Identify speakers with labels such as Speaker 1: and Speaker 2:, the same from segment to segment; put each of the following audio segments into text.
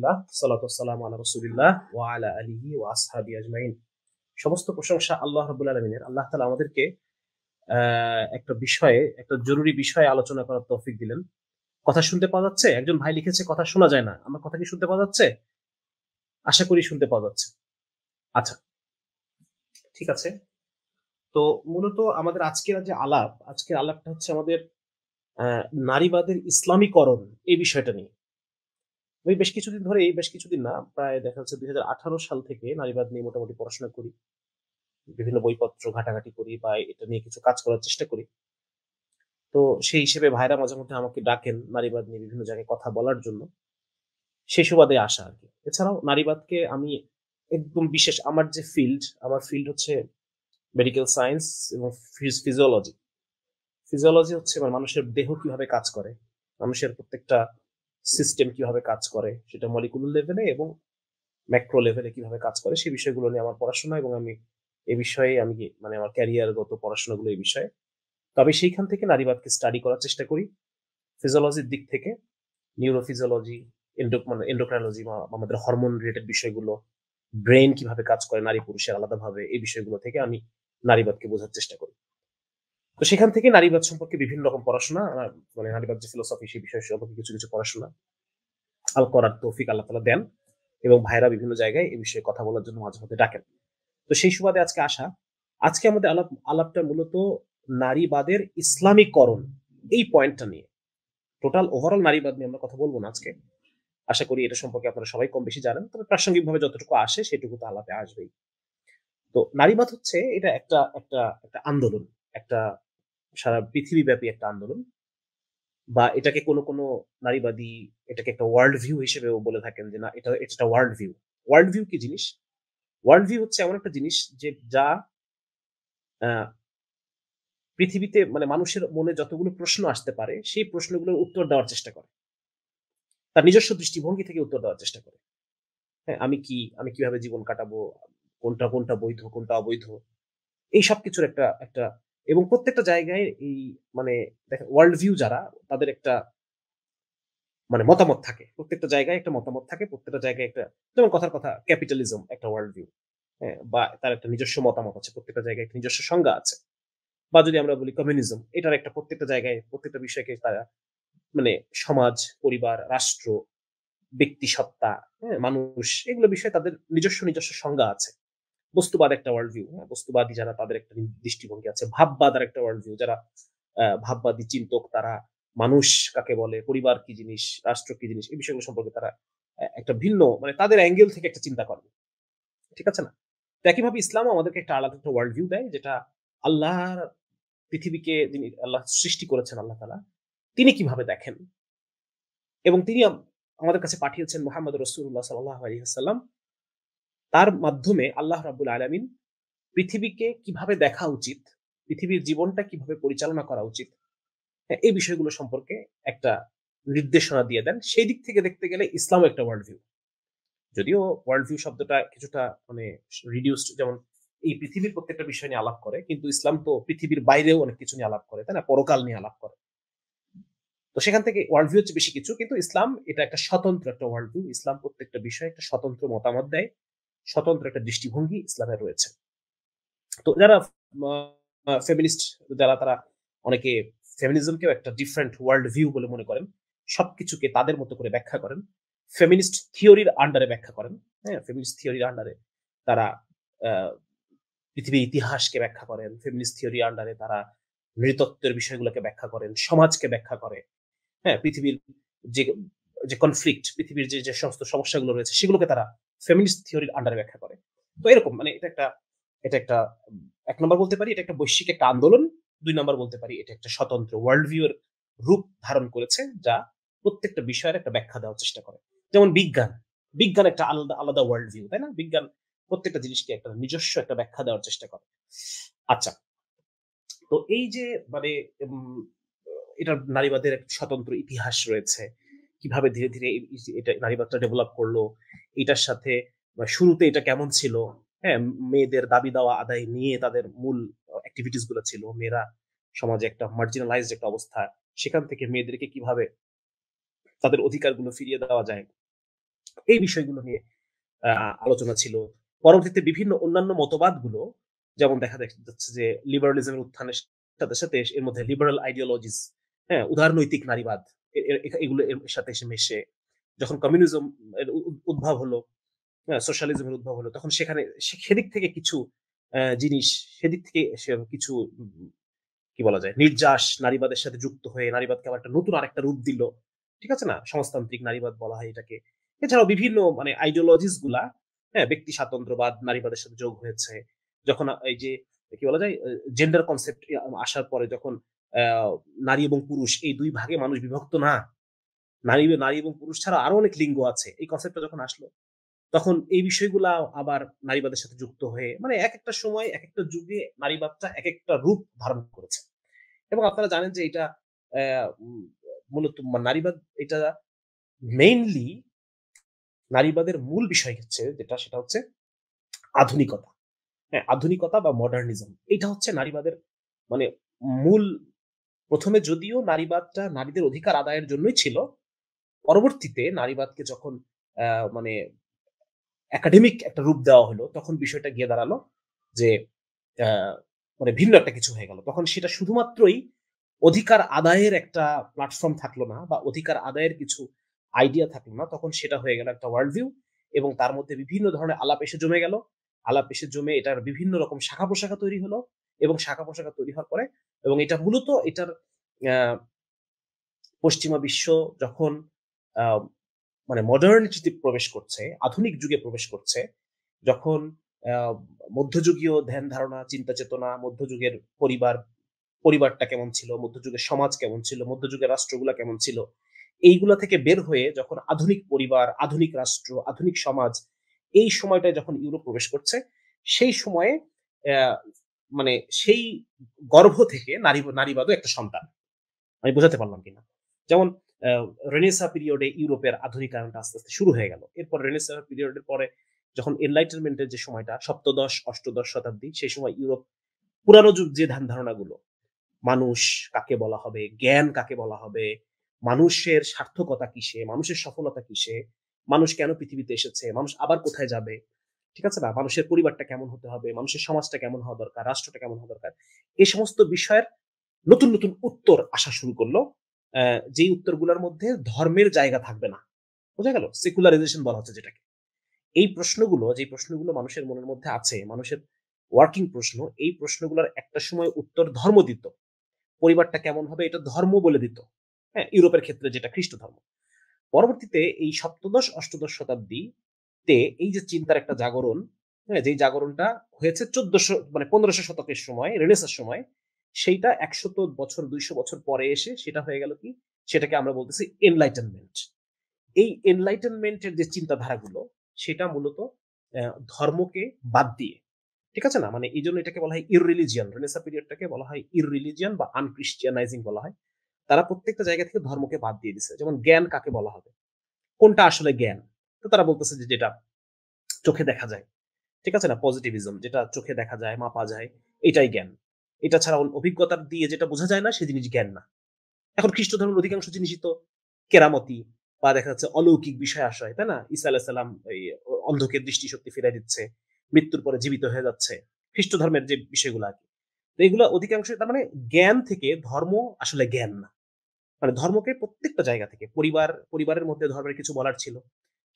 Speaker 1: আলহামদুলিল্লাহ, সালাতু ওয়াসসালামু আলা রাসূলিল্লাহ ওয়া আলা আলিহি ওয়া আসহাবিহি আজমাইন। সমস্ত প্রশংসা আল্লাহ রাব্বুল আলামিনের। আল্লাহ তাআলা আমাদেরকে একটা বিষয়ে, একটা জরুরি বিষয়ে আলোচনা করার তৌফিক দিলেন। কথা শুনতে পাওয়া যাচ্ছে? একজন ভাই লিখেছে কথা শোনা যায় না। আমার কথা কি শুনতে পাওয়া যাচ্ছে? আশা করি শুনতে পাওয়া যাচ্ছে। আচ্ছা, ঠিক আছে। তো মূলত আমাদের আজকের আলাপটা হচ্ছে আমাদের নারীবাদের ইসলামীকরণ এই বিষয়টা নিয়ে। আমি বেশ কিছুদিন না, প্রায় দেখা যাচ্ছে 2018 সাল থেকে নারীবাদ নিয়ে মোটামুটি পড়াশোনা করি। বিভিন্ন বইপত্র ঘাটাঘাটি করি বা এটা নিয়ে কিছু কাজ করার চেষ্টা করি। তো সেই হিসেবে ভাইরা মাঝে মধ্যে আমাকে ডাকেন নারীবাদ নিয়ে বিভিন্ন জায়গায় কথা বলার জন্য। সেই সুবাদে আসা আরকি। এছাড়াও নারীবাদকে আমি একদম বিশেষ আমার ফিল্ড হচ্ছে মেডিকেল সায়েন্স এবং ফিজিওলজি। ফিজিওলজি হচ্ছে মানে মানুষের দেহ কিভাবে কাজ করে, মানুষের প্রত্যেকটা সিস্টেম কিভাবে কাজ করে, সেটা মলিকুলার লেভেলে এবং ম্যাক্রো লেভেলে কিভাবে কাজ করে সেই বিষয়গুলো নিয়ে আমার পড়াশোনা, এবং আমি এই বিষয়ে আমি মানে আমার ক্যারিয়ারগত পড়াশোনাগুলো এই বিষয়ে। তো আমি সেইখান থেকে নারীবাদকে স্টাডি করার চেষ্টা করি ফিজিওলজির দিক থেকে। নিউরোফিজিওলজি, মানে এন্ডোক্রাইনোলজি বা আমাদের হরমোন রিলেটেড বিষয়গুলো, ব্রেন কিভাবে কাজ করে নারী পুরুষের আলাদাভাবে, এই বিষয়গুলো থেকে আমি নারীবাদকে বোঝার চেষ্টা করি। তো সেখান থেকে নারীবাদ সম্পর্কে বিভিন্ন রকম পড়াশোনা, মানে নারীবাদ যে ফিলোসফি সেই বিষয় সম্পর্কে কিছু কিছু পড়াশোনা করার তৌফিক আল্লাহ তাআলা দেন, এবং ভাইরা বিভিন্ন জায়গায় এই বিষয়ে কথা বলার জন্য মাঝে মধ্যে ডাকেন। তো সেই সুবাদে আজকে আসা। আজকে আমাদের আলাপটা মূলত নারীবাদের ইসলামীকরণ এই পয়েন্টটা নিয়ে। টোটাল ওভারঅল নারীবাদ নিয়ে আমরা কথা বলবো না আজকে। আশা করি এটা সম্পর্কে আপনারা সবাই কম বেশি জানেন, তবে প্রাসঙ্গিকভাবে যতটুকু আসে সেটুকু তো আলাপে আসবেই। তো নারীবাদ হচ্ছে এটা একটা একটা একটা আন্দোলন, একটা সারা পৃথিবীব্যাপী একটা আন্দোলন। বা এটাকে কোনো কোনো নারীবাদী এটাকে একটা ওয়ার্ল্ড ভিউ হিসেবেও বলে থাকেন যে না, এটা এটা একটা ওয়ার্ল্ড ভিউ। ওয়ার্ল্ড ভিউ কি জিনিস? ওয়ার্ল্ড ভিউ হচ্ছে এমন একটা জিনিস যে যা আহ, পৃথিবীতে মানে মানুষের মনে যতগুলো প্রশ্ন আসতে পারে সেই প্রশ্নগুলোর উত্তর দেওয়ার চেষ্টা করে, তার নিজস্ব দৃষ্টিভঙ্গি থেকে উত্তর দেওয়ার চেষ্টা করে। হ্যাঁ, আমি কিভাবে জীবন কাটাবো, কোনটা কোনটা বৈধ কোনটা অবৈধ, এই সব কিছুর একটা একটা এবং প্রত্যেকটা জায়গায় এই মানে দেখেন ওয়ার্ল্ড ভিউ যারা, তাদের একটা মানে মতামত থাকে, প্রত্যেকটা জায়গায় একটা মতামত থাকে, প্রত্যেকটা জায়গায় একটা, যেমন কথার কথা ক্যাপিটালিজম একটা ওয়ার্ল্ড ভিউ। হ্যাঁ, বা তার একটা নিজস্ব মতামত আছে, প্রত্যেকটা জায়গায় একটা নিজস্ব সংজ্ঞা আছে। বা যদি আমরা বলি কমিউনিজম, এটার একটা প্রত্যেকটা জায়গায় প্রত্যেকটা বিষয়কে তারা মানে সমাজ, পরিবার, রাষ্ট্র, ব্যক্তি সত্তা, হ্যাঁ, মানুষ, এগুলো বিষয়ে তাদের নিজস্ব নিজস্ব সংজ্ঞা আছে। বস্তুবাদ একটা ওয়ার্ল্ড ভিউ, হ্যাঁ, বস্তুবাদী যারা তাদের একটা দৃষ্টিভঙ্গি আছে। ভাববাদ আর একটা ওয়ার্ল্ড ভিউ, যারা ভাববাদী চিন্তক, তারা মানুষ কাকে বলে, পরিবার কি জিনিস, রাষ্ট্র কি জিনিস, এই বিষয়গুলো সম্পর্কে তারা একটা ভিন্ন মানে তাদের অ্যাঙ্গেল থেকে একটা চিন্তা করে। ঠিক আছে না? তো একইভাবে ইসলামও আমাদেরকে একটা আলাদা একটা ওয়ার্ল্ড ভিউ দেয়, যেটা আল্লাহর পৃথিবীকে, যিনি আল্লাহ সৃষ্টি করেছেন আল্লাহ তাআলা, তিনি কিভাবে দেখেন, এবং তিনি আমাদের কাছে পাঠিয়েছেন মুহাম্মদ রাসূলুল্লাহ সাল্লাল্লাহু আলাইহি ওয়াসাল্লাম। তার মাধ্যমে আল্লাহ রাব্বুল আলামিন পৃথিবীকে কিভাবে দেখা উচিত, পৃথিবীর জীবনটা কিভাবে পরিচালনা করা উচিত, হ্যাঁ, এই বিষয়গুলো সম্পর্কে একটা নির্দেশনা দিয়ে দেন। সেই দিক থেকে দেখতে গেলে ইসলামও একটা ওয়ার্ল্ড ভিউ। যদিও ওয়ার্ল্ড ভিউ শব্দটা কিছুটা মানে রিডিউসড, যেমন এই পৃথিবীর প্রত্যেকটা বিষয় নিয়ে আলাপ করে, কিন্তু ইসলাম তো পৃথিবীর বাইরেও অনেক কিছু নিয়ে আলাপ করে, তাই না? পরকাল নিয়ে আলাপ করে। তো সেখান থেকে ওয়ার্ল্ড ভিউ হচ্ছে বেশি কিছু, কিন্তু ইসলাম এটা একটা স্বতন্ত্র একটা ওয়ার্ল্ড ভিউ। ইসলাম প্রত্যেকটা বিষয়ে একটা স্বতন্ত্র মতামত দেয়, স্বতন্ত্র একটা দৃষ্টিভঙ্গি ইসলামের রয়েছে। তো যারা ফেমিনিস্ট, যারা তারা অনেকে ফেমিনিজমকেও একটা ডিফারেন্ট ওয়ার্ল্ড ভিউ বলে মনে করেন, সবকিছুকে তাদের মতো করে ব্যাখ্যা করেন, ফেমিনিস্ট থিওরির আন্ডারে ব্যাখ্যা করেন। হ্যাঁ, ফেমিনিস্ট থিওরির আন্ডারে তারা আহ, পৃথিবীর ইতিহাসকে ব্যাখ্যা করেন, ফেমিনিস্ট থিওরির আন্ডারে তারা নৃতত্ত্বের বিষয়গুলোকে ব্যাখ্যা করেন, সমাজকে ব্যাখ্যা করে। হ্যাঁ, পৃথিবীর যে যে কনফ্লিক্ট, পৃথিবীর যে যে সমস্ত সমস্যাগুলো রয়েছে সেগুলোকে তারা ফেমিনিস্ট থিওরির আন্ডারে ব্যাখ্যা করে। তো এরকম মানে এটা একটা এক নম্বর বলতে পারি এটা একটা বৈশ্বিক একটা আন্দোলন। দুই নম্বর বলতে পারি এটা একটা স্বতন্ত্র ওয়ার্ল্ড ভিউ এর রূপ ধারণ করেছে, যা প্রত্যেকটা বিষয়ের একটা ব্যাখ্যা দেওয়ার চেষ্টা করে। যেমন বিজ্ঞান, বিজ্ঞান একটা আলাদা আলাদা ওয়ার্ল্ড ভিউ, তাই না? বিজ্ঞান প্রত্যেকটা জিনিসকে একটা নিজস্ব একটা ব্যাখ্যা দেওয়ার চেষ্টা করে। আচ্ছা, তো এই যে মানে এটা নারীবাদের একটা স্বতন্ত্র ইতিহাস রয়েছে, কিভাবে ধীরে ধীরে এটা নারীবাদটা ডেভেলপ করলো, এটার সাথে শুরুতে এটা কেমন ছিল, হ্যাঁ, মেয়েদের দাবি দাওয়া আদায় নিয়ে তাদের মূল অ্যাক্টিভিটিস গুলো ছিল, মেয়েরা সমাজে একটা মার্জিনালাইজড একটা অবস্থা, সেখান থেকে মেয়েদেরকে কিভাবে তাদের অধিকারগুলো ফিরিয়ে দেওয়া যায়, এই বিষয়গুলো নিয়ে আলোচনা ছিল। পরবর্তীতে বিভিন্ন অন্যান্য মতবাদগুলো, যেমন দেখা যাচ্ছে যে লিবারালিজমের উত্থানের সাথে সাথে এর মধ্যে লিবারাল আইডিওলজিস, হ্যাঁ, উদারনৈতিক নারীবাদ এগুলো এর সাথে এসে মেশে। যখন কমিউনিজম এর উদ্ভব হলো, হ্যাঁ, সোশ্যালিজমের উদ্ভব হলো, তখন সেখানে সেদিক থেকে কিছু জিনিস, সেদিক থেকে কিছু কি বলা যায়, নির্যাস নারীবাদের সাথে যুক্ত হয়ে নারীবাদকে আবার একটা নতুন আরেকটা রূপ দিল। ঠিক আছে না? সমাজতান্ত্রিক নারীবাদ বলা হয় এটাকে। এছাড়াও বিভিন্ন মানে আইডিওলজিস গুলা, হ্যাঁ, ব্যক্তি স্বাতন্ত্র্যবাদ নারীবাদের সাথে যোগ হয়েছে। যখন এই যে কি বলা যায়, জেন্ডার কনসেপ্ট আসার পরে যখন নারী এবং পুরুষ এই দুই ভাগে মানুষ বিভক্ত না, নারী নারী এবং পুরুষ ছাড়া আরো অনেক লিঙ্গ আছে, এই কনসেপ্টটা যখন আসলো, তখন এই বিষয়গুলা আবার নারীবাদের সাথে যুক্ত হয়ে মানে এক একটা সময় এক একটা যুগে নারীবাদটা এক একটা রূপ ধারণ করেছে। এবং আপনারা জানেন যে এটা মূলত নারীবাদ এটা মেইনলি নারীবাদের মূল বিষয় হচ্ছে যেটা, সেটা হচ্ছে আধুনিকতা। হ্যাঁ, আধুনিকতা বা মডার্নিজম, এটা হচ্ছে নারীবাদের মানে মূল। প্রথমে যদিও নারীবাদটা নারীদের অধিকার আদায়ের জন্যই ছিল, পরবর্তীতে নারীবাদকে যখন মানে একাডেমিক একটা রূপ দেওয়া হলো, তখন বিষয়টা গিয়ে দাঁড়ালো যে মানে ভিন্ন একটা কিছু হয়ে গেল। তখন সেটা শুধুমাত্রই অধিকার আদায়ের একটা প্ল্যাটফর্ম থাকলো না, বা অধিকার আদায়ের কিছু আইডিয়া থাকলো না, তখন সেটা হয়ে গেল একটা ওয়ার্ল্ড ভিউ। এবং তার মধ্যে বিভিন্ন ধরনের আলাপ এসে জমে গেল। আলাপ এসে জমে এটার বিভিন্ন রকম শাখা প্রশাখা তৈরি হলো। এবং শাখা প্রশাখা তৈরি হওয়ার পরে, এবং এটা মূলত এটার পশ্চিমা বিশ্ব যখন আহ, মানে মডার্নিটিতে প্রবেশ করছে, আধুনিক যুগে প্রবেশ করছে, যখন আহ, মধ্যযুগীয় ধ্যান ধারণা, চিন্তা চেতনা, মধ্যযুগের পরিবার, পরিবারটা কেমন ছিল, মধ্যযুগের সমাজ কেমন ছিল, মধ্যযুগের রাষ্ট্রগুলা কেমন ছিল, এইগুলা থেকে বের হয়ে যখন আধুনিক পরিবার, আধুনিক রাষ্ট্র, আধুনিক সমাজ, এই সময়টায় যখন ইউরোপ প্রবেশ করছে, সেই সময়ে আহ, মানে সেই গর্ভ থেকে নারীবাদও একটা সন্তান। আমি বোঝাতে পারলাম কিনা? যেমন রেনেসা পিরিয়ডে ইউরোপের আধুনিকায়নটা আস্তে আস্তে শুরু হয়ে গেল। এরপর রেনেসা পিরিয়ডের পরে যখন এনলাইটেনমেন্টের যে সময়টা, সপ্তদশ অষ্টদশ শতাব্দী, সেই সময় ইউরোপ পুরানো যুগ যে ধ্যান ধারণাগুলো, মানুষ কাকে বলা হবে, জ্ঞান কাকে বলা হবে, মানুষের সার্থকতা কিসে, মানুষের সফলতা কিসে, মানুষ কেন পৃথিবীতে এসেছে, মানুষ আবার কোথায় যাবে, ঠিক আছে না, মানুষের পরিবারটা কেমন হতে হবে, মানুষের সমাজটা কেমন হওয়া দরকার, রাষ্ট্রটা কেমন হওয়া দরকার, এই সমস্ত বিষয়ের নতুন নতুন উত্তর আসা শুরু করলো। যেই উত্তরগুলোর মধ্যে ধর্মের জায়গা থাকবে না। বোঝা গেল? সেকুলারাইজেশন বলা হচ্ছে যেটাকে। এই প্রশ্নগুলো, যে প্রশ্নগুলো মানুষের মনের মধ্যে আছে, মানুষের ওয়ার্কিং প্রশ্ন, এই প্রশ্নগুলোর একটা সময় উত্তর ধর্ম দিত। পরিবারটা কেমন হবে এটা ধর্ম বলে দিত। হ্যাঁ, ইউরোপের ক্ষেত্রে যেটা খ্রিস্ট ধর্ম। পরবর্তীতে এই সপ্তদশ অষ্টদশ শতাব্দীতে এই যে চিন্তার একটা জাগরণ, হ্যাঁ, যে জাগরণটা হয়েছে 1400 মানে 1500 শতকের সময়, রেনেসার সময়, সেইটা 100 বছর 200 বছর পরে এসে সেটা হয়ে গেল কি, সেটাকে আমরা বলতেছি এনলাইটেনমেন্ট। এই এনলাইটেনমেন্টের যে চিন্তাধারাগুলো, সেটা মূলত ধর্মকে বাদ দিয়ে, ঠিক আছে না, মানে এই জন্য এটাকে বলা হয় ইররিলিজিয়ান। রেনেসা পিরিয়ডটাকে বলা হয় ইররিলিজিয়ান বা আনক্রিশ্চিয়ানাইজিং বলা হয়। তারা প্রত্যেকটা জায়গা থেকে ধর্মকে বাদ দিয়ে দিছে। যেমন জ্ঞান কাকে বলা হবে, কোনটা আসলে জ্ঞান? তো তারা বলতেছে যে যেটা চোখে দেখা যায়, ঠিক আছে না, পজিটিভিজম, যেটা চোখে দেখা যায়, মাপা যায়, এটাই জ্ঞান। এটা ছাড়া অভিজ্ঞতার দিয়ে যেটা বোঝা যায় না, সে জিনিস জ্ঞান না। এখন খ্রিস্ট ধর্মের অধিকাংশ জিনিসই তো কেরামতি বা দেখা যাচ্ছে অলৌকিক বিষয় আশয়, তাই না? ঈসা আলাইহিস সালাম এই অন্ধকে দৃষ্টিশক্তি ফিরে দিচ্ছে, মৃত্যুর পরে জীবিত হয়ে যাচ্ছে, খ্রিস্ট ধর্মের যে বিষয়গুলো আর কি। তো এগুলো অধিকাংশ, তার মানে জ্ঞান থেকে ধর্ম আসলে জ্ঞান না। মানে ধর্মকে প্রত্যেকটা জায়গা থেকে, পরিবারের মধ্যে ধর্মের কিছু বলার ছিল,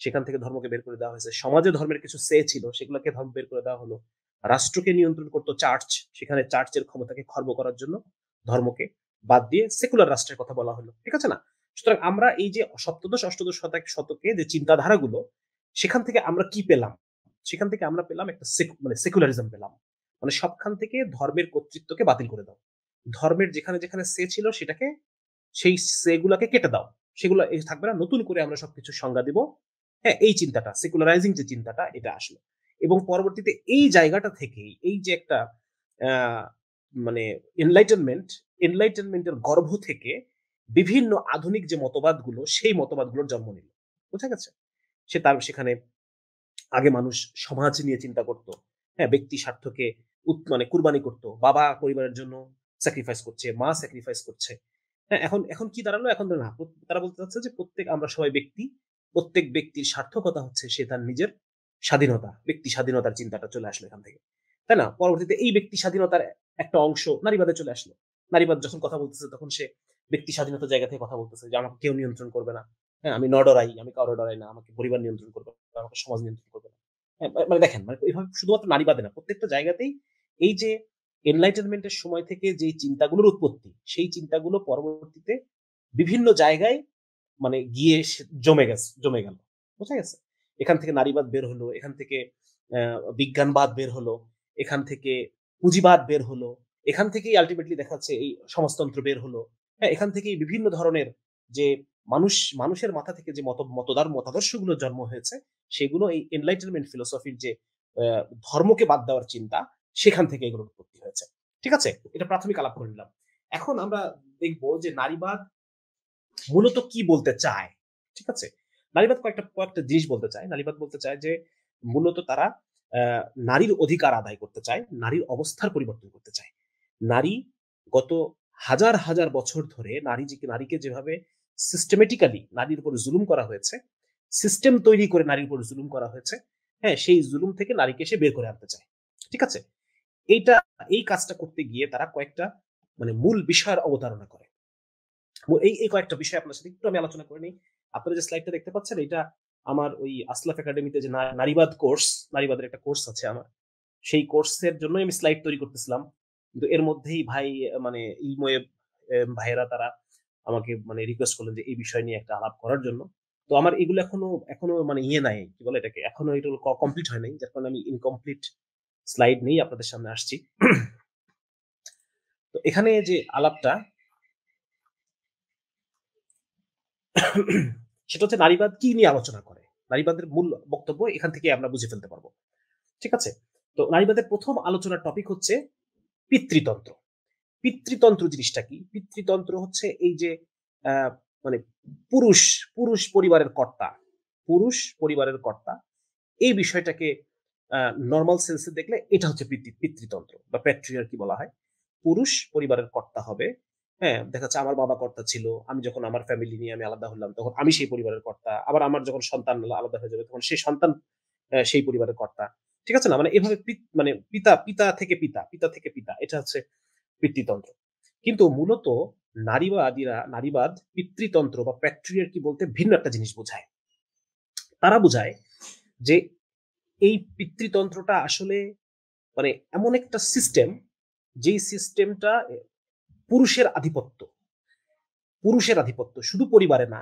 Speaker 1: সেখান থেকে ধর্মকে বের করে দেওয়া হয়েছে। সমাজে ধর্মের কিছু সে ছিল, সেগুলোকে ধর্ম বের করে দেওয়া হলো। রাষ্ট্রকে নিয়ন্ত্রণ করতো চার্চ, সেখানে চার্চের ক্ষমতাকে খর্ব করার জন্য ধর্মকে বাদ দিয়ে সেকুলার রাষ্ট্রের কথা বলা হলো, ঠিক আছে না? সুতরাং আমরা এই যে সপ্তদশ অষ্টদশ শতকে যে চিন্তাধারাগুলো, সেখান থেকে আমরা কি পেলাম? সেখান থেকে আমরা পেলাম একটা মানে সেকুলারিজম পেলাম। মানে সবখান থেকে ধর্মের কর্তৃত্বকে বাতিল করে দাও। ধর্মের যেখানে যেখানে সে ছিল সেটাকে, সেই সেগুলাকে কেটে দাও। সেগুলো থাকবে না, নতুন করে আমরা সবকিছু সংজ্ঞা দিব। হ্যাঁ, এই চিন্তাটা, সেকুলারাইজিং যে চিন্তাটা, এটা আসলো। এবং পরবর্তীতে এই জায়গাটা থেকেই এই যে একটা আহ, মানে এনলাইটেনমেন্ট, এনলাইটেনমেন্টের গর্ভ থেকে বিভিন্ন আধুনিক যে মতবাদগুলো, সেই মতবাদগুলোর জন্ম নিল। বুঝা গেছে? সেখানে আগে মানুষ সমাজ নিয়ে চিন্তা করত, হ্যাঁ, ব্যক্তি স্বার্থকে মানে কুরবানি করত, বাবা পরিবারের জন্য স্যাক্রিফাইস করছে, মা স্যাক্রিফাইস করছে। হ্যাঁ, এখন এখন কি দাঁড়ালো, এখন তো না, তারা বলতে চাচ্ছে যে প্রত্যেক আমরা সবাই ব্যক্তি, প্রত্যেক ব্যক্তির সার্থকতা হচ্ছে সে তার নিজের স্বাধীনতা, ব্যক্তি স্বাধীনতার চিন্তাটা চলে আসলো এখান থেকে, তাই না? পরবর্তীতে এই ব্যক্তি স্বাধীনতার একটা অংশ নারীবাদে চলে আসলো। নারীবাদ যখন কথা বলতেছে তখন সে ব্যক্তি স্বাধীনতার জায়গা থেকে কথা বলতেছে যে আমাকে কেউ নিয়ন্ত্রণ করবে না। হ্যাঁ, আমি ডরাই, আমি কারো ডরাই না, আমাকে পরিবার নিয়ন্ত্রণ করবে না, আমাকে সমাজ নিয়ন্ত্রণ করবে না। হ্যাঁ, মানে দেখেন, মানে এভাবে শুধুমাত্র নারীবাদে না, প্রত্যেকটা জায়গাতেই এই যে এনলাইটেনমেন্টের সময় থেকে যে চিন্তাগুলোর উৎপত্তি, সেই চিন্তাগুলো পরবর্তীতে বিভিন্ন জায়গায় মানে গিয়ে জমে গেল। বুঝা গেছে? এখান থেকে নারীবাদ বের হলো, এখান থেকে বিজ্ঞানবাদ বের হলো, এখান থেকে পুঁজিবাদ বের হলো, এখান থেকেই আল্টিমেটলি দেখা যাচ্ছে এই সমাজতন্ত্র বের হলো। হ্যাঁ, এখান থেকেই বিভিন্ন ধরনের যে মানুষের মাথা থেকে যে মতাদর্শগুলো জন্ম হয়েছে, সেগুলো এই এনলাইটেনমেন্ট ফিলোসফির যে ধর্মকে বাদ দেওয়ার চিন্তা, সেখান থেকে এগুলোর উৎপত্তি হয়েছে। ঠিক আছে? এটা প্রাথমিক আলাপ করে নিলাম। এখন আমরা দেখব যে নারীবাদ মূলত কি বলতে চায়। ঠিক আছে? নারীবাদ কয়েকটা জিনিস বলতে চায়। নারীবাদ বলতে চায় যে মূলত তারা নারীর অধিকার আদায় করতে চায়, নারীর অবস্থার পরিবর্তন করতে চায়। নারী গত হাজার হাজার বছর ধরে নারীকে যেভাবে সিস্টেমেটিক্যালি নারীর উপর জুলুম করা হয়েছে, সিস্টেম তৈরি করে নারীর উপর জুলুম করা হয়েছে, হ্যাঁ, সেই জুলুম থেকে নারীকে সে বের করে আনতে চায়। ঠিক আছে? এই কাজটা করতে গিয়ে তারা কয়েকটা মানে মূল বিষয়ের অবতারণা করে। এই কয়েকটা বিষয় আপনার সাথে একটু আমি আলোচনা করে নিই। আপনারা যে স্লাইডটা দেখতে পাচ্ছেন, এটা আমার ওই আসলাফ একাডেমিতে যে নারীবাদ কোর্স, নারীবাদের একটা কোর্স আছে আমার, সেই কোর্সের জন্যই আমি স্লাইড তৈরি করতেছিলাম। কিন্তু এর মধ্যেই ভাই মানে ইলমোয়েব ভাইয়েরা তারা আমাকে মানে রিকোয়েস্ট করলেন যে এই বিষয় নিয়ে একটা আলাপ করার জন্য। তো আমার এগুলো এখনো মানে ইয়ে নাই, কি বলে এটাকে, এখনো এটা কমপ্লিট হয় নাই, যার কারণে আমি ইনকমপ্লিট স্লাইড নিয়েই আপনাদের সামনে আসছি। তো এখানে যে আলাপটা সেটা হচ্ছে নারীবাদ কি নিয়ে আলোচনা করে, নারীবাদের মূল বক্তব্য এখান থেকে আমরা বুঝে ফেলতে পারবো। ঠিক আছে? তো নারীবাদের প্রথম আলোচনার টপিক হচ্ছে পিতৃতন্ত্র। পিতৃতন্ত্র জিনিসটা কি? পিতৃতন্ত্র হচ্ছে এই যে মানে পুরুষ পুরুষ পরিবারের কর্তা, পুরুষ পরিবারের কর্তা, এই বিষয়টাকে নর্মাল সেন্সে দেখলে এটা হচ্ছে পিতৃতন্ত্র বা প্যাট্রিয়ার্কি বলা হয়। পুরুষ পরিবারের কর্তা হবে। হ্যাঁ, দেখা যাচ্ছে আমার বাবা কর্তা ছিল, আমি যখন আমার ফ্যামিলি নিয়ে আমি আলাদা হলাম তখন আমি সেই পরিবারের কর্তা, আবার আমার যখন সন্তান আলাদা হয়ে যাবে তখন সেই সন্তান সেই পরিবারের কর্তা। ঠিক আছে না? মানে এভাবে মানে পিতা পিতা থেকে পিতা, পিতা থেকে পিতা, এটা হচ্ছে পিতৃতন্ত্র। কিন্তু মূলত নারীবাদ পিতৃতন্ত্র বা প্যাট্রিয়ার্কি বলতে ভিন্ন একটা জিনিস বোঝায়। তারা বোঝায় যে এই পিতৃতন্ত্রটা আসলে মানে এমন একটা সিস্টেম, যেই সিস্টেমটা পুরুষের আধিপত্য, পুরুষের আধিপত্য শুধু পরিবারে না,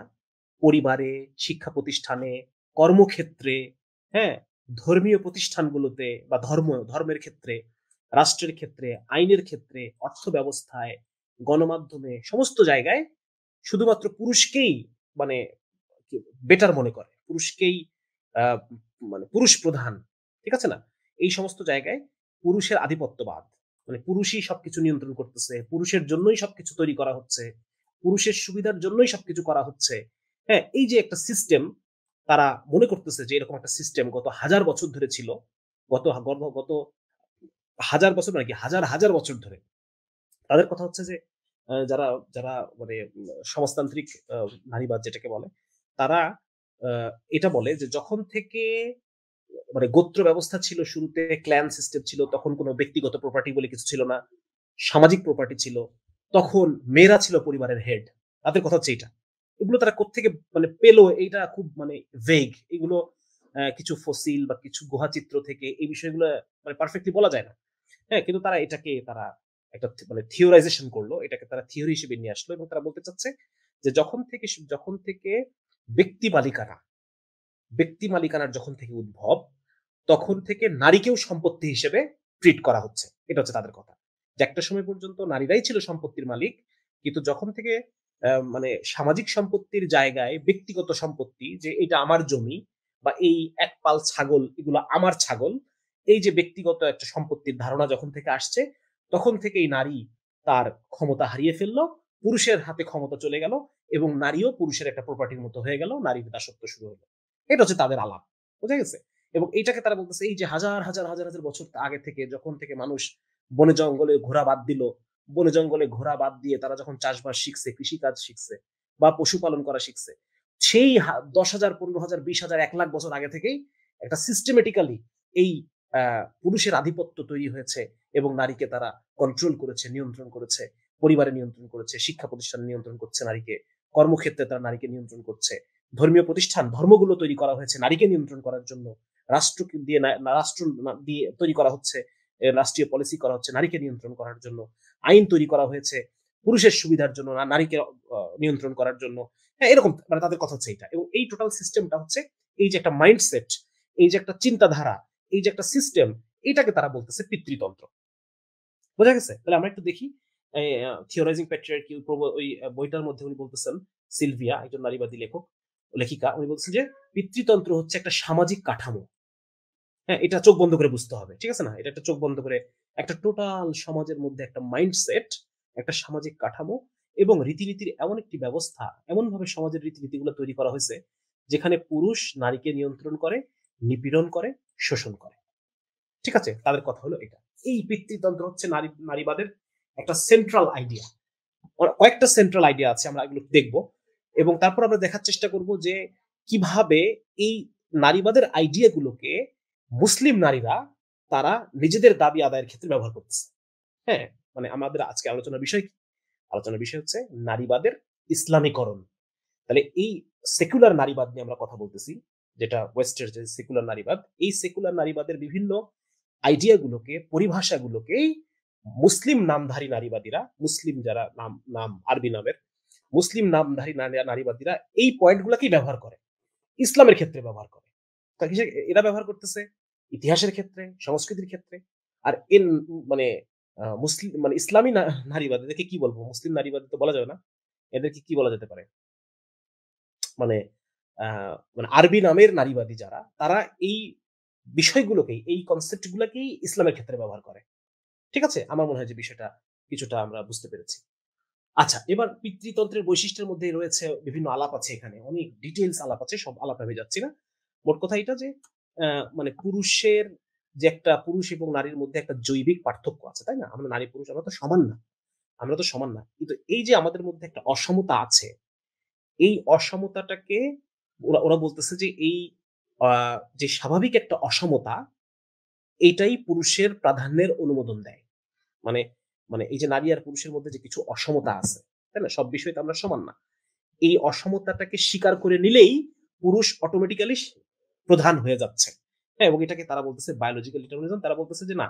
Speaker 1: পরিবারে, শিক্ষা প্রতিষ্ঠানে, কর্মক্ষেত্রে, হ্যাঁ, ধর্মীয় প্রতিষ্ঠানগুলোতে বা ধর্মের ক্ষেত্রে, রাষ্ট্রের ক্ষেত্রে, আইনের ক্ষেত্রে, অর্থ ব্যবস্থায়, গণমাধ্যমে, সমস্ত জায়গায় শুধুমাত্র পুরুষকেই মানে বেটার মনে করে, পুরুষকেই আহ, মানে পুরুষ প্রধান। ঠিক আছে না? এই সমস্ত জায়গায় পুরুষের আধিপত্যবাদ, মানে পুরুষই সবকিছু নিয়ন্ত্রণ করতেছে, পুরুষের জন্যই সবকিছু তৈরি করা হচ্ছে, পুরুষের সুবিধার জন্যই সবকিছু করা হচ্ছে। হ্যাঁ, এই যে একটা সিস্টেম, তারা মনে করতেছে যে এরকম একটা সিস্টেম গত হাজার বছর ধরে ছিল, গত গত গত হাজার বছর নাকি হাজার হাজার বছর ধরে। তাদের কথা হচ্ছে যে যারা যারা মানে সমাজতান্ত্রিক নারীবাদ যেটাকে বলে, তারা এটা বলে যে যখন থেকে মানে গোত্র ব্যবস্থা ছিল, শুরুতে ক্ল্যান সিস্টেম ছিল, তখন কোনো ব্যক্তিগত প্রপার্টি বলে কিছু ছিল না, সামাজিক প্রপার্টি ছিল, তখন মেয়েরা ছিল পরিবারের হেড। তাদের কথা হচ্ছে এটা। এগুলো তারা কোত্থেকে মানে পেলো, এইটা খুব মানে ভেগ। এগুলো কিছু ফসিল বা কিছু গুহাচিত্র থেকে এই বিষয়গুলো মানে পারফেক্টলি বলা যায় না। হ্যাঁ, কিন্তু তারা একটা মানে থিওরাইজেশন করলো, এটাকে তারা থিওরি হিসেবে নিয়ে আসলো, এবং তারা বলতে চাচ্ছে যে যখন থেকে ব্যক্তি মালিকানা ব্যক্তি মালিকানার যখন থেকে উদ্ভব, তখন থেকে নারীকেও সম্পত্তি হিসেবে ট্রিট করা হচ্ছে। এটা হচ্ছে তাদের কথা, যে একটা সময় পর্যন্ত নারীরাই ছিল সম্পত্তির মালিক, কিন্তু যখন থেকে মানে সামাজিক সম্পত্তির জায়গায় ব্যক্তিগত সম্পত্তি, যে এটা আমার জমি বা এই এক পাল ছাগল এগুলো আমার ছাগল, এই যে ব্যক্তিগত একটা সম্পত্তির ধারণা যখন থেকে আসছে, তখন থেকেই নারী তার ক্ষমতা হারিয়ে ফেললো, পুরুষের হাতে ক্ষমতা চলে গেল, এবং নারীও পুরুষের একটা প্রপার্টির মতো হয়ে গেল, নারীর দাসত্ব শুরু হলো। এটা হচ্ছে তাদের আলাপ। বুঝা গেছে? এবং এইটাকে তারা বলতেছে এই যে হাজার হাজার হাজার হাজার বছর আগে থেকে, যখন থেকে মানুষ বনে জঙ্গলে ঘোরা বাদ দিল, বনে জঙ্গলে ঘোরা বাদ দিয়ে তারা যখন চাষবাস শিখছে, কৃষিকাজ শিখছে বা পশুপালন করা শিখছে, সেই 10,000, 15,000, 20,000, 1 লাখ বছর আগে থেকেই একটা সিস্টেমেটিক্যালি এই পুরুষের আধিপত্য তৈরি হয়েছে এবং নারীকে তারা কন্ট্রোল করেছে, নিয়ন্ত্রণ করেছে, পরিবারে নিয়ন্ত্রণ করেছে, শিক্ষা প্রতিষ্ঠানে নিয়ন্ত্রণ করছে নারীকে, কর্মক্ষেত্রে তারা নারীকে নিয়ন্ত্রণ করছে, ধর্মীয় প্রতিষ্ঠান, ধর্মগুলো তৈরি করা হয়েছে নারীকে নিয়ন্ত্রণ করার জন্য, রাষ্ট্র দিয়ে রাষ্ট্র দিয়ে তৈরি করা হচ্ছে, রাষ্ট্রীয় পলিসি করা হচ্ছে নারীকে নিয়ন্ত্রণ করার জন্য, আইন তৈরি করা হয়েছে পুরুষের সুবিধার জন্য, নারীকে নিয়ন্ত্রণ করার জন্য। হ্যাঁ, এরকম মানে তাদের কথা হচ্ছে এটা। এবং এই টোটাল সিস্টেমটা হচ্ছে এই যে একটা মাইন্ডসেট, এই যে একটা চিন্তাধারা, এই যে একটা সিস্টেম, এটাকে তারা বলতেছে পিতৃতন্ত্র। বোঝা গেছে? তাহলে আমরা একটু দেখি থিওরাইজিং প্যাট্রিয়ার্কি ওই বইটার মধ্যে উনি বলতেছেন, সিলভিয়া একজন নারীবাদী লেখক লেখিকা, উনি বলছেন যে পিতৃতন্ত্র হচ্ছে একটা সামাজিক কাঠামো। হ্যাঁ, এটা চোখ বন্ধ করে বুঝতে হবে, ঠিক আছে না? এটা একটা চোখ বন্ধ করে একটা টোটাল সমাজের মধ্যে একটা মাইন্ডসেট, একটা সামাজিক কাঠামো এবং রীতিনীতির এমন একটি ব্যবস্থা, এমন ভাবে সমাজের রীতিনীতিগুলো তৈরি করা হয়েছে যেখানে পুরুষ নারীকে নিয়ন্ত্রণ করে, নিপীড়ন করে, শোষণ করে। ঠিক আছে? তাদের কথা হলো এটা। এই পিতৃতন্ত্র হচ্ছে নারীবাদের একটা সেন্ট্রাল আইডিয়া। কয়েকটা সেন্ট্রাল আইডিয়া আছে, আমরা এগুলো দেখব এবং তারপর আমরা দেখার চেষ্টা করব যে কিভাবে এই নারীবাদের আইডিয়াগুলোকে মুসলিম নারীরা তারা নিজেদের দাবি আদায়ের ক্ষেত্রে ব্যবহার করতেছে। হ্যাঁ, মানে আমাদের আজকে আলোচনার বিষয় কি? আলোচনার বিষয় হচ্ছে নারীবাদের ইসলামীকরণ। তাহলে এই সেকুলার নারীবাদ নিয়ে আমরা কথা বলতেছি, যেটা ওয়েস্টের যে সেকুলার নারীবাদ, এই সেকুলার নারীবাদের বিভিন্ন আইডিয়াগুলোকে, পরিভাষাগুলোকে মুসলিম নামধারী নারীবাদীরা, মুসলিম যারা নাম আরবি নামের মুসলিম নামধারী নারীবাদীরা এই পয়েন্টগুলোকেই ব্যবহার করে, ইসলামের ক্ষেত্রে ব্যবহার করে। এরা ব্যবহার করতেছে ইতিহাসের ক্ষেত্রে, সংস্কৃতির ক্ষেত্রে। আর এর মানে মুসলিম মানে ইসলামী নারীবাদ, এদেরকে কি বলবো? মুসলিম নারীবাদী তো বলা যাবে না, এদেরকে কি বলা যেতে পারে? মানে মানে আরবি নামের নারীবাদী যারা, তারা এই বিষয়গুলোকেই, এই কনসেপ্ট গুলোকেই ইসলামের ক্ষেত্রে ব্যবহার করে। ঠিক আছে? আমার মনে হয় যে বিষয়টা কিছুটা আমরা বুঝতে পেরেছি। আচ্ছা, এবার পিতৃতন্ত্রের বৈশিষ্ট্যের মধ্যে রয়েছে বিভিন্ন আলাপ আছে, এখানে অনেক ডিটেইলস আলাপ আছে, সব আলাপে আমি যাচ্ছি না। মোট কথা এটা যে মানে পুরুষের যে একটা, পুরুষ এবং নারীর মধ্যে একটা জৈবিক পার্থক্য আছে, তাই না? আমরা নারী পুরুষ আমরা তো সমান না, আমরা তো সমান না, কিন্তু এই যে আমাদের মধ্যে একটা অসমতা আছে, এই অসমতাটাকে ওরা ওরা বলতেছে যে এই যে স্বাভাবিক একটা অসমতা, এইটাই পুরুষের প্রাধান্যের অনুমোদন দেয়। মানে মানে এই যে নারী আর পুরুষের মধ্যে যে কিছু অসমতা আছে, তাই না? সব বিষয়ে তো আমরা সমান না। এই অসমতাটাকে স্বীকার করে নিলেই পুরুষ অটোমেটিক্যালি প্রধান হয়ে যাচ্ছে। হ্যাঁ, এবং এটাকে তারা বলতেছে বায়োলজিক্যাল ডিটারমিনিজম। তারা বলতেছে যে না,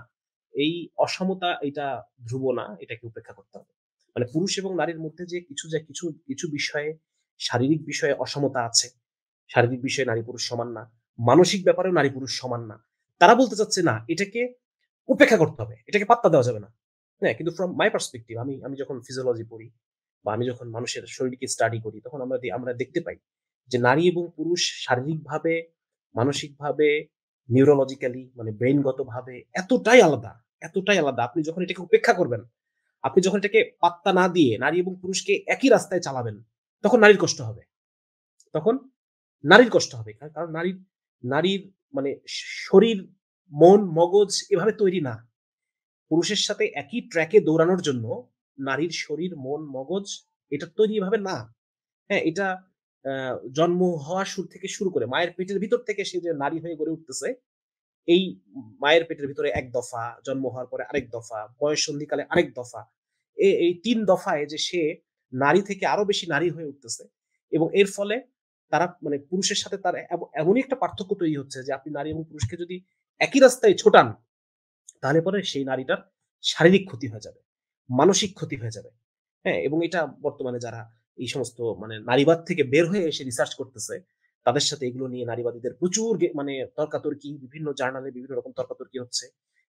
Speaker 1: এই অসমতা এটা ধ্রুব না, এটাকে উপেক্ষা করতে হবে। মানে পুরুষ এবং নারীর মধ্যে যে কিছু কিছু বিষয়ে, শারীরিক বিষয়ে অসমতা আছে, শারীরিক বিষয়ে নারী পুরুষ সমান না, মানসিক ব্যাপারেও নারী পুরুষ সমান না। তারা বলতে চাচ্ছে না, এটাকে উপেক্ষা করতে হবে, এটাকে পাত্তা দেওয়া যাবে না। হ্যাঁ, কিন্তু ফ্রম মাই পার্সপেক্টিভ, আমি আমি যখন ফিজিওলজি পড়ি বা আমি যখন মানুষের শরীরকে স্টাডি করি, তখন আমরা দেখতে পাই যে নারী এবং পুরুষ শারীরিকভাবে, মানসিকভাবে, নিউরোলজিক্যালি মানে ব্রেইনগতভাবে এতটাই আলাদা, এতটাই আলাদা। আপনি যখন এটাকে উপেক্ষা করবেন, আপনি যখন এটাকে পাত্তা না দিয়ে নারী এবং পুরুষকে একই রাস্তায় চালাবেন, তখন নারীর কষ্ট হবে। তখন নারীর কষ্ট হবে। কারণ নারীর নারীর মানে শরীর, মন, মগজ এভাবে তৈরি না। পুরুষের সাথে একই ট্র্যাকে দৌড়ানোর জন্য নারীর শরীর, মন, মগজ এটা তৈরি এভাবে না। হ্যাঁ, এটা জন্ম হওয়া থেকে শুরু করে মায়ের পেটের ভিতর থেকে সে যে নারী হয়ে গড়ে উঠতেছে, এই মায়ের পেটের ভিতরে এক দফা, জন্ম হওয়ার পরে আরেক দফা, বয়স সন্ধিকালে আরেক দফা, এই ৩ দফায় যে সে নারী থেকে আরো বেশি নারী হয়ে উঠতেছে। এবং এর ফলে তারা মানে পুরুষের সাথে তার এমনই একটা পার্থক্য তৈরি হচ্ছে যে আপনি নারী এবং পুরুষকে যদি একই রাস্তায় ছোটান, তাহলে পরে সেই নারীটার শারীরিক ক্ষতি হয়ে যাবে, মানসিক ক্ষতি হয়ে যাবে। হ্যাঁ, এবং এটা বর্তমানে যারা এই সমস্ত মানে নারীবাদ থেকে বের হয়ে এসে রিসার্চ করতেছে, তাদের সাথে এগুলো নিয়ে নারীবাদীদের প্রচুর মানে তর্কাতর্কি, বিভিন্ন জার্নালে বিভিন্ন রকম তর্কাতর্কি হচ্ছে।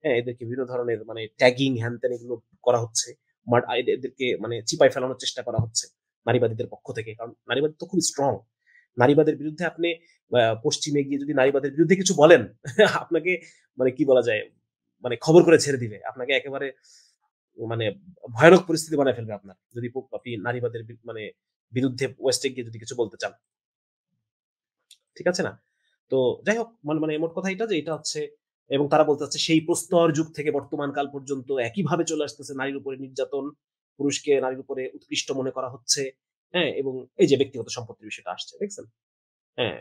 Speaker 1: হ্যাঁ, এদেরকে বিভিন্ন ধরনের মানে ট্যাগিং, হ্যান-ত্যান এগুলো করা হচ্ছে। এদেরকে মানে চিপায় ফেলানোর চেষ্টা করা হচ্ছে নারীবাদীদের পক্ষ থেকে। কারণ নারীবাদ তো খুব স্ট্রং। নারীবাদের বিরুদ্ধে আপনি পশ্চিমে গিয়ে যদি নারীবাদের বিরুদ্ধে কিছু বলেন, আপনাকে মানে কি বলা যায়, মানে খবর করে ছেড়ে দিবে। আপনাকে একেবারে মানে ভয়ানক পরিস্থিতি বানায় ফেলবে আপনার, যদি আপনি নারীবাদের মানে বিরুদ্ধে ওয়েস্টে গিয়ে যদি কিছু বলতে চান। ঠিক আছে না? তো যাই হোক, মানে মানে মোট কথা এটা যে এটা হচ্ছে, এবং তারা বলতে চাচ্ছে সেই প্রস্তর যুগ থেকে বর্তমান কাল পর্যন্ত একইভাবে চলে আসতেছে নারীর উপরে নির্যাতন, পুরুষকে নারীর উপরে উৎকৃষ্ট মনে করা হচ্ছে। হ্যাঁ, এবং এই যে ব্যক্তিগত সম্পত্তির বিষয়টা আসছে, দেখছেন? হ্যাঁ,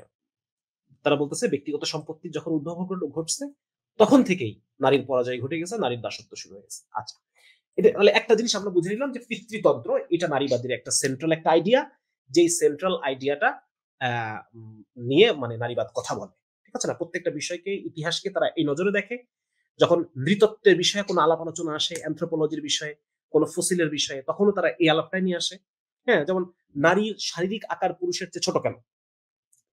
Speaker 1: তারা বলতেছে ব্যক্তিগত সম্পত্তি যখন উদ্ভাবন ঘটছে তখন থেকেই নারীর পরাজয় ঘটে গেছে, নারীর দাসত্ব শুরু হয়ে গেছে। আচ্ছা, এটা তাহলে একটা জিনিস আমরা বুঝে নিলাম যে পিতৃতন্ত্র এটা নারীবাদীর একটা সেন্ট্রাল একটা আইডিয়া, যেই সেন্ট্রাল আইডিয়াটা নিয়ে মানে নারীবাদ কথা বলে। ঠিক আছে না? প্রত্যেকটা বিষয়কে, ইতিহাসকে তারা এই নজরে দেখে। যখন নৃতত্ত্বের বিষয়ে কোনো আলাপ আলোচনা আসে, অ্যানথ্রোপোলজির বিষয়ে, কোনো ফসিলের বিষয়ে, তখনও তারা এই আলাপটাই নিয়ে আসে। হ্যাঁ, যেমন নারীর শারীরিক আকার পুরুষের চেয়ে ছোট কেন?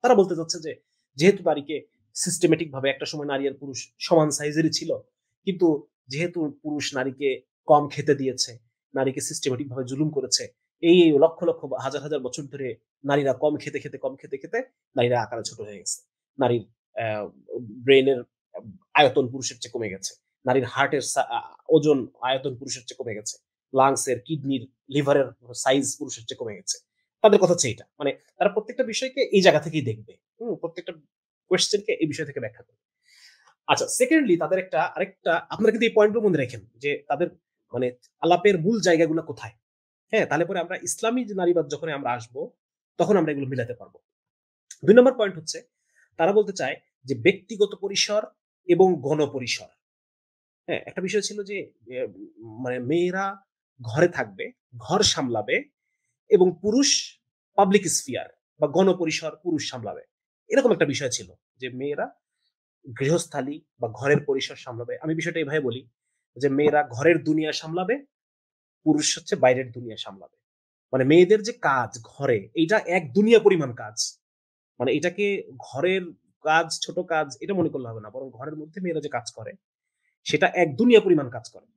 Speaker 1: তারা বলতে চাচ্ছে যে যেহেতু নারীকে সিস্টেমেটিক ভাবে একটা সময় নারী আর পুরুষ সমান সাইজেরই ছিল, কিন্তু যেহেতু পুরুষ নারীকে কম খেতে দিয়েছে, নারীকে সিস্টেমেটিক ভাবে জুলুম করেছে, এই লক্ষ লক্ষ হাজার হাজার বছর ধরে নারীরা কম খেতে খেতে নারীরা আকারে ছোট হয়ে গেছে। নারীর ব্রেনের আয়তন পুরুষের চেয়ে কমে গেছে, নারীর হার্টের ওজন আয়তন পুরুষের চেয়ে কমে গেছে, লাংসের, কিডনির, লিভারের সাইজ পুরুষের চেয়ে কমে গেছে। তাদের কথা হচ্ছে এটা, মানে তারা প্রত্যেকটা বিষয়কে এই জায়গা থেকেই দেখবে, প্রত্যেকটা কোয়েশ্চেনকে এই বিষয় থেকে ব্যাখ্যা করবে। আচ্ছা, সেকেন্ডলি তাদের আরেকটা, আপনারা কিন্তু এই পয়েন্টগুলো মনে রাখেন যে তাদের মানে আলাপের মূল জায়গাগুলো কোথায়। হ্যাঁ, তাহলে পরে আমরা ইসলামী যে নারীবাদ যখন আমরা আসবো তখন আমরা এগুলো মিলাতে পারবো। ২ নম্বর পয়েন্ট হচ্ছে তারা বলতে চায় যে ব্যক্তিগত পরিসর এবং গণপরিসর। হ্যাঁ, একটা বিষয় ছিল যে মানে মেয়েরা ঘরে থাকবে, ঘর সামলাবে, এবং পুরুষ পাবলিক স্ফিয়ার বা গণপরিসর পুরুষ সামলাবে। এরকম একটা বিষয় ছিল যে মেয়েরা গৃহস্থালী বা ঘরের পরিসর সামলাবে। আমি বিষয়টা এইভাবে বলি যে মেয়েরা ঘরের দুনিয়া সামলাবে, পুরুষ হচ্ছে বাইরের দুনিয়া সামলাবে। মানে মেয়েদের যে কাজ ঘরে, এইটা এক দুনিয়া পরিমাণ কাজ। মানে এটাকে ঘরের কাজ, ছোট কাজ এটা মনে করলে হবে না, বরং ঘরের মধ্যে মেয়েরা যে কাজ করে সেটা এক দুনিয়া পরিমাণ কাজ করে।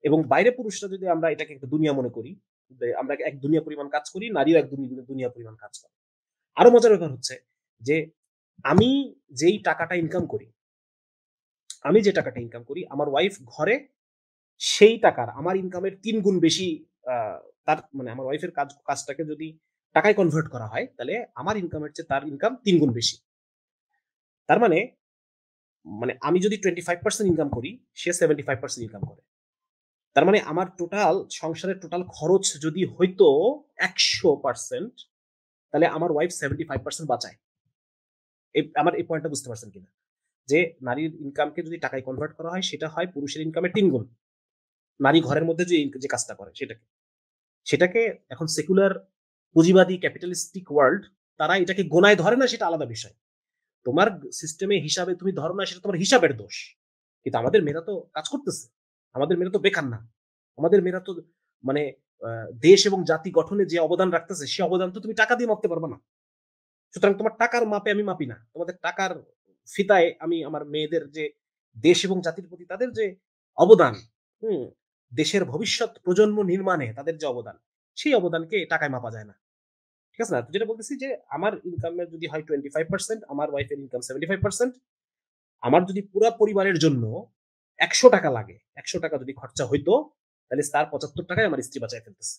Speaker 1: এবং বাইরে পুরুষরা যদি আমরা এটাকে একটা দুনিয়া মনে করি, আমরা এক দুনিয়া পরিমাণ কাজ করি, নারীও এক দুনিয়া পরিমাণ কাজ করে। আরো মজার ব্যাপার হচ্ছে যে আমি যেই টাকাটা ইনকাম করি, আমার ওয়াইফ ঘরে সেই টাকার, আমার ইনকামের ৩ গুণ বেশি, তার মানে আমার ওয়াইফের কাজটাকে যদি টাকায় কনভার্ট করা হয়, তাহলে আমার ইনকামের চেয়ে তার ইনকাম ৩ গুণ বেশি। তার মানে মানে আমি যদি 25% ইনকাম করি, সে 75% ইনকাম করে। তার মানে আমার সংসারের টোটাল খরচ যদি হইতো ১০০%, তাহলে আমার ওয়াইফ 75% বাঁচায়। আমার এই পয়েন্টটা বুঝতে পারছেন কিনা? যে নারীর ইনকামকে যদি টাকায় কনভার্ট করা হয়, সেটা হয় পুরুষের ইনকামের ৩ গুণ। নারী ঘরের মধ্যে যে কাজটা করে সেটাকে সেটাকে এখন সেকুলার পুঁজিবাদী ক্যাপিটালিস্টিক ওয়ার্ল্ড তারা এটাকে গোনায় ধরে না, সেটা আলাদা বিষয়। তোমার সিস্টেমে হিসাবে তুমি ধরো না, সেটা তোমার হিসাবের দোষ। কিন্তু আমাদের মেয়েরা তো কাজ করতেছে, আমাদের মেয়েরা তো বেকার না, আমাদের মেয়েরা তো মানে দেশ এবং জাতি গঠনে যে অবদান রাখতেছে, সে অবদান তো তুমি টাকা দিয়ে মাপতে পারবে না। সুতরাং তোমার টাকার মাপে আমি মাপি না, তোমাদের টাকার ফিতায় আমি আমার মেয়েদের যে দেশ এবং জাতির প্রতি তাদের যে অবদান, হুম দেশের ভবিষ্যৎ প্রজন্ম নির্মাণে তাদের যে অবদান, সেই অবদানকে টাকায় মাপা যায় না। ঠিক আছে না? যেটা বলতেছি যে আমার ইনকামের যদি হয় 25%, আমার ওয়াইফের ইনকাম 75%, আমার যদি পুরো পরিবারের জন্য ১০০ টাকা লাগে, ১০০ টাকা যদি খরচা হইতো, তাহলে তার ৭৫ টাকায় আমার স্ত্রী বাঁচায় ফেলতেছে।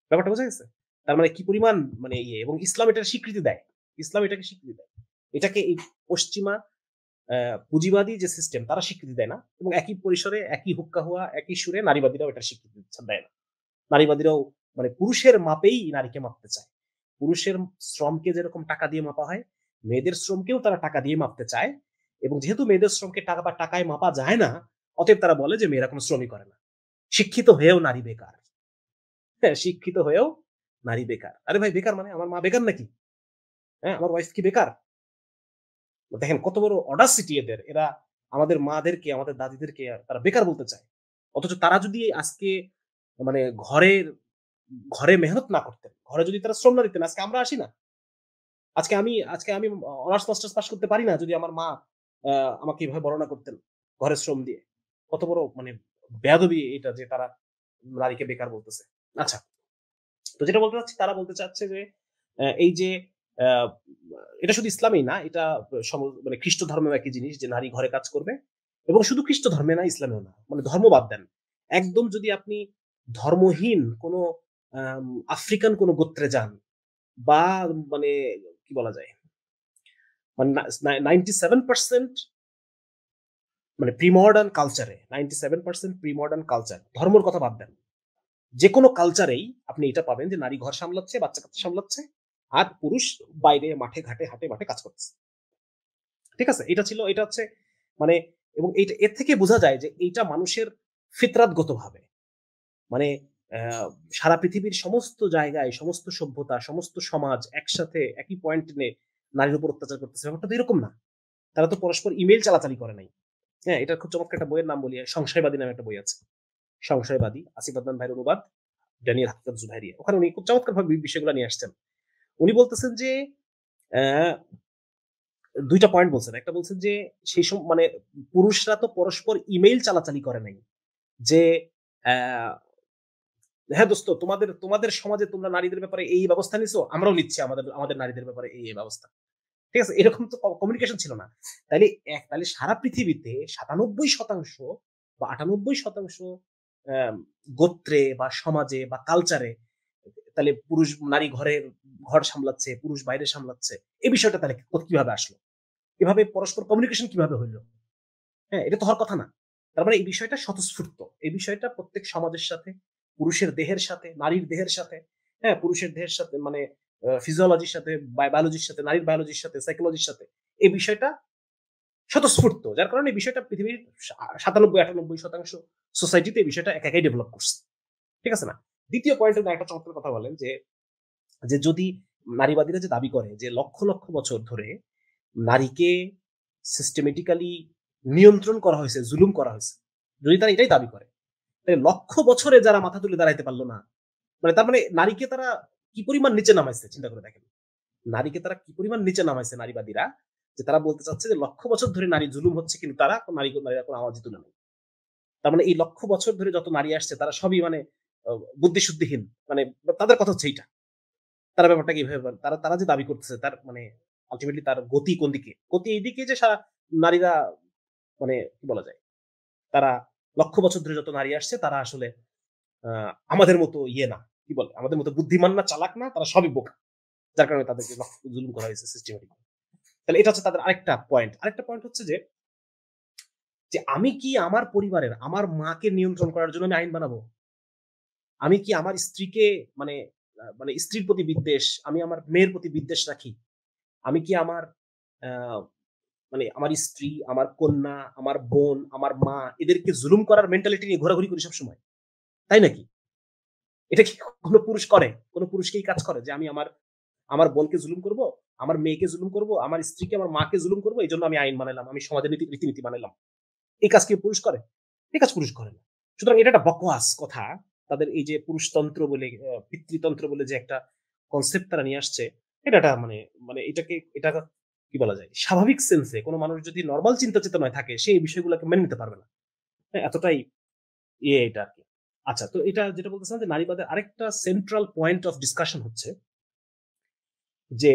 Speaker 1: ব্যাপারটা বোঝা গেছে? তার মানে কি পরিমাণ মানে ইয়ে, এবং ইসলাম এটার স্বীকৃতি দেয়। ইসলাম এটাকে স্বীকৃতি দেয়। এটাকে এই পশ্চিমা পুঁজিবাদী যে সিস্টেম তারা স্বীকৃতি দেয় না, এবং একই পরিসরে, একই হুক্কা হওয়া, একই সুরে নারীবাদীরাও এটার স্বীকৃতি দেয় না। নারীবাদীরাও মানে পুরুষের মাপেই নারীকে মাপতে চায়। পুরুষের শ্রমকে যেরকম টাকা দিয়ে মাপা হয়, মেয়েদের শ্রমকেও তারা টাকা দিয়ে মাপতে চায়। এবং যেহেতু মেয়েদের শ্রমকে টাকা বা টাকায় মাপা যায় না, অতএব তারা বলে যে মেয়েরা কোনো শ্রমই করে না। শিক্ষিত হয়েও নারী বেকার। হ্যাঁ, শিক্ষিত হয়েও নারী বেকার। আরে ভাই, বেকার মানে আমার মা বেকার নাকি? হ্যাঁ, আমার ওয়াইফ কি বেকার? দেখেন কত বড় অডাসিটি এদের। এরা আমাদের মাদেরকে, আমাদের দাদিদেরকে তারা বেকার বলতে চায়। অথচ তারা যদি আজকে মানে ঘরে মেহনত না করতেন, ঘরে যদি তারা শ্রম না দিতেন, আজকে আমরা আসি না। আজকে আমি অনার্স মাস্টার্স পাস করতে পারি না যদি আমার মা আমাকে এভাবে বর্ণনা করতেন ঘরের শ্রম দিয়ে। কত বড় মানে বেয়াদবি এটা যে তারা নারীকে বেকার বলতেছে। আচ্ছা, তো যেটা বলতে চাচ্ছি, তারা বলতে চাচ্ছে যে এই যে আহ, এটা শুধু ইসলামেই না, এটা মানে খ্রিস্ট ধর্মেও একই জিনিস যে নারী ঘরে কাজ করবে। এবং শুধু খ্রিস্ট ধর্মে না, ইসলামেও না, মানে ধর্ম বাদ দেন, একদম যদি আপনি ধর্মহীন কোন আফ্রিকান কোন গোত্রে যান, বা মানে কি বলা যায়, মানে 97% মানে প্রি মডার্ন কালচার, ধর্মের কথা বাদ দেন, যে কোনো কালচারেই আপনি এটা পাবেন যে নারী ঘর সামলাচ্ছে, বাচ্চা কাচ্চা সামলাচ্ছে, আর পুরুষ বাইরে মাঠে ঘাটে হাটে মাঠে কাজ করতেছে। ঠিক আছে, এটা হচ্ছে মানে, এবং এইটা এর থেকে বোঝা যায় যে এইটা মানুষের ফিতরাতগত ভাবে, মানে সারা পৃথিবীর সমস্ত জায়গায় সমস্ত সভ্যতা সমস্ত সমাজ একসাথে একই পয়েন্ট নিয়ে নারীর উপর অত্যাচার করতেছে, ব্যাপারটা তো এরকম না। তারা তো পরস্পর ইমেল চালাচালি করে নাই। হ্যাঁ, এটা খুব চমৎকার একটা বইয়ের নাম বলি, সংশয়বাদী নামে একটা বই আছে, সংশয়বাদী, আসিফ আদনান ভাইয়ের অনুবাদ, ড্যানিয়েল হাকিকত জুবাইরিয়া। ওখানে উনি খুব চমৎকার ভাবে বিষয়গুলো নিয়ে আসছেন। উনি বলতেছেন যে আহ, দুইটা পয়েন্ট বলছেন। একটা বলছেন যে সেই সব মানে পুরুষরা তো পরস্পর ইমেইল চালাচালি করে নাই, যে আহ, হ্যাঁ দোস্ত, তোমাদের তোমাদের সমাজে তোমরা নারীদের ব্যাপারে এই ব্যবস্থা নিছো, আমরাও নিচ্ছি আমাদের আমাদের নারীদের ব্যাপারে এই ব্যবস্থা। ঠিক আছে, এরকম তো কমিউনিকেশন ছিল না। তাইলে তাহলে সারা পৃথিবীতে 97% বা 98% গোত্রে বা সমাজে বা কালচারে তাহলে পুরুষ নারী ঘর সামলাচ্ছে, পুরুষ বাইরে সামলাচ্ছে, এই বিষয়টা তাহলে কিভাবে আসলো? এভাবে পরস্পর কমিউনিকেশন কিভাবে হইলো? হ্যাঁ, এটা তো হওয়ার কথা না। তার মানে এই বিষয়টা স্বতঃস্ফূর্ত, এই বিষয়টা প্রত্যেক সমাজের সাথে, পুরুষের দেহের সাথে, নারীর দেহের সাথে, হ্যাঁ পুরুষের দেহের সাথে মানে ফিজিওলজির সাথে, বায়োলজির সাথে, নারীর বায়োলজির সাথে, সাইকোলজির সাথে এই বিষয়টা স্বতঃস্ফূর্ত, যার কারণে এই বিষয়টা পৃথিবীর 97-98% সোসাইটিতে এই বিষয়টা একাই ডেভেলপ করছে। ঠিক আছে না? দ্বিতীয় পয়েন্টে একটা চমৎকার কথা বলেন যে যে যদি নারীবাদীরা যে দাবি করে যে লক্ষ লক্ষ বছর ধরে নারীকে সিস্টেমেটিক্যালি নিয়ন্ত্রণ করা হয়েছে, জুলুম করা হয়েছে, যদি তারা এটাই দাবি করে, তাহলে লক্ষ বছরে যারা মাথা তুলে দাঁড়াইতে পারলো না, মানে তার মানে নারীকে তারা কি পরিমাণ নিচে নামাইছে চিন্তা করে দেখেন। নারীকে তারা কি পরিমাণ নিচে নামাইছে নারীবাদীরা, যে তারা বলতে চাচ্ছে যে লক্ষ বছর ধরে নারী জুলুম হচ্ছে কিন্তু নারীরা কোনো আওয়াজই তুলে নেই। তার মানে এই লক্ষ বছর ধরে যত নারী আসছে তারা সবই মানে বুদ্ধিশুদ্ধিহীন, মানে তাদের কথা হচ্ছে এইটা। তারা ব্যাপারটা কিভাবে, তারা তারা যে দাবি করতেছে তার মানে আলটিমেটলি তার গতি কোন দিকে? গতি এইদিকে যে নারীরা মানে কি বলা যায়, তারা লক্ষ বছর ধরে যত নারী আসছে তারা আসলে আমাদের মতো ইয়ে না, কি বলে, আমাদের মতো বুদ্ধিমান না, চালাক না, তারা সবই বোকা, যার কারণে তাদেরকে জুলুম করা হয়েছে সিস্টেমেটিক। তাহলে এটা হচ্ছে তাদের আরেকটা পয়েন্ট। আরেকটা পয়েন্ট হচ্ছে যে যে আমি কি আমার পরিবারের আমার মাকে নিয়ন্ত্রণ করার জন্য আমি আইন বানাবো? আমি কি আমার স্ত্রীকে মানে মানে স্ত্রীর প্রতি বিদ্বেষ, আমি আমার মেয়ের প্রতি বিদ্বেষ রাখি? আমি কি আমার আহ, মানে আমার স্ত্রী, আমার কন্যা, আমার বোন, আমার মা, এদেরকে জুলুম করার মেন্টালিটি নিয়ে ঘোরাঘুরি করি সবসময়? তাই নাকি? এটা কি কোনো পুরুষ করে? কোনো পুরুষকে এই কাজ করে যে আমি আমার আমার বোনকে জুলুম করব, আমার মেয়েকে জুলুম করব, আমার স্ত্রীকে আমার মাকে জুলুম করব, এই জন্য আমি আইন বানালাম, আমি সমাজের রীতিনীতি বানালাম? এই কাজ কি পুরুষ করে? এই কাজ পুরুষ করে না। সুতরাং এটা একটা বকওয়াস কথা। তাদের এই যে পুরুষতন্ত্র বলে পিতৃতন্ত্র বলে যে একটা কনসেপ্ট তারা নিয়ে আসছে, এটা মানে মানে এটা কি বলা যায়, স্বাভাবিক সেন্সে কোনো মানুষ যদি নর্মাল চিন্তা চেতনায় থাকে সে এই বিষয়গুলোকে মেনে নিতে পারবে না। হ্যাঁ, এতটাই এটা আর কি। আচ্ছা, তো এটা যেটা বলতেছিলাম যে নারীবাদের আরেকটা সেন্ট্রাল পয়েন্ট অফ ডিসকাশন হচ্ছে যে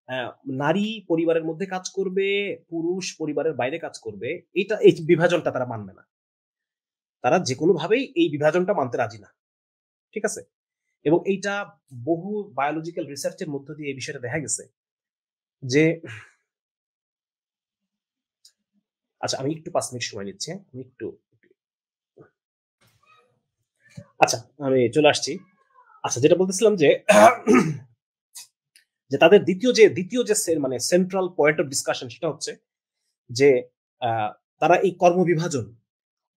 Speaker 1: আহ, নারী পরিবারের মধ্যে কাজ করবে, পুরুষ পরিবারের বাইরে কাজ করবে, এই বিভাজনটা তারা মানবে না। তারা যে কোনো ভাবেই এই বিভাজনটা মানতে রাজি না। ঠিক আছে, এবং এইটা বহু বায়োলজিক্যাল রিসার্চের মধ্য দিয়ে এই বিষয়টা দেখা গেছে যে আচ্ছা আমি একটু 5 মিনিট সময় নিচ্ছি, আমি একটু আচ্ছা আমি চলে আসছি। আচ্ছা, যেটা বলতেছিলাম যে যে তাদের দ্বিতীয় যে মানে সেন্ট্রাল পয়েন্ট অফ ডিসকাশন সেটা হচ্ছে যে তারা এই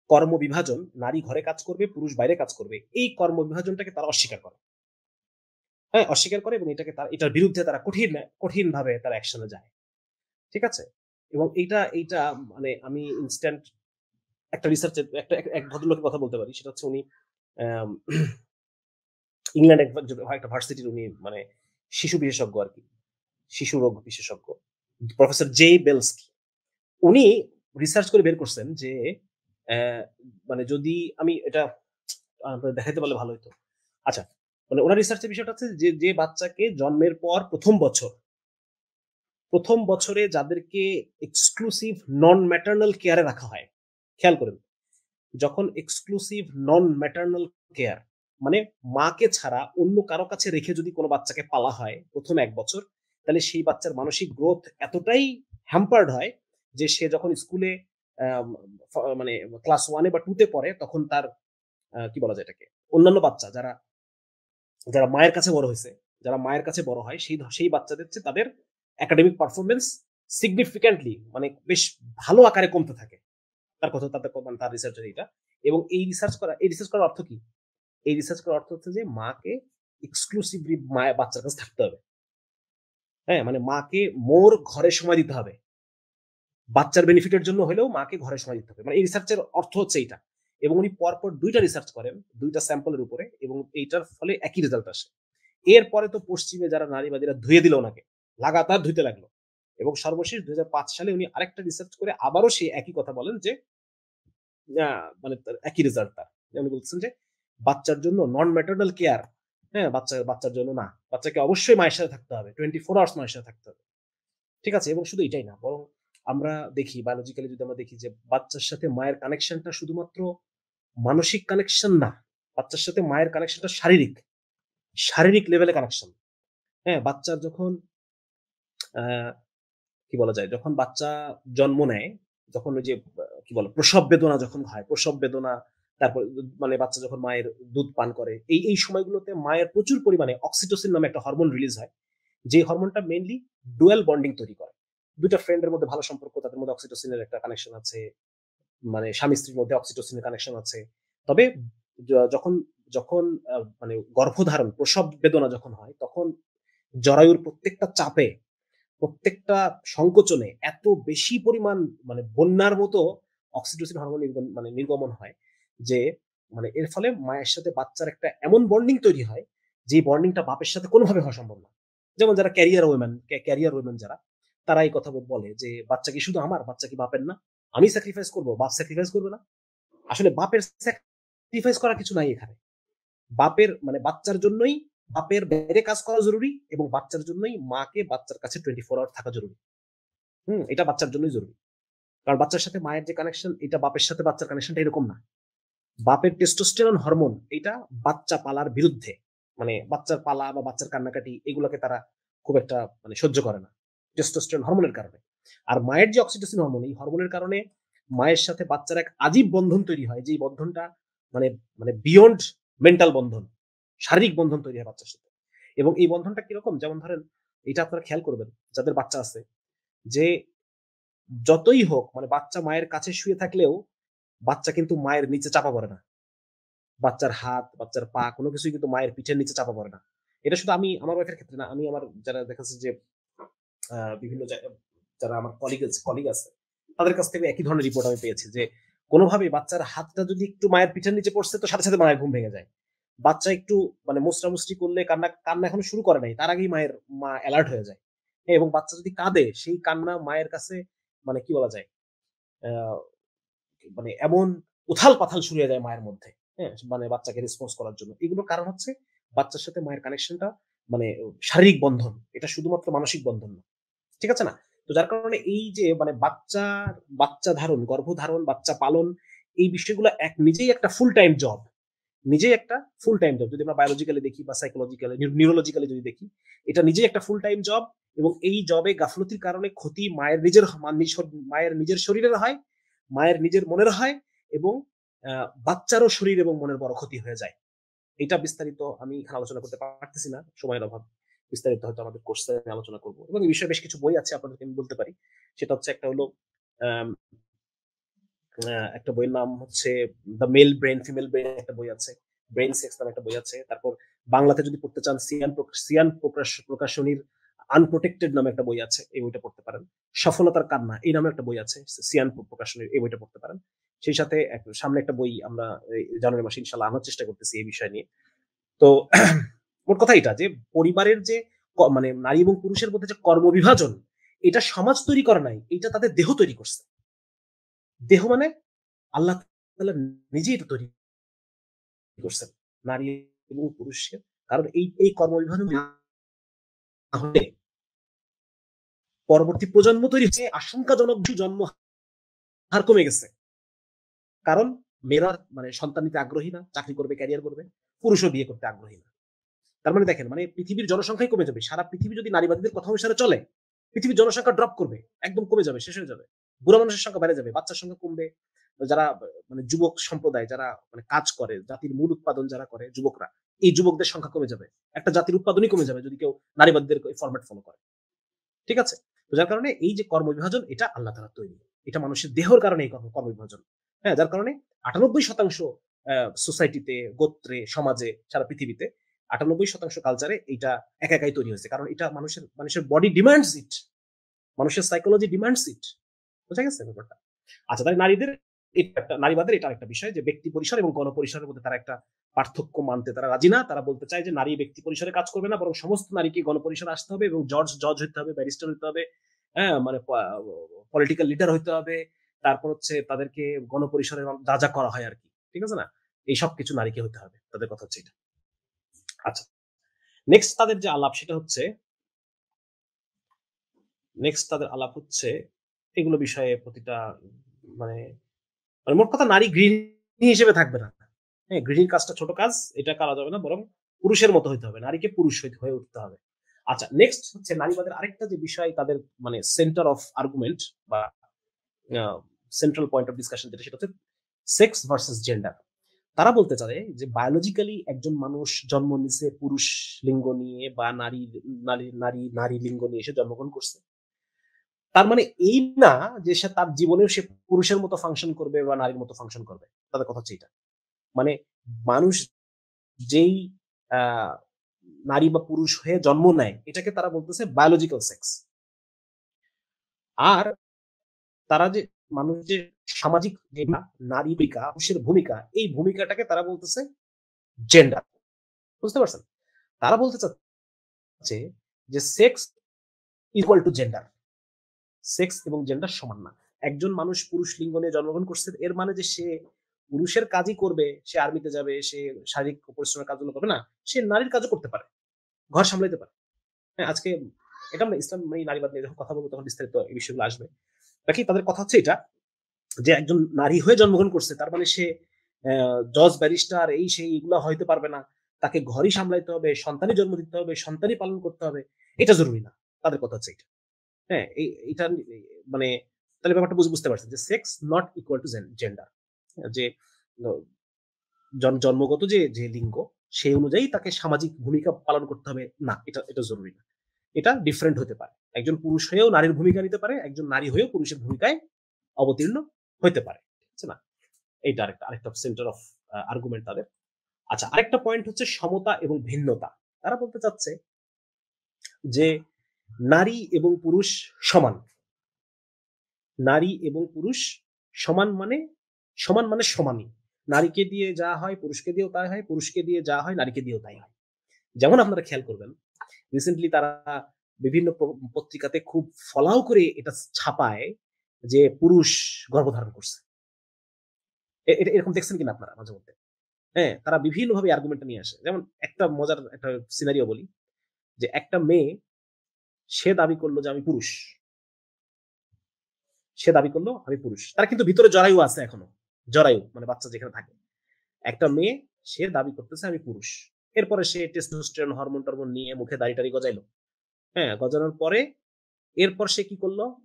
Speaker 1: কর্মবিভাজন নারী ঘরে কাজ করবে, পুরুষ বাইরে কাজ করবে, এই কর্মবিভাজনটাকে তারা অস্বীকার করে। হ্যাঁ, অস্বীকার করে, এবং এটার বিরুদ্ধে তারা কঠিন ভাবে তারা অ্যাকশনে যায়। ঠিক আছে, এবং এইটা মানে আমি ইনস্ট্যান্ট একটা রিসার্চের এক ভদ্রলোকের কথা বলতে পারি, সেটা হচ্ছে উনি ইংল্যান্ড একটা ভার্সিটির উনি মানে শিশু বিশেষজ্ঞ আর কি, শিশু রোগ বিশেষজ্ঞ, প্রফেসর জে বেলস্কি। উনি রিসার্চ করে বের করছেন যে মানে যদি আমি এটা দেখাইতে পারলে ভালো হতো। আচ্ছা, মানে ওনার রিসার্চের বিষয়টা হচ্ছে যে যে বাচ্চাকে জন্মের পর প্রথম বছরে যাদেরকে এক্সক্লুসিভ নন ম্যাটারনাল কেয়ারে রাখা হয়, খেয়াল করেন, যখন এক্সক্লুসিভ নন ম্যাটারনাল কেয়ার মানে মাকে ছাড়া অন্য কারো কাছে রেখে যদি কোনো বাচ্চাকে পালা হয় প্রথম 1 বছর, তাহলে সেই বাচ্চার মানসিক গ্রোথ এতটাই হ্যাম্পার্ড হয় যে সে যখন স্কুলে মানে ক্লাস 1-এ বা 2-তে পড়ে তখন তার কি বলা যায় এটাকে অন্যান্য বাচ্চা যারা যারা মায়ের কাছে বড় হয়েছে, যারা মায়ের কাছে বড় হয় সেই বাচ্চাদের চেয়ে তাদের একাডেমিক পারফরমেন্স সিগনিফিক্যান্টলি মানে বেশ ভালো আকারে কমতে থাকে। তার কথা মানে তার রিসার্চের এটা। এবং এই রিসার্চ করার অর্থ কি? এই রিসার্চ করার অর্থ হচ্ছে যে মাকে এক্সক্লুসিভলি বাচ্চার কাছে থাকতে হবে। হ্যাঁ, মানে মাকে মোর ঘরে সময় দিতে হবে। বাচ্চার বেনিফিটের জন্য হলেও মাকে ঘরে সময় দিতে হবে। মানে এই রিসার্চের অর্থ হচ্ছে এইটা। এবং উনি পরপর ২ টা রিসার্চ করেন, ২ টা স্যাম্পলের উপরে, এবং এইটার ফলে একই রেজাল্ট আসে। এরপরে তো পশ্চিমে যারা নারীবাদীরা ধুয়ে দিল ওনাকে। লাগাতার ধুইতে লাগলো। এবং সর্বশেষ ২০০৫ সালে উনি আরেকটা রিসার্চ করে আবারও সেই একই কথা বলেন যে মানে তার একই রেজাল্ট তার। উনি বলছেন যে বাচ্চার জন্য নন ম্যাটারনাল কেয়ার, হ্যাঁ, বাচ্চার জন্য না। বাচ্চাকে অবশ্যই মায়ের সাথে থাকতে হবে। 24 আওয়ার্স মায়ের সাথে থাকতে হবে। ঠিক আছে? এবং শুধু এটাই না, বরং আমরা দেখি বায়োলজিক্যালি যদি আমরা দেখি যে বাচ্চার সাথে মায়ের কানেকশনটা শুধুমাত্র মানসিক কানেকশন না। বাচ্চার সাথে মায়ের কানেকশনটা শারীরিক লেভেলে কানেকশন। হ্যাঁ, বাচ্চার যখন আ কি বলা যায়? যখন বাচ্চা জন্ম নেয়, যখন ওই যে কি বলে? প্রসব বেদনা যখন হয়, প্রসব বেদনা, তারপর মানে বাচ্চা যখন মায়ের দুধ পান করে, এই সময়গুলোতে মায়ের প্রচুর পরিমাণে অক্সিটোসিন নামে একটা হরমোন রিলিজ হয়। যে হরমোনটা মেইনলি ডুয়াল বন্ডিং তৈরি করে। ২ টা ফ্রেন্ডের মধ্যে ভালো সম্পর্ক, তাদের মধ্যে অক্সিটোসিনের একটা কানেকশন আছে। মানে স্বামী-স্ত্রীর মধ্যে অক্সিটোসিনের কানেকশন আছে। তবে যখন যখন মানে গর্ভধারণ, প্রসব বেদনা যখন হয়, তখন জরায়ুর প্রত্যেকটা চাপে, প্রত্যেকটা সংকোচনে এত বেশি পরিমাণ মানে বন্যার মতো অক্সিটোসিন হরমোন নির্গমন হয় যে মানে এর ফলে মায়ের সাথে বাচ্চার একটা এমন বন্ডিং তৈরি হয় যে বন্ডিংটা বাপের সাথে কোনোভাবে হওয়া সম্ভব না। যেমন যারা ক্যারিয়ার ওমেন যারা, তারা এই কথা বলে যে বাচ্চা কি শুধু আমার, বাচ্চা কি বাপের না? আমি স্যাক্রিফাইস করব, বাপ স্যাক্রিফাইস করবে না? আসলে বাপের স্যাক্রিফাইস করার কিছু নাই এখানে। বাপের মানে বাচ্চার জন্যই বাপের বাইরে কাজ করা জরুরি, এবং বাচ্চার জন্যই মাকে বাচ্চার কাছে 24 আওয়ার থাকা জরুরি। এটা বাচ্চার জন্যই জরুরি। কারণ বাচ্চার সাথে মায়ের যে কানেকশন, এটা বাপের সাথে বাচ্চার কানেকশনটা এরকম না। বাপের টেস্টোস্টেরন হরমোন এটা বাচ্চা পালার বিরুদ্ধে। মানে বাচ্চার পালা বা বাচ্চার কান্নাকাটি এগুলোকে তারা খুব একটা মানে সহ্য করে না। টেস্টোস্টেরন হরমোনের কারণে। আর মায়ের যে অক্সিটোসিন হরমোন, এই হরমোনের কারণে মায়ের সাথে বাচ্চার এক আজীব বন্ধন তৈরি হয়। যেই বন্ধনটা মানে মানে বিয়ন্ড মেন্টাল বন্ধন। শারীরিক বন্ধন তৈরি হয় বাচ্চার সাথে। এবং এই বন্ধনটা কিরকম? যেমন ধরেন, এটা আপনারা খেয়াল করবেন যাদের বাচ্চা আছে, যে যতই হোক মানে বাচ্চা মায়ের কাছে শুয়ে থাকলেও বাচ্চা কিন্তু মায়ের নিচে চাপা পড়ে না। বাচ্চার হাত, বাচ্চার পা কোনো কিছুই কিন্তু মায়ের পিঠের নিচে চাপা পড়ে না। এটা শুধু আমি আমার ওয়াইফের ক্ষেত্রে না, আমি আমার যারা দেখা যাচ্ছে যে বিভিন্ন যারা আমার কলিগ আছে, তাদের কাছ থেকে একই ধরনের রিপোর্ট আমি পেয়েছি যে কোনোভাবেই বাচ্চার হাতটা যদি একটু মায়ের পিঠের নিচে পড়ছে তো সাথে মায়ের ঘুম ভেঙে যায়। বাচ্চা একটু মানে মুচড়ামুচড়ি করলে কান্না এখনো শুরু করে নাই, তার আগেই মা অ্যালার্ট হয়ে যায়। হ্যাঁ, এবং বাচ্চা যদি কাঁদে সেই কান্না মায়ের কাছে মানে কি বলা যায়? আ মানে এমন উথাল-পাথাল শুরু হয়ে যায় মায়ের মধ্যে। হ্যাঁ? মানে বাচ্চাকে রেসপন্স করার জন্য। এগুলোর কারণ হচ্ছে বাচ্চার সাথে মায়ের কানেকশনটা মানে শারীরিক বন্ধন। এটা শুধুমাত্র মানসিক বন্ধন না। ঠিক আছে না? তো যার কারণে এই যে মানে বাচ্চা ধারণ, গর্ভধারণ, বাচ্চা পালন, এই বিষয়গুলো নিজেই একটা ফুল টাইম জব। নিজেই একটা ফুল টাইম জব। যদি আমরা বায়োলজিক্যালি দেখি বা সাইকোলজিক্যালি, নিউরোলজিক্যালি যদি দেখি, এটা নিজেই একটা ফুল টাইম জব। এবং এই জবে গাফলতির কারণে ক্ষতি মায়ের নিজের শরীরের হয়, মায়ের নিজের মনের হয়, এবং বাচ্চারও শরীর এবং মনের বড় ক্ষতি হয়ে যায়। এটা বিস্তারিত আমি এখানে আলোচনা করতে পারতেছি না, সময়ের অভাব। বিস্তারিত হয়তো আমাদের কোর্সে আমি আলোচনা করব। এবং এই বিষয়ে বেশ কিছু বই আছে আপনাদেরকে আমি বলতে পারি। সেটা হচ্ছে একটা হলো আম একটা বইয়ের নাম হচ্ছে 'the male brain, female brain' একটা বই আছে। 'ব্রেইন সেক্স' নামে একটা বই আছে। তারপর বাংলাতে যদি পড়তে চান সিয়ান প্রকাশনীর 'আনপ্রোটেক্টেড' নামে একটা বই আছে। এই বইটা পড়তে পারেন। 'সফলতার কান্না' এই নামে একটা বই আছে। সিয়ান প্রকাশনীর, এই বইটা পড়তে পারেন। সেই সাথে সামনে একটা বই আমরা এই জানুয়ারি মাসে ইনশাআল্লাহ আনার চেষ্টা করতেছি এই বিষয় নিয়ে। তো মোট কথা এটা যে পরিবারের যে মানে নারী এবং পুরুষের মধ্যে যে কর্মবিভাজন, এটা সমাজ তৈরি করে নাই। এটা তাদের দেহ তৈরি করছে। দেহ মানে আল্লাহ তাআলা নিজেই এটা তৈরি করছেন। নারী এবং পুরুষকে। কারণ এই কর্মবিভাজন না হলে পরবর্তী প্রজন্ম তৈরি হচ্ছে আশঙ্কাজনক জন্ম হার কমে গেছে। কারণ মেয়েরা মানে সন্তান নিতে আগ্রহী না, চাকরি করবে, ক্যারিয়ার করবে। পুরুষও বিয়ে করতে আগ্রহী না। তার মানে দেখেন, মানে পৃথিবীর জনসংখ্যাই কমে যাবে। সারা পৃথিবী যদি নারীবাদীদের কথা অনুসারে চলে, পৃথিবীর জনসংখ্যা ড্রপ করবে। একদম কমে যাবে, শেষ হয়ে যাবে। বুড়া মানুষের সংখ্যা বেড়ে যাবে, বাচ্চার সংখ্যা কমবে, যারা মানে যুবক সম্প্রদায় যারা মানে কাজ করে, জাতির মূল উৎপাদন যারা করে যুবকরা, এই যুবকদের সংখ্যা কমে যাবে। একটা জাতির উৎপাদনই কমে যাবে যদি কেউ নারীবাদীদের ফরম্যাট ফলো করে। ঠিক আছে? তো যার কারণে এই যে কর্মবিভাজন এটা আল্লাহ তাআলার তৈরি। এটা মানুষের দেহর কারণে এই কর্মবিভাজন। হ্যাঁ? যার কারণে ৯৮% সোসাইটিতে, গোত্রে, সমাজে, সারা পৃথিবীতে ৯৮% কালচারে এইটা একা একাই তৈরি হয়েছে। কারণ এটা মানুষের বডি ডিমান্ডস ইট। মানুষের সাইকোলজি ডিমান্ডস ইট। বোঝা গেছে ব্যাপারটা? আচ্ছা, তাহলে নারীদের এটা একটা নারীবাদের এটা আরেকটা বিষয় যে ব্যক্তি পরিসর এবং গণপরিসরের মধ্যে তারা একটা পার্থক্য মানতে তারা রাজি না। তারা বলতে চায় যে নারী ব্যক্তি পরিসরে কাজ করবে না, বরং সমস্ত নারীকে গণপরিসরে আসতে হবে এবং জজ হইতে হবে, ব্যারিস্টার হইতে হবে, হ্যাঁ? মানে পলিটিক্যাল লিডার হইতে হবে। তারপর হচ্ছে তাদেরকে গণপরিসরে যা, যা করা হয় আরকি। ঠিক আছে না? এই সব কিছু নারীকে হইতে হবে। তাদের কথা হচ্ছে এটা। আচ্ছা। নেক্সট তাদের যে আলাপ সেটা হচ্ছে এগুলো বিষয়ে প্রতিটা মানে মানে মোট কথা নারী গৃহিণী হিসেবে থাকবে না। হ্যাঁ, গৃহিণীর কাজটা ছোট কাজ, এটা করা যাবে না, বরং পুরুষের মতো হইতে হবে। নারীকে পুরুষ হয়ে উঠতে হবে। আচ্ছা, নেক্সট হচ্ছে নারীবাদের আরেকটা যে বিষয় তাদের মানে সেন্টার অফ আর্গুমেন্ট বা সেন্ট্রাল পয়েন্ট অফ ডিসকাশন যেটা সেটা হচ্ছে সেক্স ভার্সেস জেন্ডার। তারা বলতে চায় যে বায়োলজিক্যালি একজন মানুষ জন্ম নিছে পুরুষ লিঙ্গ নিয়ে বা নারী নারী নারী নারী লিঙ্গ নিয়ে এসে জন্মগ্রহণ করছে। তার মানে এই না যে সে তার জীবনেও সে পুরুষের মতো ফাংশন করবে বা নারীর মতো ফাংশন করবে। তাদের কথা হচ্ছে এটা। মানে মানুষ যেই আ নারী বা পুরুষ হয়ে জন্ম নেয়, এটাকে তারা বলতেছে বায়োলজিক্যাল সেক্স। আর তারা যে মানুষ যে সামাজিক যে নারী ভূমিকা, পুরুষের ভূমিকা, এই ভূমিকাটাকে তারা বলতেছে জেন্ডার। বুঝতে পারছেন? তারা বলতে চাচ্ছে যে sex equal to gender. Sex এবং জেন্ডার সমান না। একজন মানুষ পুরুষ লিঙ্গ নিয়ে জন্মগ্রহণ করছে, এর মানে যে সে পুরুষের কাজই করবে, সে আর্মিতে যাবে, সে শারীরিক পরিশ্রমের কাজগুলো করবে না। সে নারীর কাজও করতে পারে। ঘর সামলাইতে পারে। হ্যাঁ, আজকে এটা আমরা ইসলাম মানে নারীবাদ নিয়ে যখন কথা বলবো তখন বিস্তারিত এই বিষয়গুলো আসবে। বাকি তাদের কথা হচ্ছে এটা যে একজন নারী হয়ে জন্মগ্রহণ করছে তার মানে সে জজ, ব্যারিস্টার এই সেই এগুলা হইতে পারবে না। তাকে ঘরই সামলাইতে হবে, সন্তানই জন্ম দিতে হবে, সন্তানই পালন করতে হবে। এটা জরুরি না। তাদের কথা হচ্ছে এটা। হ্যাঁ, এটা মানে তাহলে ব্যাপারটা বুঝতে পারছেন যে sex not equal to gender. যে জন্মগত যে লিঙ্গ সেই অনুযায়ী তাকে সামাজিক ভূমিকা পালন করতে হবে না, এটা জরুরি না। এটা ডিফারেন্ট হতে পারে। একজন পুরুষ হয়েও নারীর ভূমিকা নিতে পারে, একজন নারী হয়েও পুরুষের ভূমিকায় অবতীর্ণ হইতে পারে। ঠিক আছে না? এইটা আরেকটা সেন্টার অফ আর্গুমেন্ট তাদের। আচ্ছা, আরেকটা পয়েন্ট হচ্ছে সমতা এবং ভিন্নতা। তারা বলতে চাচ্ছে যে নারী এবং পুরুষ সমান। নারী এবং পুরুষ সমান মানে সমানই। নারীকে দিয়ে যা হয় পুরুষকে দিয়েও তাই হয়, পুরুষকে দিয়ে যা হয় নারীকে দিয়েও তাই হয়। যেমন আপনারা খেয়াল করবেন রিসেন্টলি তারা বিভিন্ন পত্রিকাতে খুব ফলাও করে এটা ছাপায় যে পুরুষ গর্ভধারণ করছে। এটা এরকম দেখছেন কিনা আপনারা মাঝে মধ্যে? হ্যাঁ, তারা বিভিন্নভাবে আর্গুমেন্টটা নিয়ে আসে। যেমন একটা মজার একটা সিনারিও বলি যে একটা মেয়ে সে দাবি করলো যে আমি পুরুষ। সে দাবি করলো আমি পুরুষ। তার কিন্তু ভিতরে জরায়ু আছে এখনো। জরায়ু মানে বাচ্চা যেখানে থাকে। একটা মেয়ে সে দাবি করতেছে আমি পুরুষ। এরপরে সে টেস্টোস্টেরন হরমোন-টরমোন নিয়ে মুখে দাড়ি-টাড়ি গজাইলো। হ্যাঁ, গজানোর পরে এরপর সে কি করলো?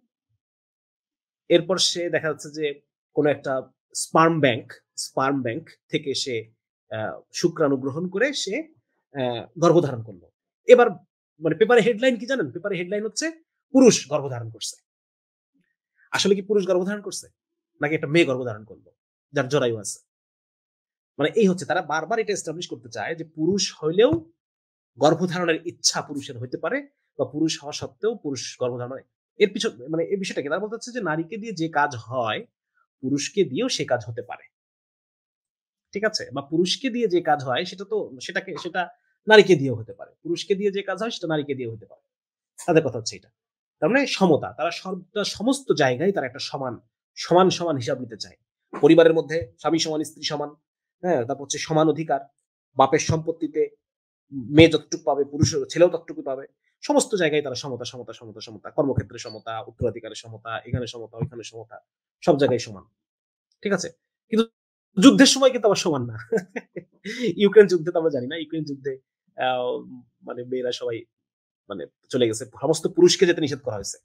Speaker 1: এরপর সে দেখা যাচ্ছে যে কোন একটা স্পার্ম ব্যাংক থেকে সে শুক্রাণু গ্রহণ করে সে গর্ভধারণ করলো। এবার মানে পেপারে হেডলাইন কি জানেন? পেপারে হেডলাইন হচ্ছে পুরুষ গর্ভধারণ করছে। আসলে কি পুরুষ গর্ভধারণ করছে? নাকি একটা মেয়ে গর্ভধারণ করলো? যার জরায়ু আছে। মানে এই হচ্ছে তারা বারবার এটা এস্টাবলিশ করতে চায় যে পুরুষ হইলেও গর্ভধারণের ইচ্ছা পুরুষের হইতে পারে বা পুরুষ হওয়া সত্ত্বেও পুরুষ গর্ভধারণ এর পিছনে মানে এই বিষয়টা কি তারা বলতে চাচ্ছে যে নারীকে দিয়ে যে কাজ হয় পুরুষকে দিয়েও সে কাজ হতে পারে। ঠিক আছে? বা পুরুষকে দিয়ে যে কাজ হয় সেটা নারীকে দিয়েও হতে পারে। পুরুষকে দিয়ে যে কাজ হয় সেটা নারীকে দিয়েও হতে পারে। তাদের কথা হচ্ছে এটা। তার মানে সমতা। তারা সমস্ত জায়গায় তারা একটা সমান হিসাব নিতে চায়। পরিবারের মধ্যে স্বামী সমান, স্ত্রী সমান। হ্যাঁ? তারপর হচ্ছে সমান অধিকার। বাপের সম্পত্তিতে মেয়ে যতটুকু পাবে, ছেলেও ততটুকু পাবে। সমস্ত জায়গায় তারা সমতা। কর্মক্ষেত্রে সমতা, উত্তরাধিকারের সমতা, এখানে সমতা, ওইখানে সমতা। সব জায়গায় সমান। ঠিক আছে? কিন্তু যুদ্ধের সময় কিন্তু আবার সমান না। ইউক্রেন যুদ্ধে তো আমরা জানি না। ইউক্রেন যুদ্ধে আ মানে মেয়েরা সবাই মানে চলে গেছে। সমস্ত পুরুষকে যেতে নিষেধ করা হয়েছে।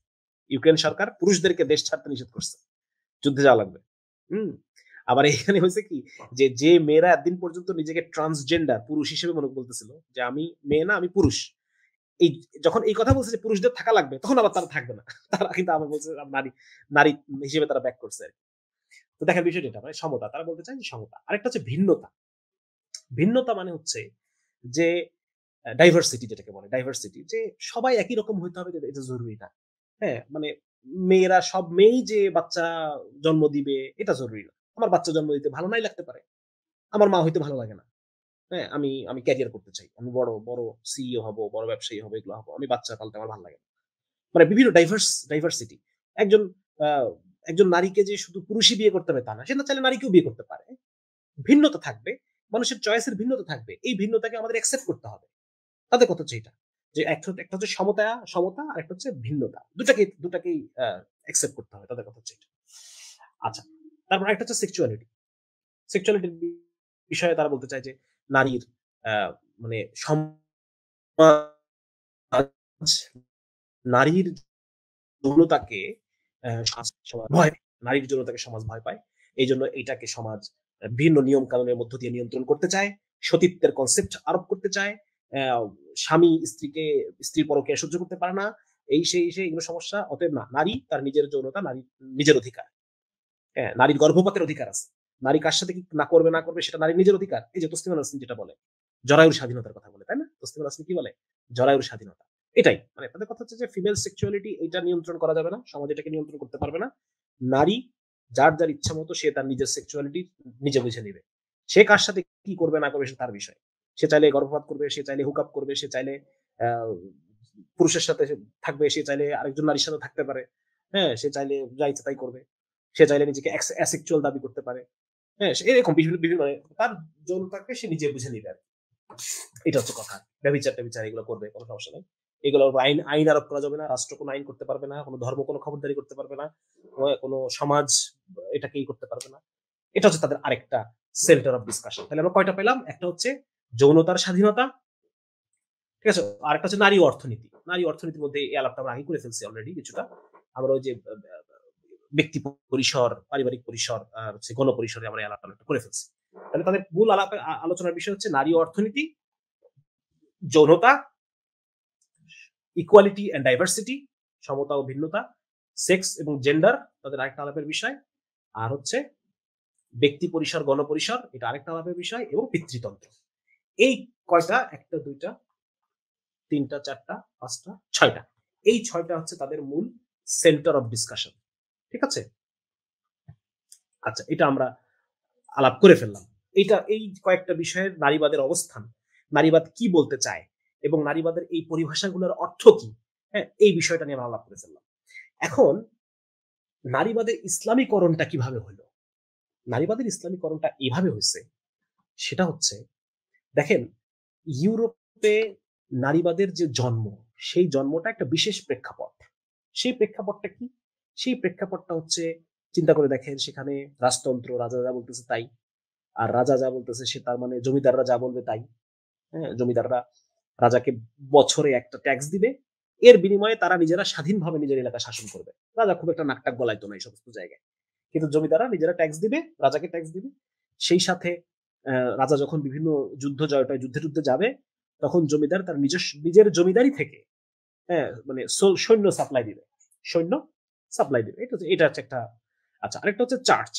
Speaker 1: ইউক্রেন সরকার পুরুষদেরকে দেশ ছাড়তে নিষেধ করছে। যুদ্ধে যাওয়া লাগবে। হুম? আবার এখানে হয়েছে কি, যে মেয়েরা একদিন পর্যন্ত নিজেকে ট্রান্সজেন্ডার পুরুষ হিসেবে মনে বলতেছিল, যে আমি মেয়ে না আমি পুরুষ, এই যখন এই কথা বলছে যে পুরুষদের থাকা লাগবে, তখন আবার তারা থাকবে না। তারা কিন্তু আবার বলছে নারী নারী হিসেবে তারা ব্যাক করছে। তো দেখেন বিষয়টা এটা, মানে সমতা, তারা বলতে চায় যে সমতা। আরেকটা হচ্ছে ভিন্নতা। ভিন্নতা মানে হচ্ছে যে ডাইভার্সিটি, যেটাকে বলে ডাইভার্সিটি, যে সবাই একই রকম হইতে হবে এটা জরুরি না। হ্যাঁ, মানে মেয়েরা সব মেয়েই যে বাচ্চা জন্ম দিবে এটা জরুরি না। আমার বাচ্চা জন্ম দিতে ভালো নাই লাগতে পারে, আমার মা হইতে ভালো লাগে না। হ্যাঁ, আমি আমি ক্যারিয়ার করতে চাই, আমি বড় বড় সিইও হব, বড় ব্যবসায়ী হব, এগুলো হব, আমি বাচ্চা পালতে আমার ভালো লাগে না। মানে বিভিন্ন ডাইভার্সিটি। একজন একজন নারীকে যে শুধু পুরুষই বিয়ে করতে হবে তা না, সে না চাইলে নারীকেও বিয়ে করতে পারে। ভিন্নতা থাকবে, মানুষের চয়েসের ভিন্নতা থাকবে, এই ভিন্নতাকে আমাদের অ্যাকসেপ্ট করতে হবে। তাদের কথা হচ্ছে এটা, যে একটা হচ্ছে সমতা, সমতা, আর একটা হচ্ছে ভিন্নতা, দুটাকেই অ্যাকসেপ্ট করতে হবে, তাদের কথা হচ্ছে এটা। আচ্ছা, তারপর একটা হচ্ছে সেক্সুয়ালিটি। সেক্সুয়ালিটির বিষয়ে তারা বলতে চায় যে নারীর মানে সমাজ নারীর যৌনতাকে ভয়, নারীর যৌনতাকে সমাজ ভয় পায়। এই জন্য এইটাকে সমাজ ভিন্ন নিয়ম কানুনের মধ্য দিয়ে নিয়ন্ত্রণ করতে চায়, সতীত্বের কনসেপ্ট আরোপ করতে চায়, স্বামী স্ত্রীর পরকীয়া সহ্য করতে পারে না, এই সেই এগুলো সমস্যা। অতএব না, নারী তার নিজের যৌনতা, নারী নিজের অধিকার। হ্যাঁ, নারীর গর্ভপাতের অধিকার আছে, নারী কার সাথে কি না করবে সেটা নারীর নিজের অধিকার। এই যে তসলিমা নাসরিন যেটা বলে, জরায়ুর স্বাধীনতার কথা বলে, তাই না? তসলিমা নাসরিন কি বলে? জরায়ুর স্বাধীনতা। এটাই মানে তাদের কথা হচ্ছে যে ফিমেল সেক্সুয়ালিটি এটা নিয়ন্ত্রণ করা যাবে না, সমাজ এটাকে নিয়ন্ত্রণ করতে পারবে না। নারী যার ইচ্ছা মতো সে তার নিজের সেক্সুয়ালিটি নিজে বুঝে নিবে। সে কার সাথে কি করবে না করবে সেটা তার বিষয়। সে চাইলে গর্ভপাত করবে, সে চাইলে হুক আপ করবে, সে চাইলে আহ, পুরুষের সাথে থাকবে, সে চাইলে আরেকজন নারীর সাথে থাকতে পারে। হ্যাঁ, সে চাইলে যা ইচ্ছা তাই করবে। সে চাইলে নিজেকে অ্যাসেক্সুয়াল দাবি করতে পারে। হ্যাঁ, এরকম বিভিন্ন বিভিন্ন মানে তার যৌনতাকে সে নিজে বুঝে নিবে আর কি। এটা হচ্ছে কথা। ব্যভিচার এগুলো করবে, কোনো সমস্যা নাই। এগুলোর উপর আইন আরোপ করা যাবে না, রাষ্ট্র কোনো আইন করতে পারবে না, কোনো ধর্ম কোনো খবরদারি করতে পারবে না, কোনো সমাজ এটাকেই করতে পারবে না। এটা হচ্ছে তাদের আরেকটা সেন্টার অফ ডিসকাশন। তাহলে আমরা কয়টা পেলাম? একটা হচ্ছে যৌনতার স্বাধীনতা, ঠিক আছে, আরেকটা হচ্ছে নারী অর্থনীতি। নারী অর্থনীতির মধ্যে এই আলাপটা আমরা আগে করে ফেলছি অলরেডি কিছুটা। আমরা ওই যে ব্যক্তি পরিসর, পারিবারিক পরিসর আর হচ্ছে গণপরিসরে আমরা আলাপটা করে ফেলছি। তাহলে তাদের মূল আলোচনার বিষয় হচ্ছে নারী অর্থনীতি, যৌনতা, ইকুয়ালিটি এন্ড ডাইভার্সিটি, সমতা ও ভিন্নতা, সেক্স এবং জেন্ডার তাদের আরেকটা আলাপের বিষয়, আর হচ্ছে ব্যক্তি পরিসর, গণপরিসর এটা আরেকটা আলাপের বিষয়, এবং পিতৃতন্ত্র। এই কয়টা, একটা দুইটা তিনটা চারটা পাঁচটা ছয়টা, এই ছয়টা হচ্ছে তাদের মূল সেন্টার অফ ডিসকাশন। ঠিক আছে? আচ্ছা, এটা আমরা আলাপ করে ফেললাম। এই কয়েকটা বিষয়ের নারীবাদের অবস্থান, নারীবাদ কি বলতে চায় এবং নারীবাদের এই পরিভাষাগুলোর অর্থ কি, হ্যাঁ, এই বিষয়টা নিয়ে আমরা আলাপ করে ফেললাম। এখন নারীবাদের ইসলামীকরণটা কিভাবে হলো? নারীবাদের ইসলামীকরণটা এইভাবে হয়েছে, সেটা হচ্ছে দেখেন, ইউরোপে নারীবাদের যে জন্ম, সেই জন্মটা একটা বিশেষ প্রেক্ষাপট। সেই প্রেক্ষাপটটা কি? সেই প্রেক্ষাপটটা হচ্ছে, চিন্তা করে দেখেন, সেখানে রাজতন্ত্র, রাজা যা বলতেছে তাই, আর রাজা যা বলতেছে সে তার মানে জমিদাররা যা বলবে তাই। হ্যাঁ, জমিদাররা রাজাকে বছরে একটা ট্যাক্স দিবে, এর বিনিময়ে তারা নিজেরা স্বাধীনভাবে নিজের এলাকা শাসন করবে। রাজা খুব একটা নাকটাক গলাইতো না এই সমস্ত জায়গায়, কিন্তু জমিদাররা নিজেরা ট্যাক্স দিবে, রাজাকে ট্যাক্স দিবে। সেই সাথে রাজা যখন বিভিন্ন যুদ্ধে যাবে, তখন জমিদার তার নিজের জমিদারি থেকে, হ্যাঁ, মানে সৈন্য সাপ্লাই দিবে, সৈন্য সাপ্লাই দিবে। এটা হচ্ছে একটা। আচ্ছা, আরেকটা হচ্ছে চার্চ।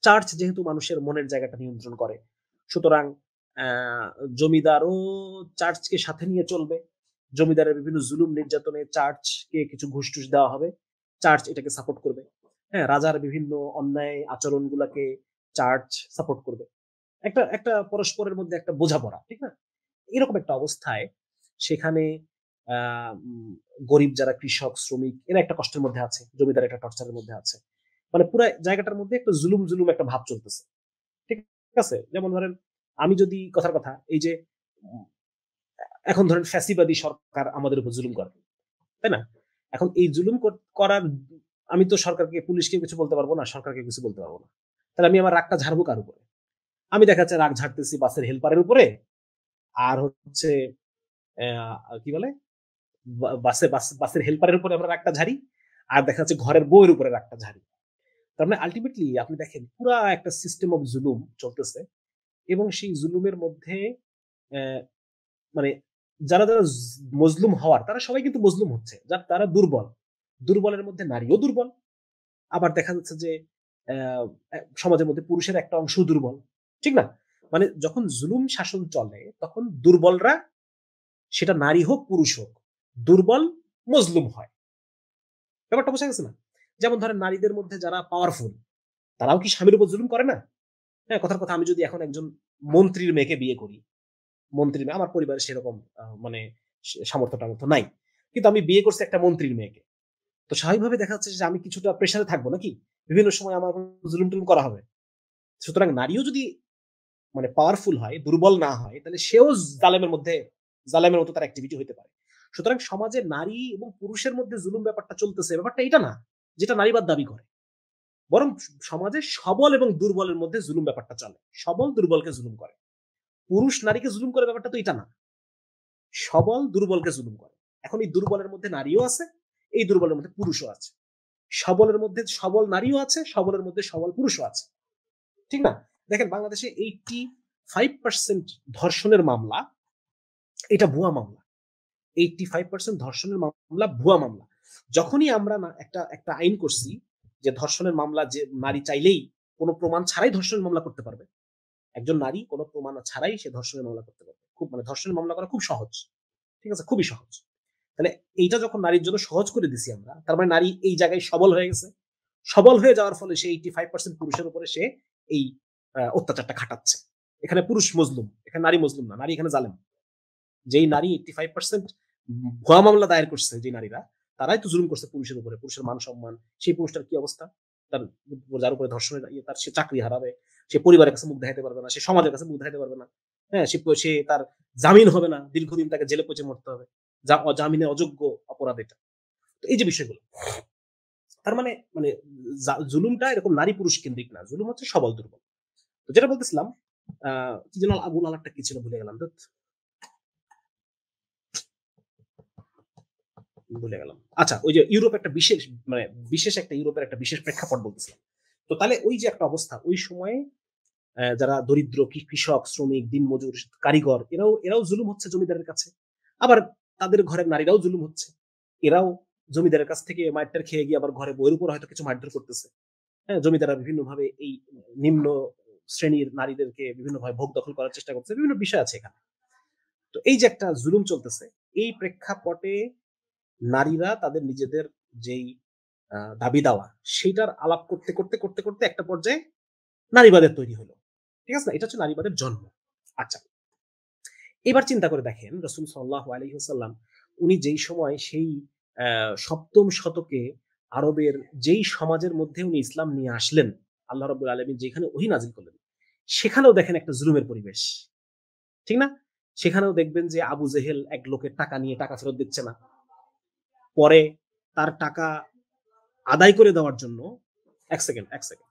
Speaker 1: চার্চ যেহেতু মানুষের মনের জায়গাটা নিয়ন্ত্রণ করে, সুতরাং জমিদারও চার্চকে সাথে নিয়ে চলবে। জমিদারের বিভিন্ন জুলুম নির্যাতনে চার্চকে কিছু ঘুষ টুস দেওয়া হবে, চার্চ এটাকে সাপোর্ট করবে। হ্যাঁ, রাজার বিভিন্ন অন্যায় আচরণ গুলাকে চার্চ সাপোর্ট করবে। একটা একটা পরস্পরের মধ্যে একটা বোঝাপড়া, ঠিক না? এরকম একটা অবস্থায় সেখানে গরিব যারা কৃষক, শ্রমিক, এরা একটা কষ্টের মধ্যে আছে, জমিদার একটা টর্চারের মধ্যে আছে। মানে পুরো জায়গাটার মধ্যে একটা জুলুম জুলুম একটা ভাব চলতেছে। ঠিক আছে? যেমন ধরেন, আমি যদি কথার কথা, এই যে এখন ধরেন ফ্যাসিবাদী সরকার আমাদের উপর জুলুম করে, তাই না? এখন এই জুলুম করার, আমি তো সরকারকে, পুলিশকে কিছু বলতে পারবো না, সরকারকে কিছু বলতে পারবো না। তাহলে আমি আমার রাগটা ঝাড়বো কার উপরে? আমি দেখা যাচ্ছে রাগ ঝাড়তেছি বাসের হেল্পারের উপরে, আর হচ্ছে কি বলে, বাসের হেল্পারের উপরে আমরা রাগটা ঝাড়ি, আর দেখা যাচ্ছে ঘরের বউয়ের উপরে রাগটা ঝাড়ি। তার মানে আলটিমেটলি আপনি দেখেন পুরা একটা সিস্টেম অফ জুলুম চলতেছে, এবং সেই জুলুমের মধ্যে মানে যারা যারা মজলুম হওয়ার তারা সবাই কিন্তু মজলুম হচ্ছে, যার তারা দুর্বল, দুর্বলের মধ্যে নারীও দুর্বল। আবার দেখা যাচ্ছে যে সমাজের মধ্যে পুরুষের একটা অংশ দুর্বল, ঠিক না? মানে যখন জুলুম শাসন চলে তখন দুর্বলরা, সেটা নারী হোক পুরুষ হোক, দুর্বল মজলুম হয়। ব্যাপারটা বোঝা গেছে না? যেমন ধরেন নারীদের মধ্যে যারা পাওয়ারফুল তারাও কি স্বামীর উপর জুলুম করে না? হ্যাঁ, কথার কথা, আমি যদি এখন একজন মন্ত্রীর মেয়েকে বিয়ে করি, মন্ত্রীর মেয়ে, আমার পরিবারে সেরকম মানে সামর্থ্য টামর্থ্য নাই, কিন্তু আমি বিয়ে করছি একটা মন্ত্রীর মেয়েকে, তো স্বাভাবিকভাবে দেখা যাচ্ছে যে আমি কিছুটা প্রেশারে থাকবো নাকি, বিভিন্ন সময় আমার জুলুম টুলুম করা হবে। সুতরাং নারীও যদি মানে পাওয়ারফুল হয়, দুর্বল না হয়, তাহলে সেও জালেমের মধ্যে, জালেমের মতো তার অ্যাক্টিভিটি হতে পারে। সুতরাং সমাজে নারী এবং পুরুষের মধ্যে জুলুম ব্যাপারটা চলতেছে, ব্যাপারটা এটা না যেটা নারীবাদ দাবি করে, বরং সমাজে সবল এবং দুর্বলের মধ্যে জুলুম ব্যাপারটা চলে, সবল দুর্বলকে জুলুম করে। পুরুষ নারীকে জুলুম করে ব্যাপারটা তো এটা না, সবল দুর্বলকে জুলুম করে। এখন এই দুর্বলের মধ্যে নারীও আছে, এই দুর্বলের মধ্যে পুরুষও আছে, সবলের মধ্যে সবল নারীও আছে, সবলের মধ্যে সবল পুরুষও আছে, ঠিক না? দেখেন বাংলাদেশে 85% ধর্ষণের মামলা এটা ভুয়া মামলা, 85% ধর্ষণের মামলা ভুয়া মামলা। যখনই আমরা না একটা একটা আইন করছি যে ধর্ষণের মামলা যে নারী চাইলেই কোনো প্রমাণ ছাড়াই ধর্ষণের মামলা করতে পারবে, একজন নারী কোনো প্রমাণ ছাড়াই সে ধর্ষণের মামলা করতে পারবে, খুব মানে ধর্ষণের মামলা করা খুব সহজ, ঠিক আছে, খুবই সহজ। তাহলে এইটা যখন নারীর জন্য সহজ করে দিছি আমরা, তার মানে নারী এই জায়গায় সবল হয়ে গেছে, সবল হয়ে যাওয়ার ফলে সে 85% পুরুষের উপরে সে এই অত্যাচারটা খাটাচ্ছে। এখানে পুরুষ মজলুম, এখানে নারী মজলুম না, নারী এখানে জালেম। যেই নারী 85% ভুয়া মামলা দায়ের করছে, যে নারীরা, তারাই তো জুলুম করছে পুরুষের উপরে, পুরুষের মান সম্মান, সেই পুরুষটার কি অবস্থা, তার যার উপরে ধর্ষণের তার সে চাকরি হারাবে, সে পরিবারের কাছে মুখ দেখাতে পারবে না, সে সমাজের কাছে মুখ দেখাতে পারবে না, হ্যাঁ, সে তার জামিন হবে না, দীর্ঘদিন তাকে জেলে পচে মরতে হবে, যা জামিনে অযোগ্য অপরাধ এটা। তো এই যে বিষয়গুলো, তার মানে মানে জুলুমটা এরকম নারী পুরুষ কেন্দ্রিক না, জুলুম হচ্ছে সবল দুর্বল। তো যেটা বলতেছিলাম, কি যেন আবুল আলাপটা কি ছিল ভুলে গেলাম, ভুলে গেলাম। আচ্ছা, ওই যে ইউরোপ একটা বিশেষ মানে বিশেষ একটা ইউরোপের একটা বিশেষ প্রেক্ষাপট বলতেছিলাম। তো তাহলে ওই যে একটা অবস্থা, ওই সময়ে যারা দরিদ্র কৃষক, শ্রমিক, দিনমজুর, কারিগর, এরাও এরাও জুলুম হচ্ছে জমিদারের কাছে। আবার তাদের ঘরের নারীরাও জুলুম হচ্ছে, এরাও জমিদারের কাছ থেকে মারটার খেয়ে গিয়ে আবার ঘরে বইয়ের উপর হয়তো কিছু মারধর করতেছে। হ্যাঁ, জমিদাররা বিভিন্ন ভাবে এই নিম্ন শ্রেণীর নারীদেরকে বিভিন্ন ভাবে ভোগ দখল করার চেষ্টা করছে, বিভিন্ন বিষয় আছে এখানে। তো এই যে একটা জুলুম চলতেছে, এই প্রেক্ষাপটে নারীরা তাদের নিজেদের যেই দাবি দাওয়া, সেইটার আলাপ করতে করতে করতে করতে একটা পর্যায়ে নারীবাদের তৈরি হলো, ঠিক আছে না? এটা হচ্ছে নারীবাদের জন্ম। আচ্ছা, এবার চিন্তা করে দেখেন রসুল সাল্লাল্লাহু আলাইহি ওয়াসাল্লাম উনি যেই সময় সেই সপ্তম শতকে আরবের যেই সমাজের মধ্যে উনি ইসলাম নিয়ে আসলেন, আল্লাহ রাব্বুল আলামিন যেখানে ওহী নাজিল করলেন, সেখানেও দেখেন একটা জুলুমের পরিবেশ, ঠিক না? সেখানেও দেখবেন যে আবু জেহেল এক লোকের টাকা নিয়ে টাকা ফেরত দিচ্ছে না, পরে তার টাকা আদায় করে দেওয়ার জন্য, এক সেকেন্ড এক সেকেন্ড,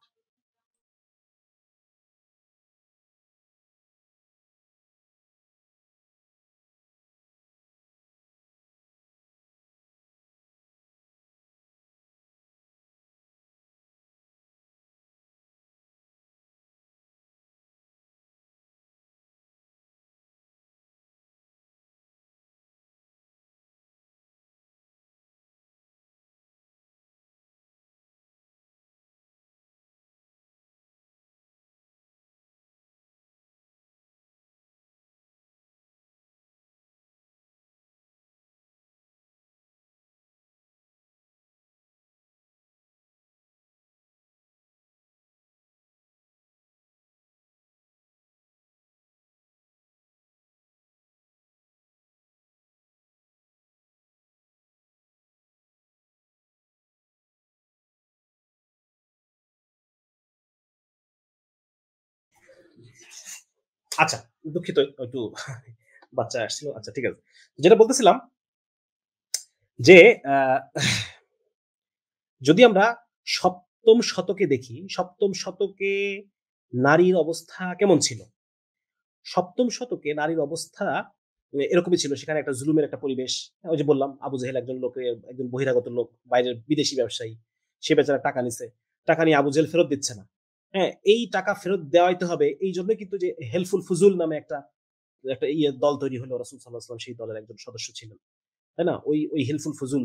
Speaker 1: আচ্ছা, দুঃখিত, একটু বাচ্চা আসছিল। আচ্ছা, ঠিক আছে, যেটা বলতেছিলাম যে আহ, যদি আমরা সপ্তম শতকে দেখি, সপ্তম শতকে নারীর অবস্থা কেমন ছিল? সপ্তম শতকে নারীর অবস্থা এরকমই ছিল, সেখানে একটা জুলুমের একটা পরিবেশ। ওই যে বললাম আবু জেহেল একজন লোকে, একজন বহিরাগত লোক, বাইরের বিদেশি ব্যবসায়ী, সে বেচারা টাকা নিছে, টাকা নিয়ে আবু জেহেল ফেরত দিচ্ছে না। হ্যাঁ, এই টাকা ফেরত দেওয়াইতে হবে, এই জন্য কিন্তু যে হেল্পফুল ফুজুল নামে একটা একটা দল তৈরি হলো, রাসূল সাল্লাল্লাহু আলাইহি ওয়াসাল্লাম সেই দলের একজন সদস্য ছিলেন, তাই না? ওই হেল্পফুল ফুজুল,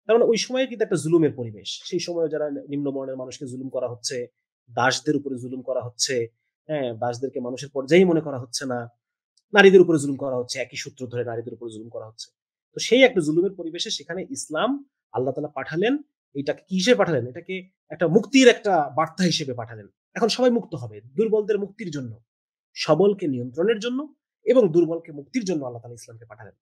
Speaker 1: তার মানে ওই সময়ে কিন্তু একটা জুলুমের পরিবেশ। সেই সময়ে যারা নিম্নবর্ণের মানুষকে জুলুম করা হচ্ছে, দাসদের উপরে জুলুম করা হচ্ছে, হ্যাঁ? দাসদেরকে মানুষের পর্যায়েই মনে করা হচ্ছে না। নারীদের উপরে জুলুম করা হচ্ছে, একই সূত্র ধরে নারীদের উপরে জুলুম করা হচ্ছে। তো সেই একটা জুলুমের পরিবেশে সেখানে ইসলাম আল্লাহ তাআলা পাঠালেন, এটাকে কি হিসেবে পাঠালেন? এটাকে একটা মুক্তির একটা বার্তা হিসেবে পাঠালেন। এখন সবাই মুক্ত হবে। দুর্বলদের মুক্তির জন্য, সবলকে নিয়ন্ত্রণের জন্য এবং দুর্বলকে মুক্তির জন্য আল্লাহ তাআলা ইসলামকে পাঠালেন।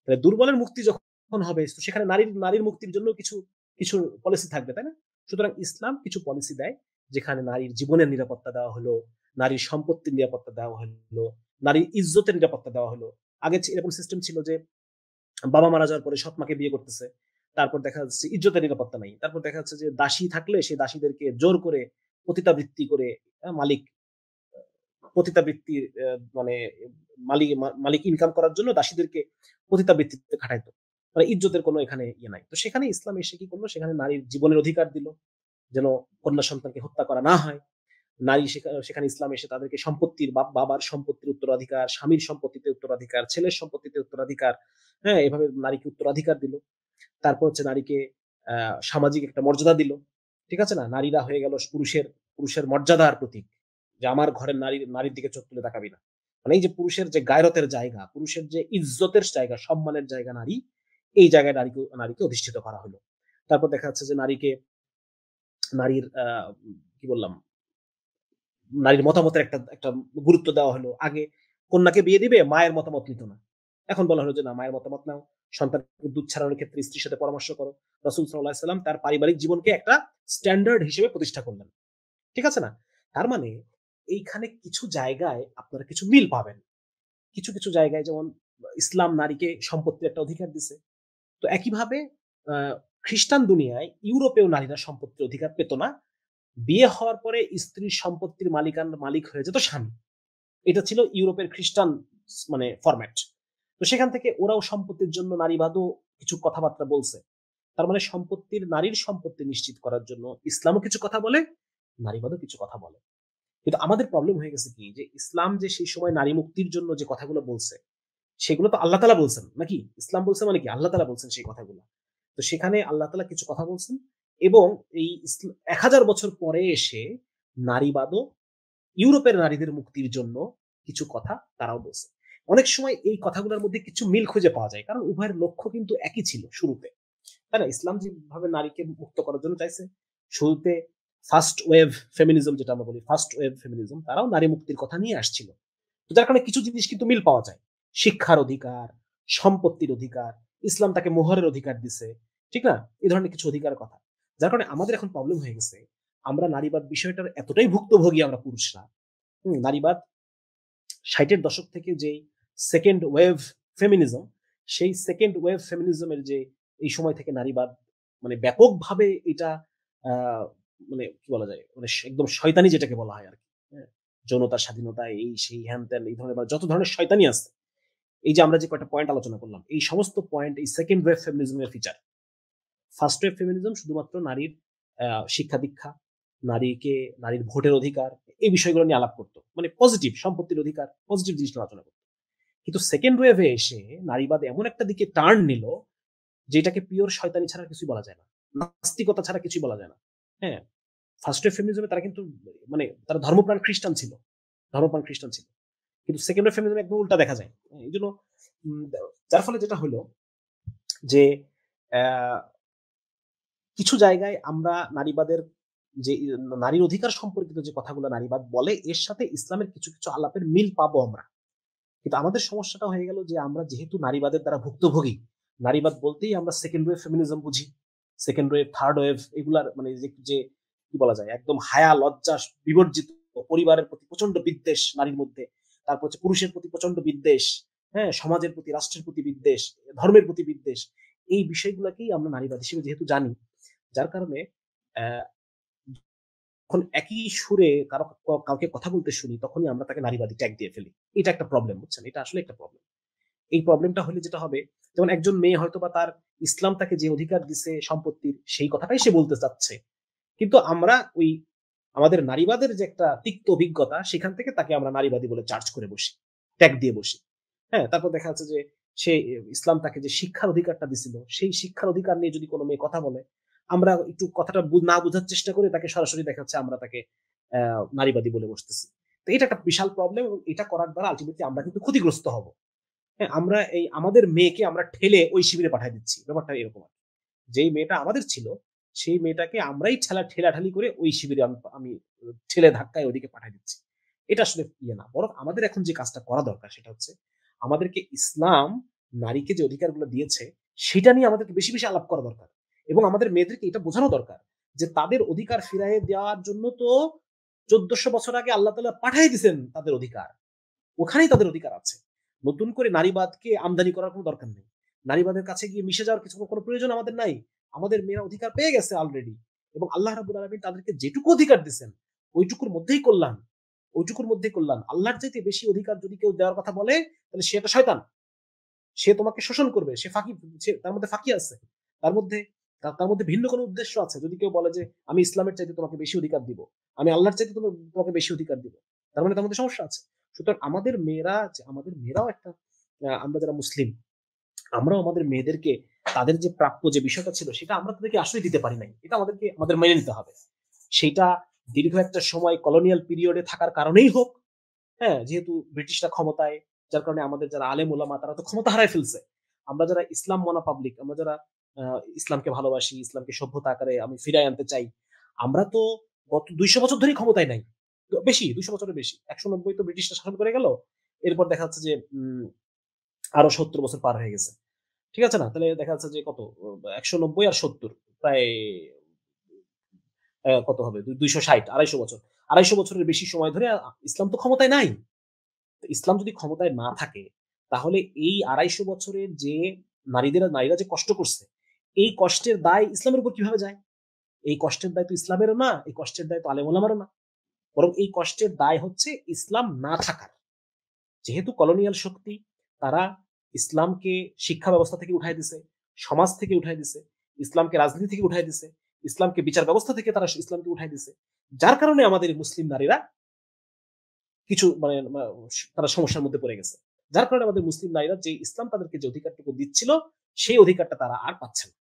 Speaker 1: তাহলে দুর্বলের মুক্তি যখন হবে তো সেখানে নারীর মুক্তির জন্য কিছু কিছু পলিসি থাকবে, তাই না? সুতরাং ইসলাম কিছু পলিসি দেয়, যেখানে নারীর জীবনের নিরাপত্তা দেওয়া হলো, নারীর সম্পত্তির নিরাপত্তা দেওয়া হলো, নারীর ইজ্জতের নিরাপত্তা দেওয়া হলো। আগে এরকম সিস্টেম ছিল যে বাবা মারা যাওয়ার পরে সৎ মাকে বিয়ে করতেছে, তারপর দেখা যাচ্ছে ইজ্জতের নিরাপত্তা নাই, তারপর দেখা যাচ্ছে যে দাসী থাকলে সেই দাসীদেরকে জোর করে পতিতাবৃত্তি করে মালিক পতিতাবৃত্তির মানে মালিক ইনকাম করার জন্য দাসীদেরকে পতিতাবৃত্তিতে খাটাইতো। মানে ইজ্জতের কোনো এখানে ইয়ে নাই। তো সেখানে ইসলাম এসে কি করলো? সেখানে নারীর জীবনের অধিকার দিল, যেন কন্যা সন্তানকে হত্যা করা না হয়। নারী সেখানে ইসলাম এসে তাদেরকে সম্পত্তির বাবার সম্পত্তির উত্তরাধিকার, স্বামীর সম্পত্তিতে উত্তরাধিকার, ছেলের সম্পত্তিতে উত্তরাধিকার, হ্যাঁ? এভাবে নারীকে উত্তরাধিকার দিল। তারপর হচ্ছে নারীকে সামাজিক একটা মর্যাদা দিল। ঠিক আছে না? নারীরা হয়ে গেল পুরুষের মর্যাদার প্রতীক। যে আমার ঘরের নারীর দিকে চোখ তুলে তাকাবি না। মানে এই যে পুরুষের যে গায়রতের জায়গা, পুরুষের যে ইজ্জতের জায়গা, সম্মানের জায়গা নারী, এই জায়গায় নারীকে অধিষ্ঠিত করা হলো। তারপর দেখা যাচ্ছে যে নারীর কি বললাম? নারীর মতামতের একটা একটা গুরুত্ব দেওয়া হলো। আগে কন্যাকে বিয়ে দিবে, মায়ের মতামত নিত না। এখন বলা হলো যে না, মায়ের মতামত নাও। সন্তানকে দুধ ছাড়ানোর ক্ষেত্রে স্ত্রীর সাথে পরামর্শ করো। রাসূল সাল্লাল্লাহু আলাইহি ওয়াসাল্লাম তার পারিবারিক জীবনকে একটা স্ট্যান্ডার্ড হিসেবে প্রতিষ্ঠা করলেন। ঠিক আছে না? তার মানে এইখানে কিছু জায়গায় আপনারা কিছু মিল পাবেন। কিছু জায়গায় যেমন ইসলাম নারীকে সম্পত্তির একটা অধিকার দিছে। তো একইভাবে আ খ্রিস্টান দুনিয়ায় ইউরোপেও নারীরা সম্পত্তির অধিকার পেত না। বিয়ে হওয়ার পরে স্ত্রীর সম্পত্তির মালিক হয়ে যেত স্বামী। এটা ছিল ইউরোপের খ্রিস্টান মানে ফরম্যাট। তো সেখান থেকে ওরাও সম্পত্তির জন্য নারীবাদও কিছু কথাবার্তা বলছে। তার মানে নারীর সম্পত্তি নিশ্চিত করার জন্য ইসলামও কিছু কথা বলে, নারীবাদও কিছু কথা বলে। কিন্তু আমাদের প্রবলেম হয়ে গেছে কি যে ইসলাম যে সেই সময় নারী মুক্তির জন্য যে কথাগুলো বলছে, সেগুলো তো আল্লাহ তাআলা বলছেন নাকি? ইসলাম বলছে মানে কি? আল্লাহ তাআলা বলছেন সেই কথাগুলো। তো সেখানে আল্লাহ তাআলা কিছু কথা বলছেন এবং এই ১০০০ বছর পরে এসে নারীবাদও ইউরোপের নারীদের মুক্তির জন্য কিছু কথা তারাও বলছে। অনেক সময় এই কথাগুলোর মধ্যে কিছু মিল খুঁজে পাওয়া যায়। কারণ উভয়ের লক্ষ্য কিন্তু একই ছিল শুরুতে। তাই না? ইসলাম যেভাবে নারীকে মুক্ত করার জন্য চাইছে, শুরুতে ফার্স্ট ওয়েভ ফেমিনিজম যেটা আমরা বলি, ফার্স্ট ওয়েভ ফেমিনিজম তারাও নারী মুক্তির কথা নিয়ে আসছিল। তো যার কারণে কিছু জিনিস কিন্তু মিল পাওয়া যায়। শিক্ষার অধিকার, সম্পত্তির অধিকার, ইসলাম তাকে মোহরের অধিকার দিছে। ঠিক না? এই ধরনের কিছু অধিকারের কথা। যার কারণে আমাদের এখন প্রবলেম হয়ে গেছে। আমরা নারীবাদ বিষয়টার এতটাই ভুক্তভোগী আমরা পুরুষরা। নারীবাদ ৬০ এর দশক থেকে যেই সেকেন্ড ওয়েভ ফেমিনিজম, সেই সেকেন্ড ওয়েভ ফেমিনিজমের যে এই সময় থেকে নারীবাদ মানে ব্যাপকভাবে এটা আ মানে কি বলা যায়? মানে একদম শয়তানি যেটাকে বলা হয় আরকি। হ্যাঁ? যৌনতার স্বাধীনতা এই সেই হ্যান-ত্যান এই ধরনের যত ধরনের শয়তানি আছে, এই যে আমরা যে কয়টা পয়েন্ট আলোচনা করলাম, এই সমস্ত পয়েন্ট এই সেকেন্ড ওয়েভ ফেমিনিজম এর ফিচার। ফার্স্ট ওয়েভ ফেমিনিজম শুধুমাত্র নারীর শিক্ষা-দীক্ষা, নারীর ভোটের অধিকার, এই বিষয়গুলো নিয়ে আলাপ করত। মানে পজিটিভ সম্পত্তির অধিকার, পজিটিভ জিনিস নিয়ে আলোচনা করত। কিন্তু সেকেন্ড ওয়েভে এসে নারীবাদ এমন একটা দিকে টার্ন নিল, যেটাকে পিওর শয়তানি ছাড়া কিছুই বলা যায় না। নাস্তিকতা ছাড়া কিছুই বলা যায় না। হ্যাঁ? ফার্স্ট ওয়েভ ফেমিনিজমে তারা কিন্তু মানে তারা ধর্মপ্রাণ খ্রিস্টান ছিল। ধর্মপ্রাণ খ্রিস্টান ছিল। কিন্তু সেকেন্ড ওয়েভ ফেমিনিজম একদম উল্টা দেখা যায়। এইজন্য উম যার ফলে যেটা হলো যে অ্যা কিছু জায়গায় আমরা নারীবাদের যে নারীর অধিকার সম্পর্কিত যে কথাগুলো নারীবাদ বলে, এর সাথে ইসলামের কিছু আলাপের মিল পাবো আমরা। কিন্তু আমাদের সমস্যাটা হয়ে গেল যে আমরা যেহেতু নারীবাদের দ্বারা ভুক্তভোগী, নারীবাদ বলতেই আমরা সেকেন্ড ওয়েভ ফেমিনিজম বুঝি। সেকেন্ড ওয়েভ, থার্ড ওয়েভ এগুলার মানে যে কি বলা যায়? একদম হায়া, লজ্জা বিবর্জিত, পরিবারের প্রতি প্রচন্ড বিদ্বেষ নারীর মধ্যে। তারপর হচ্ছে পুরুষের প্রতি প্রচন্ড বিদ্বেষ, হ্যাঁ? সমাজের প্রতি, রাষ্ট্রের প্রতি বিদ্বেষ, ধর্মের প্রতি বিদ্বেষ। এই বিষয়গুলাকেই আমরা নারীবাদ হিসেবে যেহেতু জানি, যার কারণে অ্যা যখন একই সুরে কাউকে কথা বলতে শুনি, তখনই আমরা তাকে নারীবাদী ট্যাগ দিয়ে ফেলি। এটা একটা প্রবলেম, বুঝছেন? এটা আসলে একটা প্রবলেম। এই প্রবলেমটা হলে যেটা হবে, যেমন একজন মেয়ে হয়তোবা ইসলাম তাকে যে অধিকার দিছে সম্পত্তির, সেই কথাটাই সে বলতে চাচ্ছে। কিন্তু আমরা ওই আমাদের নারীবাদের যে একটা তিক্ত অভিজ্ঞতা, সেখান থেকে তাকে আমরা নারীবাদী বলে চার্জ করে বসি, ট্যাগ দিয়ে বসি। হ্যাঁ, তারপর দেখা যাচ্ছে যে সে ইসলাম তাকে যে শিক্ষার অধিকারটা দিছিল, সেই শিক্ষার অধিকার নিয়ে যদি কোনো মেয়ে কথা বলে, আমরা একটু কথাটা না বোঝার চেষ্টা করে তাকে সরাসরি দেখা যাচ্ছে আমরা তাকে নারীবাদী বলে বসতেছি। তো এটা একটা বিশাল প্রবলেম, এবং এটা করার দ্বারা আলটিমেটলি আমরা কিন্তু ক্ষতিগ্রস্ত হব। হ্যাঁ, আমরা এই আমাদের মেয়েকে আমরা ঠেলে ওই শিবিরে পাঠিয়ে দিচ্ছি, ব্যাপারটা এরকম। যেই মেয়েটা আমাদের ছিল, সেই মেয়েটাকে আমরাই ঠেলাঠালি করে ওই শিবিরে আমি ঠেলে ধাক্কায় ওদিকে পাঠিয়ে দিচ্ছি। এটা আসলে ইয়ে না, বরং আমাদের এখন যে কাজটা করা দরকার সেটা হচ্ছে আমাদেরকে ইসলাম নারীকে যে অধিকারগুলো দিয়েছে সেটা নিয়ে আমাদেরকে বেশি বেশি আলাপ করা দরকার, এবং আমাদের মেয়েদেরকে এটা বোঝানো দরকার যে তাদের অধিকার ফিরিয়ে দেওয়ার জন্য তো 1400 বছর আগে আল্লাহ তাআলা পাঠিয়ে দিয়েছেন তাদের অধিকার, ওখানেই তাদের অধিকার আছে। নতুন করে নারীবাদকে আমদানি করার কোনো দরকার নেই। নারীবাদের কাছে গিয়ে মিশে যাওয়ার কোনো প্রয়োজন আমাদের নাই। আমাদের মেয়েরা অধিকার পেয়ে গেছে অলরেডি, এবং আল্লাহ রাব্বুল আলামিন তাদেরকে যেটুকু অধিকার দিয়েছেন ওইটুকুর মধ্যেই কল্যাণ, ওইটুকুর মধ্যেই কল্যাণ। আল্লাহর চাইতে বেশি অধিকার যদি কেউ দেওয়ার কথা বলে, তাহলে সে একটা শয়তান। সে তোমাকে শোষণ করবে, সে ফাঁকি, তার মধ্যে ফাঁকি আছে, তার মধ্যে তার মধ্যে ভিন্ন কোনো উদ্দেশ্য আছে। যদি কেউ বলে যে আমি ইসলামের চাইতে তোমাকে বেশি অধিকার দিব, আমি আল্লাহর চাইতে তোমাকে বেশি অধিকার দিব, তার মানে তার মধ্যে সমস্যা আছে। সুতরাং আমাদের মেয়েরাও একটা, আমরা যারা মুসলিম, আমরাও আমাদের মেয়েদেরকে তাদের যে প্রাপ্য যে বিষয়টা ছিল সেটা আমরা তাদেরকে আসলে দিতে পারি নাই, এটা আমাদের মেনে নিতে হবে। সেটা দীর্ঘ একটা সময় কলোনিয়াল পিরিয়ডে থাকার কারণেই হোক, হ্যাঁ, যেহেতু ব্রিটিশরা ক্ষমতায়, যার কারণে আমাদের যারা আলেম ওলামা তারা তো ক্ষমতা হারায় ফেলছে। আমরা যারা ইসলাম মনা পাবলিক, আমরা যারা ইসলামকে ভালোবাসি, ইসলামকে সভ্যতা আকারে আমি ফিরাই আনতে চাই, আমরা তো গত 200 বছর ধরেই ক্ষমতায় নাই। বেশি, 200 বছরের বেশি, 190 তো ব্রিটিশরা শাসন করে গেল। এরপর দেখা যাচ্ছে যে আরো 70 বছর পার হয়ে গেছে, ঠিক আছে না? তাহলে দেখা যাচ্ছে যে কত, 190 আর 70, প্রায় কত হবে, 260, 250 বছর, 250 বছরের বেশি সময় ধরে ইসলাম তো ক্ষমতায় নাই। ইসলাম যদি ক্ষমতায় না থাকে, তাহলে এই 250 বছরের যে নারীরা যে কষ্ট করছে, এই কষ্টের দায় ইসলামের উপর কিভাবে যায়? এই কষ্টের দায় তো ইসলামেরও না, এই কষ্টের দায় তো আলেম ওলামারও না, বরং এই কষ্টের দায় হচ্ছে ইসলাম না থাকার। যেহেতু কলোনিয়াল শক্তি, তারা ইসলামকে শিক্ষা ব্যবস্থা থেকে উঠাই দিছে, সমাজ থেকে উঠাই দিছে, ইসলামকে রাজনীতি থেকে উঠাই দিছে, ইসলামকে বিচার ব্যবস্থা থেকে তারা ইসলামকে উঠাই দিছে, যার কারণে আমাদের মুসলিম নারীরা কিছু মানে তারা সমস্যার মধ্যে পড়ে গেছে। যার কারণে আমাদের মুসলিম নারীরা যে ইসলাম তাদেরকে যে অধিকারটুকু দিচ্ছিল, সেই অধিকারটা তারা আর পাচ্ছে না।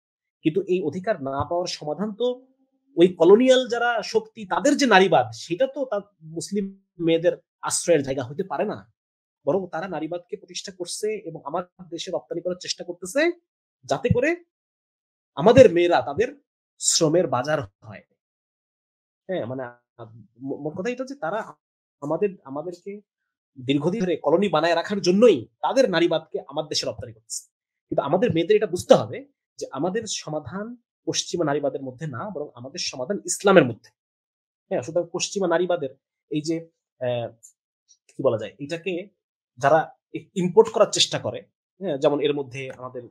Speaker 1: কিন্তু এই অধিকার না পাওয়ার সমাধান তো ওই কলোনিয়াল যারা শক্তি তাদের যে নারীবাদ, সেটা তো তার মুসলিম মেয়েদের আশ্রয়ের জায়গা হতে পারে না। বরং তারা নারীবাদকে প্রতিষ্ঠা করছে এবং আমার দেশে রপ্তানি করার চেষ্টা করতেছে, যাতে করে আমাদের মেয়েরা তাদের শ্রমের বাজার হয়। হ্যাঁ, মানে মোট কথা এটা যে তারা আমাদেরকে দীর্ঘদিন ধরে কলোনি বানায় রাখার জন্যই তাদের নারীবাদকে আমার দেশে রপ্তানি করতেছে। কিন্তু আমাদের মেয়েদের এটা বুঝতে হবে যে আমাদের সমাধান পশ্চিমা নারীবাদের মধ্যে না, বরং আমাদের সমাধান ইসলামের মধ্যে। হ্যাঁ, সুতরাং পশ্চিমা নারীবাদের এই যে কি বলা যায়, এটাকে যারা ইম্পোর্ট করার চেষ্টা করে, হ্যাঁ, যেমন এর মধ্যে আমাদের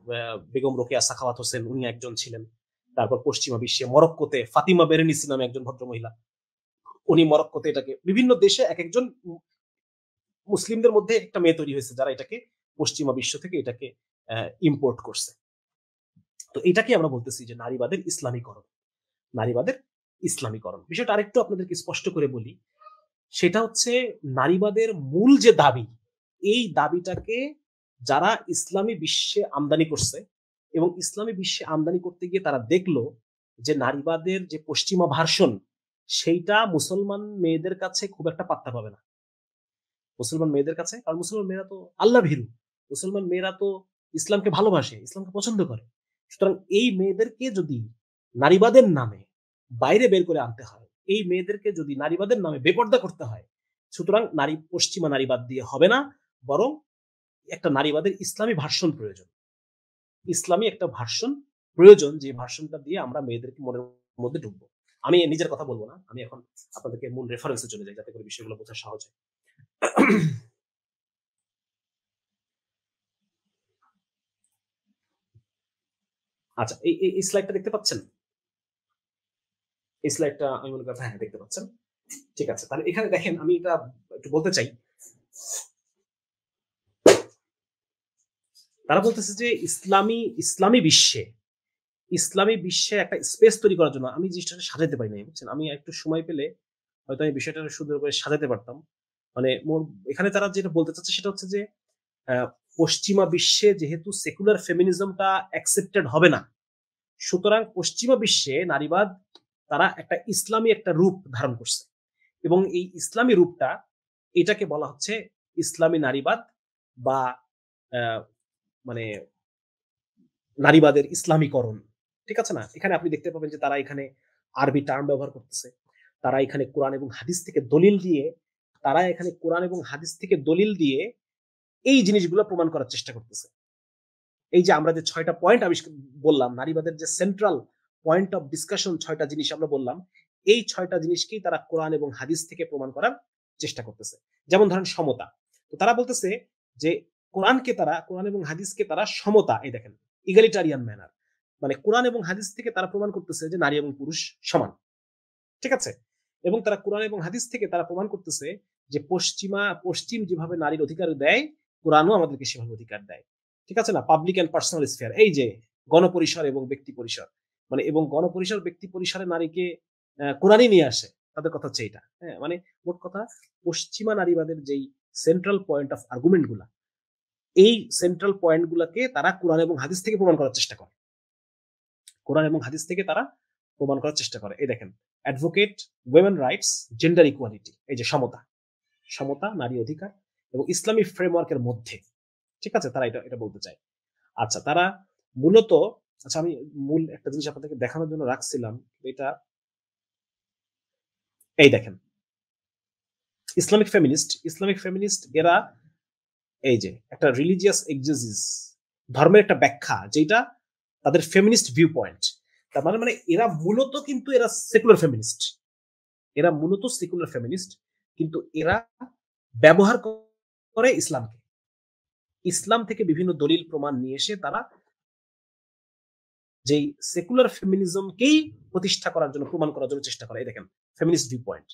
Speaker 1: বেগম রোকেয়া সাখাওয়াত হোসেন, উনি একজন ছিলেন। তারপর পশ্চিমা বিশ্বে মরক্কোতে ফাতিমা বেরেনিসি নামে একজন ভদ্রমহিলা, উনি মরক্কোতে এটাকে, বিভিন্ন দেশে এক একজন মুসলিমদের মধ্যে একটা মেয়ে তৈরি হয়েছে যারা এটাকে পশ্চিমা বিশ্ব থেকে এটাকে ইম্পোর্ট করছে। তো এটাকে আমরা বলতেছি যে নারীবাদের ইসলামীকরণ। নারীবাদের ইসলামীকরণ বিষয়টা আরেকটু আপনাদেরকে স্পষ্ট করে বলি। সেটা হচ্ছে নারীবাদের মূল যে দাবি, এই দাবিটাকে যারা ইসলামী বিশ্বে আমদানি করছে, এবং ইসলামী বিশ্বে আমদানি করতে গিয়ে তারা দেখলো যে নারীবাদের যে পশ্চিমা ভার্সন, সেইটা মুসলমান মেয়েদের কাছে খুব একটা পাত্তা পাবে না। মুসলমান মেয়েদের কাছে, কারণ মুসলমান মেয়েরা তো আল্লাহ ভীরু, মুসলমান মেয়েরা তো ইসলামকে ভালোবাসে, ইসলামকে পছন্দ করে। সুতরাং এই মেয়েদেরকে যদি নারীবাদের নামে বাইরে বের করে আনতে হয়, এই মেয়েদেরকে যদি নারীবাদের নামে বেপর্দা করতে হয়, সুতরাং পশ্চিমা নারীবাদ দিয়ে হবে না, বরং একটা নারীবাদের ইসলামী ভার্সন প্রয়োজন। ইসলামী একটা ভার্সন প্রয়োজন, যে ভার্সনটা দিয়ে আমরা মেয়েদেরকে মনের মধ্যে ঢুকবো। আমি নিজের কথা বলবো না, আমি এখন আপনাদেরকে মূল রেফারেন্সে চলে যাই, যাতে করে বিষয়গুলো বোঝা সহজ হয়। আচ্ছা, এই স্লাইডটা দেখতে পাচ্ছেন? এই স্লাইডটা আমি মনে করি হ্যাঁ দেখতে পাচ্ছেন। ঠিক আছে, তাহলে এখানে দেখেন, আমি এটা একটু বলতে চাই। তারা বলতেছে যে ইসলামী বিশ্বে ইসলামী বিশ্বে একটা স্পেস তৈরি করার জন্য আমি জিনিসটা সাজাতে পারি নাই, বুঝছেন? আমি একটু সময় পেলে হয়তো আমি বিষয়টা সুন্দর করে সাজাতে পারতাম। মানে এখানে তারা যেটা বলতে চাচ্ছে সেটা হচ্ছে যে আহ, পশ্চিমা বিশ্বে যেহেতু সেকুলার ফেমিনিজমটা অ্যাকসেপ্টেড হবে না, সুতরাং পশ্চিমা বিশ্বে নারীবাদ তারা একটা ইসলামী একটা রূপ ধারণ করছে, এবং এই ইসলামী রূপটা এটাকে বলা হচ্ছে ইসলামী নারীবাদ বা আহ, মানে নারীবাদের ইসলামীকরণ। ঠিক আছে না? এখানে আপনি দেখতে পাবেন যে তারা এখানে আরবি টার্ম ব্যবহার করতেছে, তারা এখানে কোরআন এবং হাদিস থেকে দলিল দিয়ে তারা এখানে কোরআন এবং হাদিস থেকে দলিল দিয়ে এই জিনিসগুলো প্রমাণ করার চেষ্টা করতেছে। এই যে আমরা যে 6টা পয়েন্ট আমি বললাম, নারীবাদের যে সেন্ট্রাল পয়েন্ট অফ ডিসকাশন 6টা জিনিস আমরা বললাম, এই 6টা জিনিসকেই তারা কোরআন এবং হাদিস থেকে প্রমাণ করার চেষ্টা করতেছে। যেমন ধরেন সমতা, তো তারা বলতেছে যে কোরআন এবং হাদিসকে তারা সমতা, এই দেখেন, ইগালিটারিয়ান ম্যানার, মানে কোরআন এবং হাদিস থেকে তারা প্রমাণ করতেছে যে নারী এবং পুরুষ সমান। ঠিক আছে? এবং তারা কোরআন এবং হাদিস থেকে তারা প্রমাণ করতেছে যে পশ্চিম যেভাবে নারীর অধিকার দেয়, কোরআনও আমাদেরকে সেভাবে অধিকার দেয়। ঠিক আছে না? পাবলিক অ্যান্ড পার্সোনাল স্ফিয়ার, এই যে গণপরিসর এবং ব্যক্তি পরিসর, মানে এবং গণপরিসর ব্যক্তি পরিসরে নারীকে কোরআনই নিয়ে আসে, তাদের কথা হচ্ছে এটা। হ্যাঁ, মানে মোট কথা পশ্চিমা নারীবাদের যেই সেন্ট্রাল পয়েন্ট অফ আর্গুমেন্ট গুলা, এই সেন্ট্রাল পয়েন্ট গুলাকে তারা কোরআন এবং হাদিস থেকে প্রমাণ করার চেষ্টা করে। কোরআন এবং হাদিস থেকে তারা প্রমাণ করার চেষ্টা করে। এই দেখেন, advocate women rights, gender equality, এই যে সমতা, নারী অধিকার এবং ইসলামী ফ্রেমওয়ার্কের মধ্যে। ঠিক আছে, তারা এটা এটা বলতে চায়। আচ্ছা, তারা মূলত, আচ্ছা আমি মূল একটা জিনিস আপনাদেরকে দেখানোর জন্য রাখছিলাম, এটা এই দেখেন, ইসলামিক ফেমিনিস্ট এরা এই যে একটা রিলিজিয়াস এক্সেজিস, ধর্মের একটা ব্যাখ্যা, যেটা তাদের ফেমিনিস্ট ভিউ পয়েন্ট। তার মানে মানে এরা মূলত কিন্তু এরা সেকুলার ফেমিনিস্ট, কিন্তু এরা ব্যবহার করে ইসলাম থেকে বিভিন্ন দলিল প্রমাণ নিয়ে এসে তারা যেই সেকুলার ফেমিনিজমকেই প্রতিষ্ঠা করার জন্য, প্রমাণ করার জন্য চেষ্টা করে। এই দেখেন, ফেমিনিস্ট ভিউ পয়েন্ট,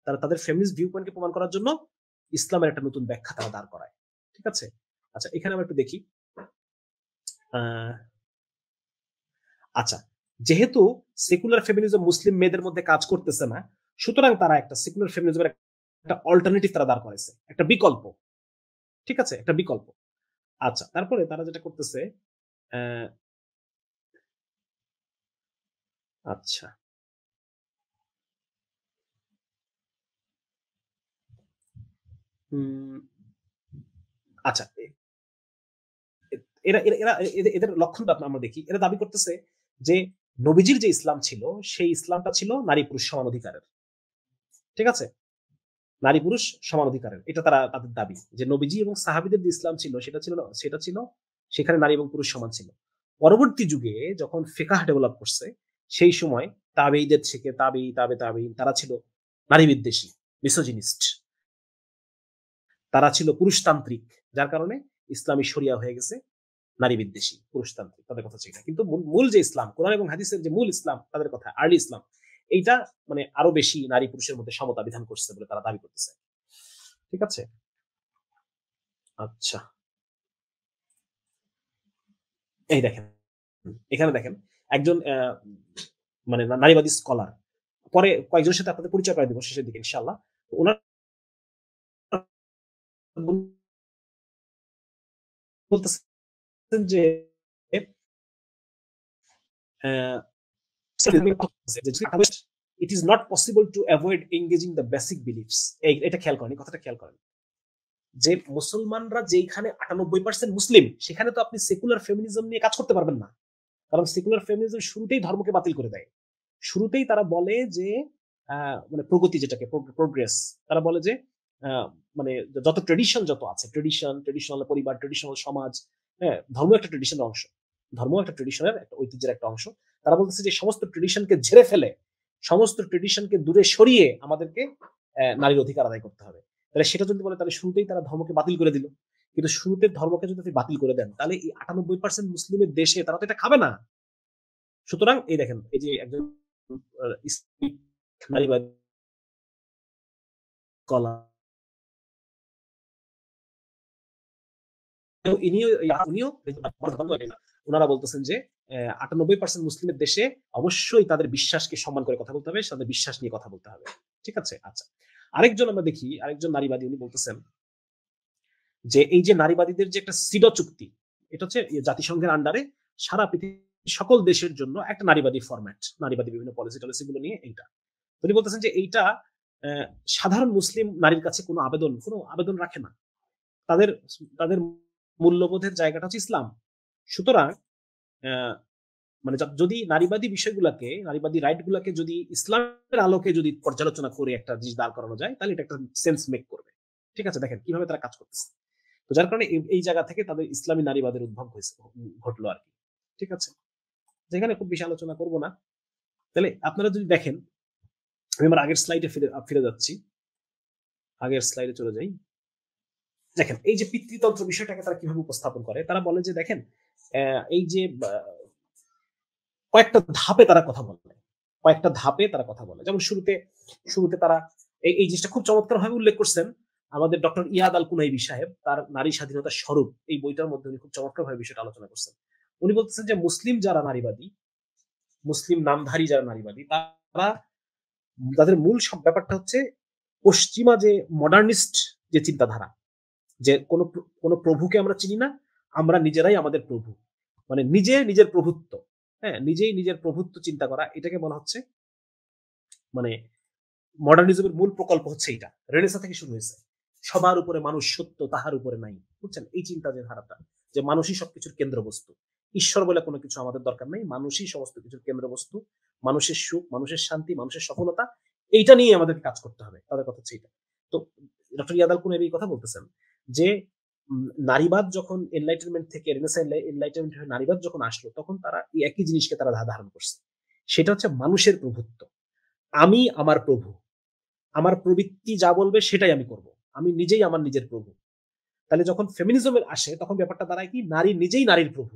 Speaker 1: তারা তাদের ফেমিনিস্ট ভিউ পয়েন্টকে প্রমাণ করার জন্য ইসলামের একটা নতুন ব্যাখ্যা তারা দাঁড় করায়। ঠিক আছে? আচ্ছা, এখানে আমরা একটু দেখি। আচ্ছা, যেহেতু সেকুলার ফেমিনিজম মুসলিম মেয়েদের মধ্যে কাজ করতেছে না, সুতরাং তারা একটা সেকুলার ফেমিনিজমের একটা অল্টারনেটিভ তারা দাঁড় করাইছে, একটা বিকল্প। ঠিক আছে, একটা বিকল্প। আচ্ছা, তারপরে তারা যেটা করতেছে, আহ, আচ্ছা, উম, আচ্ছা, এরা এরা এরা এদের লক্ষণটা আমরা দেখি। এরা দাবি করতেছে যে নবীজির যে ইসলাম ছিল, সেই ইসলামটা ছিল নারী পুরুষ সমান অধিকারের। ঠিক আছে, নারী পুরুষ সমান অধিকারের, এটা তারা তাদের দাবি, যে নবীজি এবং সাহাবিদের যে ইসলাম ছিল সেটা ছিল সেখানে নারী এবং পুরুষ সমান ছিল। পরবর্তী যুগে যখন ফিকাহ ডেভেলপ করছে, সেই সময় তাবেঈদের থেকে তাবেঈন তারা ছিল নারী বিদ্বেষী, মিসোজিনিস্ট, তারা ছিল পুরুষতান্ত্রিক, যার কারণে ইসলামী শরিয়া হয়ে গেছে নারী বিদ্বেষী, পুরুষতান্ত্রিক, তাদের কথা ছিল। কিন্তু মূল যে ইসলাম, কোরআন এবং হাদিসের যে মূল ইসলাম, তাদের কথা আর্লি ইসলাম, এইটা মানে আরো বেশি নারী পুরুষের মধ্যে সমতা বিধান করছে বলে তারা দাবি করতেছে। ঠিক আছে? আচ্ছা, এই দেখেন, এখানে দেখেন একজন মানে নারীবাদী স্কলার, পরে কয়েকজনের সাথে আপনাদের পরিচয় করে দিব শেষের দিকে ইনশাআল্লাহ। ওনার বলতেছেন যে it is not possible to avoid engaging the basic beliefs. এটা খেয়াল করেন, কথাটা খেয়াল করেন, যে মুসলমানরা যেখানে 98% মুসলিম, সেখানে তো আপনি সেকুলার ফেমিনিজম নিয়ে কাজ করতে পারবেন না। কারণ সেকুলার ফেমিনিজম শুরুতেই ধর্মকে বাতিল করে দেয়। শুরুতেই তারা বলে যে মানে প্রগতি, যেটাকে প্রোগ্রেস, তারা বলে যে মানে যত ট্রেডিশন যত আছে, ট্রেডিশনাল পরিবার, ট্রেডিশনাল সমাজ, হ্যাঁ, ধর্ম একটা ট্রেডিশনের একটা ঐতিহ্যের একটা অংশ। তারা বলতেছে যে সমস্ত ট্রেডিশনকে ঝেড়ে ফেলে, সমস্ত ট্রেডিশনকে দূরে সরিয়ে আমাদেরকে নারীর অধিকার আদায় করতে হবে। তাহলে সেটা যদি বলে, তাহলে শুরুতেই তারা ধর্মকে বাতিল করে দিল। কিন্তু শুরুতে ধর্মকে যদি আপনি বাতিল করে দেন, তাহলে এই 98% মুসলিমের দেশে তারা তো এটা খাবে না। সুতরাং এই দেখেন, এই যে একজন ইসলামিক নারীবাদী স্কলার, উনিও ওনারা বলতেছেন যে 98% মুসলিমের দেশে অবশ্যই তাদের বিশ্বাসকে সম্মান করে কথা বলতে হবে, তাদের বিশ্বাস নিয়ে কথা বলতে হবে। ঠিক আছে? আচ্ছা। আমরা দেখি আরেকজন নারীবাদী, উনি বলতেছেন যে এই যে নারীবাদীদের যে একটা সিডো চুক্তি, এটা হচ্ছে জাতিসংঘের আন্ডারে সারা পৃথিবীর সকল দেশের জন্য একটা নারীবাদী ফরম্যাট, নারীবাদী বিভিন্ন পলিসি টলিসি গুলো নিয়ে এইটা। উনি বলতেছেন যে এইটা সাধারণ মুসলিম নারীর কাছে কোনো আবেদন রাখে না। তাদের তাদের মূল্যবোধের জায়গাটা হচ্ছে ইসলাম। সুতরাং মানে যদি নারীবাদী বিষয়গুলোকে, নারীবাদী রাইট গুলাকে যদি ইসলামের আলোকে যদি পর্যালোচনা করে একটা জিনিস দাঁড় করানো যায়, তাহলে এটা একটা সেন্স মেক করবে। ঠিক আছে? দেখেন কিভাবে তারা কাজ করতেছে। তো যার কারণে এই জায়গা থেকে তাদের ইসলামী নারীবাদের উদ্ভব ঘটলো আর কি। ঠিক আছে? যেখানে খুব বেশি আলোচনা করব না। তাহলে আপনারা যদি দেখেন, আমি আমার আগের স্লাইডে ফিরে যাচ্ছি, আগের স্লাইডে চলে যাই। দেখেন এই যে পিতৃতন্ত্র বিষয়টাকে তারা কিভাবে উপস্থাপন করে। তারা বলে যে দেখেন এই যে কয়েকটা ধাপে তারা কথা বলে, যেমন শুরুতে তারা এই জিনিসটা খুব চমৎকার ভাবে উল্লেখ করছেন আমাদের ডক্টর ইয়াদ আল কুনাইবি সাহেব, তার নারী স্বাধীনতার স্বরূপ এই বইটার মধ্যে উনি খুব চমৎকার ভাবে বিষয়টা আলোচনা করছেন। উনি বলতেছেন যে মুসলিম যারা নারীবাদী, মুসলিম নামধারী যারা নারীবাদী, তাদের মূল সব ব্যাপারটা হচ্ছে পশ্চিমা যে মডার্নিস্ট যে চিন্তাধারা, যে কোনো প্রভুকে আমরা চিনি না, আমরা নিজেরাই আমাদের প্রভু, মানে নিজের প্রভুত্ব, হ্যাঁ, নিজের প্রভুত্ব চিন্তা করা, এটাকে বলা হচ্ছে মানে মডার্নিজমের মূল প্রকল্প হচ্ছে এটা। রেনেসা থেকে শুরু হয়েছে। সবার উপরে মানুষ সত্য, তাহার উপরে নাই। বুঝছেন? এই চিন্তা যে ধারাটা, যে মানুষই সবকিছুর কেন্দ্রবস্তু, ঈশ্বর বলে কোনো কিছু আমাদের দরকার নেই, মানুষই সমস্ত কিছুর কেন্দ্রবস্তু, মানুষের সুখ, মানুষের শান্তি, মানুষের সফলতা, এইটা নিয়ে আমাদেরকে কাজ করতে হবে। তাদের কথা হচ্ছে এটা। তো ডক্টর ইয়াদ আল কুনাইবি এই কথা বলতেছেন যে নারীবাদ যখন এনলাইটেনমেন্ট থেকে রেনেসা এনলাইটেনমেন্ট হয়ে নারীবাদ যখন আসলো, তখন তারা এই একই জিনিসকে তারা ধারণ করছে। সেটা হচ্ছে মানুষের প্রভুত্ব। আমি আমার প্রভু, আমার প্রবৃত্তি যা বলবে সেটাই আমি করব, আমি নিজেই আমার নিজের প্রভু। তাহলে যখন ফেমিনিজমের আসে, তখন ব্যাপারটা দাঁড়ায় কি, নারী নিজেই নারীর প্রভু,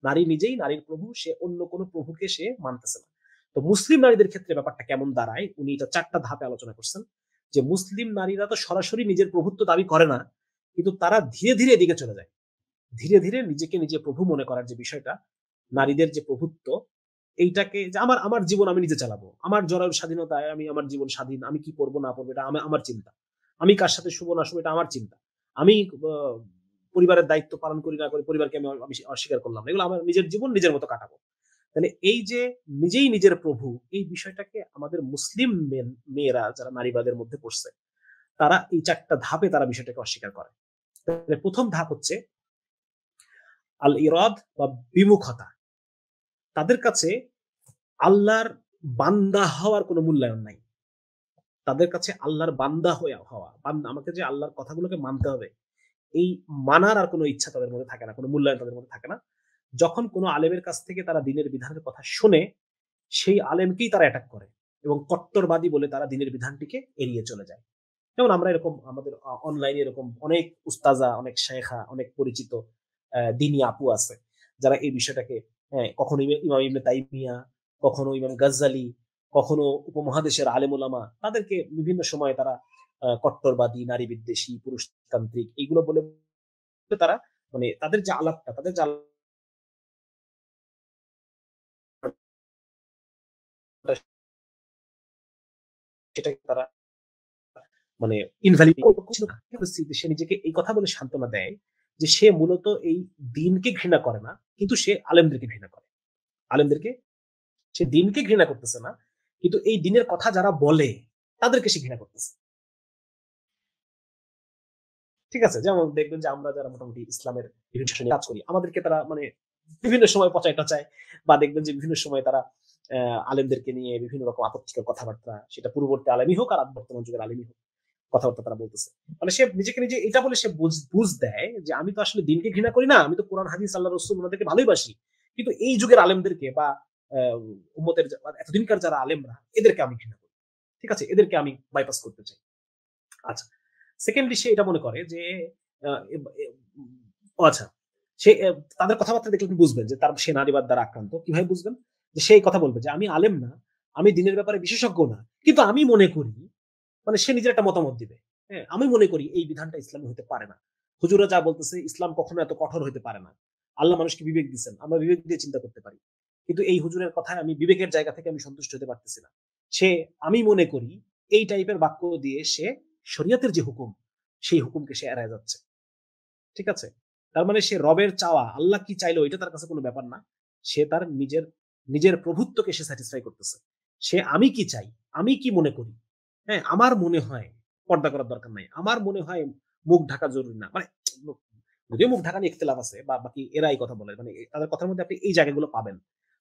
Speaker 1: নারী নিজেই নারীর প্রভু, সে অন্য কোনো প্রভুকে সে মানতেছে না। তো মুসলিম নারীদের ক্ষেত্রে ব্যাপারটা কেমন দাঁড়ায়, উনি এটা 4টা ধাপে আলোচনা করছেন। যে মুসলিম নারীরা তো সরাসরি নিজের প্রভুত্ব দাবি করে না, কিন্তু তারা ধীরে ধীরে এদিকে চলে যায়। ধীরে ধীরে নিজেকে নিজে প্রভু মনে করার যে বিষয়টা, নারীদের যে প্রভুত্ব, এইটাকে যে আমার জীবন আমি নিজে চালাবো, আমার জরায়ুর স্বাধীনতায় আমি আমার জীবন স্বাধীন, আমি কি করবো না করবো এটা আমার চিন্তা, আমি কার সাথে শুভ না শুভ এটা আমার চিন্তা, আমি পরিবারের দায়িত্ব পালন করি না করি, পরিবারকে আমি অস্বীকার করলাম, এগুলো আমার নিজের জীবন নিজের মতো কাটাবো। তাহলে এই যে নিজেই নিজের প্রভু, এই বিষয়টাকে আমাদের মুসলিম মেয়েরা যারা নারীবাদের মধ্যে পড়ছে, তারা এই 4টা ধাপে তারা বিষয়টাকে অস্বীকার করে। প্রথম ধাপ হচ্ছে আল ইরাদ বা বিমুখতা। তাদের কাছে আল্লাহর বান্দা হওয়ার কোনো মূল্যায়ন নাই। তাদের কাছে আল্লাহর বান্দা হওয়া, আমাকে যে আল্লাহর কথাগুলোকে মানতে হবে, এই মানার আর কোনো ইচ্ছা তাদের মধ্যে থাকে না, কোনো মূল্যায়ন তাদের মধ্যে থাকে না। যখন কোনো আলেমের কাছ থেকে তারা দিনের বিধানের কথা শুনে, সেই আলেমকেই তারা অ্যাটাক করে এবং কট্টরবাদী বলে তারা দিনের বিধানটিকে এড়িয়ে চলে যায়। যেমন আমরা এরকম আমাদের অনলাইনে এরকম অনেক উস্তাজা, অনেক শেখা, অনেক পরিচিত দিনী আপু আছে, যারা এই বিষয়টাকে কখনো ইমাম ইবনে তাইমিয়া, কখনো ইমাম গাজ্জালি, কখনো উপমহাদেশের আলেম ওলামা, তাদেরকে বিভিন্ন সময় তারা কট্টরবাদী, নারী বিদ্বেষী, পুরুষতান্ত্রিক এইগুলো বলে তারা মানে তাদের যে আলাপটা, তাদের যে সেটাকে তারা মানে ইনভ্যালিড সে নিজেকে এই কথা বলে সান্ত্বনা দেয় যে সে মূলত এই দিনকে ঘৃণা করে না, কিন্তু সে আলেমদেরকে ঘৃণা করে। আলেমদেরকে, সে দিনকে ঘৃণা করতেছে না, কিন্তু এই দিনের কথা যারা বলে তাদেরকে সে ঘৃণা করতেছে। ঠিক আছে? যেমন দেখবেন যে আমরা যারা মোটামুটি ইসলামের বিভিন্ন কাজ করি, আমাদেরকে তারা মানে বিভিন্ন সময় পচায় টচায়, বা দেখবেন যে বিভিন্ন সময় তারা আলেমদেরকে নিয়ে বিভিন্ন রকম আপত্তিকর কথাবার্তা, সেটা পূর্ববর্তী আলেমই হোক আর বর্তমান যুগের আলেমই হোক, কথাবার্তা তারা বলতেছে। মানে সে নিজেকে নিজে এটা বলে সে বুঝ দেয় যে আমি তো আসলে দিনকে ঘৃণা করি না, আমি তো কোরআন হাদিস আল্লাহ রসুল ওনাদেরকে ভালোবাসি, কিন্তু এই যুগের আলেমদেরকে বা উম্মতের এতদিনকার যারা আলেমরা, এদেরকে আমি ঘৃণা করি। ঠিক আছে? এদেরকে আমি বাইপাস করতে চাই। আচ্ছা, সেকেন্ডলি সে এটা মনে করে যে আচ্ছা, সে তাদের কথাবার্তা দেখলে আপনি বুঝবেন যে সে নারীবাদ দ্বারা আক্রান্ত। কিভাবে বুঝবেন? যে সে কথা বলবে যে আমি আলেম না, আমি দিনের ব্যাপারে বিশেষজ্ঞ না, কিন্তু আমি মনে করি, মানে সে নিজের একটা মতামত দিবে। হ্যাঁ, আমি মনে করি এই বিধানটা ইসলামী হতে পারে না। হুজুরা যা বলতেছে, ইসলাম কখনো এত কঠোর হতে পারে না। আল্লাহ মানুষকে বিবেক দিচ্ছেন, আমরা বিবেক দিয়ে চিন্তা করতে পারি। কিন্তু এই হুজুরের কথায় আমি বিবেকের জায়গা থেকে আমি সন্তুষ্ট হতে পারতেছি না। সে, আমি মনে করি, এই টাইপের বাক্য দিয়ে সে শরীয়তের যে হুকুম, সেই হুকুমকে সে এড়ায় যাচ্ছে। ঠিক আছে? তার মানে সে রবের চাওয়া, আল্লাহ কি চাইলো এটা তার কাছে কোনো ব্যাপার না। সে তার নিজের নিজের প্রভুত্বকে সে স্যাটিসফাই করতেছে। সে আমি কি চাই, আমি কি মনে করি, হ্যাঁ, আমার মনে হয় পর্দা করার দরকার নাই। আমার মনে হয় মুখ ঢাকা জরুরি না। মানে যদিও মুখ ঢাকা নিয়ে ইখতিলাফ আছে বা বাকি এরা এই কথা বলে। মানে তাদের কথার মধ্যে আপনি এই জায়গাগুলো পাবেন।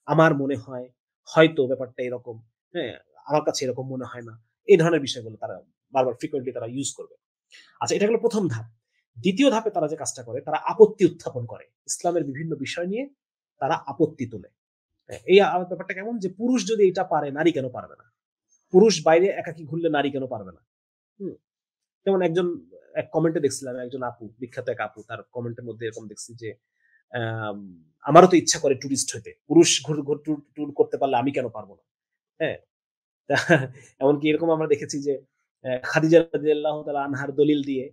Speaker 1: আমার মনে হয়, হয়তো ব্যাপারটা এরকম, হ্যাঁ, আমার কাছে এরকম মনে হয় না। এই ধরনের বিষয়গুলো তারা বারবার ফ্রিকোয়েন্টলি তারা ইউজ করবে। আচ্ছা, এটা হলো প্রথম ধাপ। দ্বিতীয় ধাপে তারা যে কাজটা করে, তারা আপত্তি উত্থাপন করে। ইসলামের বিভিন্ন বিষয় নিয়ে তারা আপত্তি তোলে। এই ব্যাপারটা কেমন যে পুরুষ যদি এটা পারে, নারী কেন পারবে না? পুরুষ বাইরে একাকী ঘুরলে নারী কেন পারবে না? হুম। যেমন একজন এক কমেন্টে দেখছিলাম, একজন আপু, বিখ্যাত এক আপু, তার কমেন্টের মধ্যে এরকম দেখছি যে আম আমারও তো ইচ্ছা করে টুরিস্ট হইতে। পুরুষ ট্যুর করতে পারলে আমি কেন পারব না? হ্যাঁ? এমনকি এরকম আমরা দেখেছি যে খাদিজা রাদিয়াল্লাহু তাআলা আনহার দলিল দিয়ে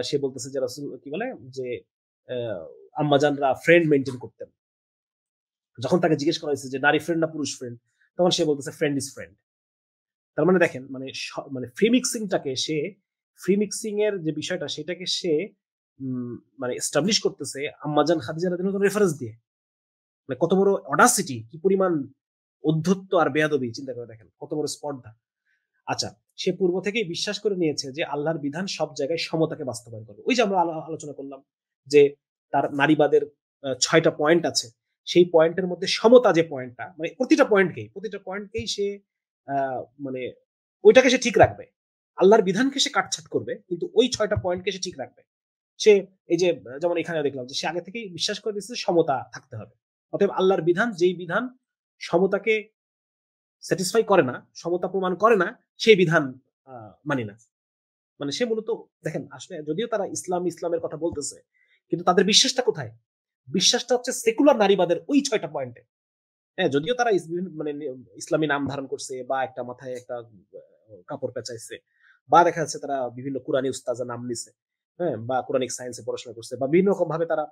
Speaker 1: সে বলতেছে যে রাসূল কি বলে যে আম্মাজানরা ফ্রেন্ড মেইনটেইন করতেন। যখন তাকে জিজ্ঞেস করা হয়েছে যে নারী ফ্রেন্ড না পুরুষ ফ্রেন্ড, তখন সে বলতেছে ফ্রেন্ড ইজ ফ্রেন্ড। তার মানে দেখেন, মানে মানে ফ্রি মিক্সিং টাকে সে, ফ্রি মিক্সিং এর যে বিষয়টা সেটাকে সে মানে এস্টাবলিশ করতেছে আম্মাজান খাদিজা রাদিয়াল্লাহু রেফারেন্স দিয়ে। মানে কত বড় অডাসিটি, কি পরিমাণ অধ্যত্ব আর বেয়াদবি, চিন্তা করে দেখেন কত বড় স্পর্ধা। আচ্ছা, সে পূর্ব থেকেই বিশ্বাস করে নিয়েছে যে আল্লাহর বিধান সব জায়গায় সমতাকে বাস্তবায়ন করবে। ওই যে আমরা আলোচনা করলাম যে তার নারীবাদের ৬ টা পয়েন্ট আছে। সেই পয়েন্টের মধ্যে সমতা যে পয়েন্টটা, মানে প্রতিটা পয়েন্টকেই সে আ মানে ওইটাকে সে ঠিক রাখবে। আল্লাহর বিধানকে সে কাটছাঁট করবে, কিন্তু ওই ৬ টা পয়েন্টকে সে ঠিক রাখবে। সে এই যে যেমন এখানে দেখলাম যে সে আগে থেকেই বিশ্বাস করে নিয়েছে সমতা থাকতে হবে। অতএব আল্লাহর বিধান, যেই বিধান সমতাকে স্যাটিসফাই করে না, সমতা প্রমাণ করে না, সেই বিধান মানি না। মানে সে মূলত, দেখেন আসলে যদিও তারা ইসলামের কথা বলতেছে, কিন্তু তাদের বিশ্বাসটা কোথায়? বিশ্বাসটা হচ্ছে সেকুলার নারীবাদের ওই ৬ টা পয়েন্টে। হ্যাঁ, যদিও তারা মানে ইসলামী নাম ধারণ করছে বা একটা মাথায় একটা কাপড় পেঁচাইছে, বা দেখা যাচ্ছে তারা বিভিন্ন কুরআনী উস্তাজা নাম নিছে, হ্যাঁ, বা কুরআনিক সায়েন্সে পড়াশোনা করছে বা বিভিন্ন রকম ভাবে তারা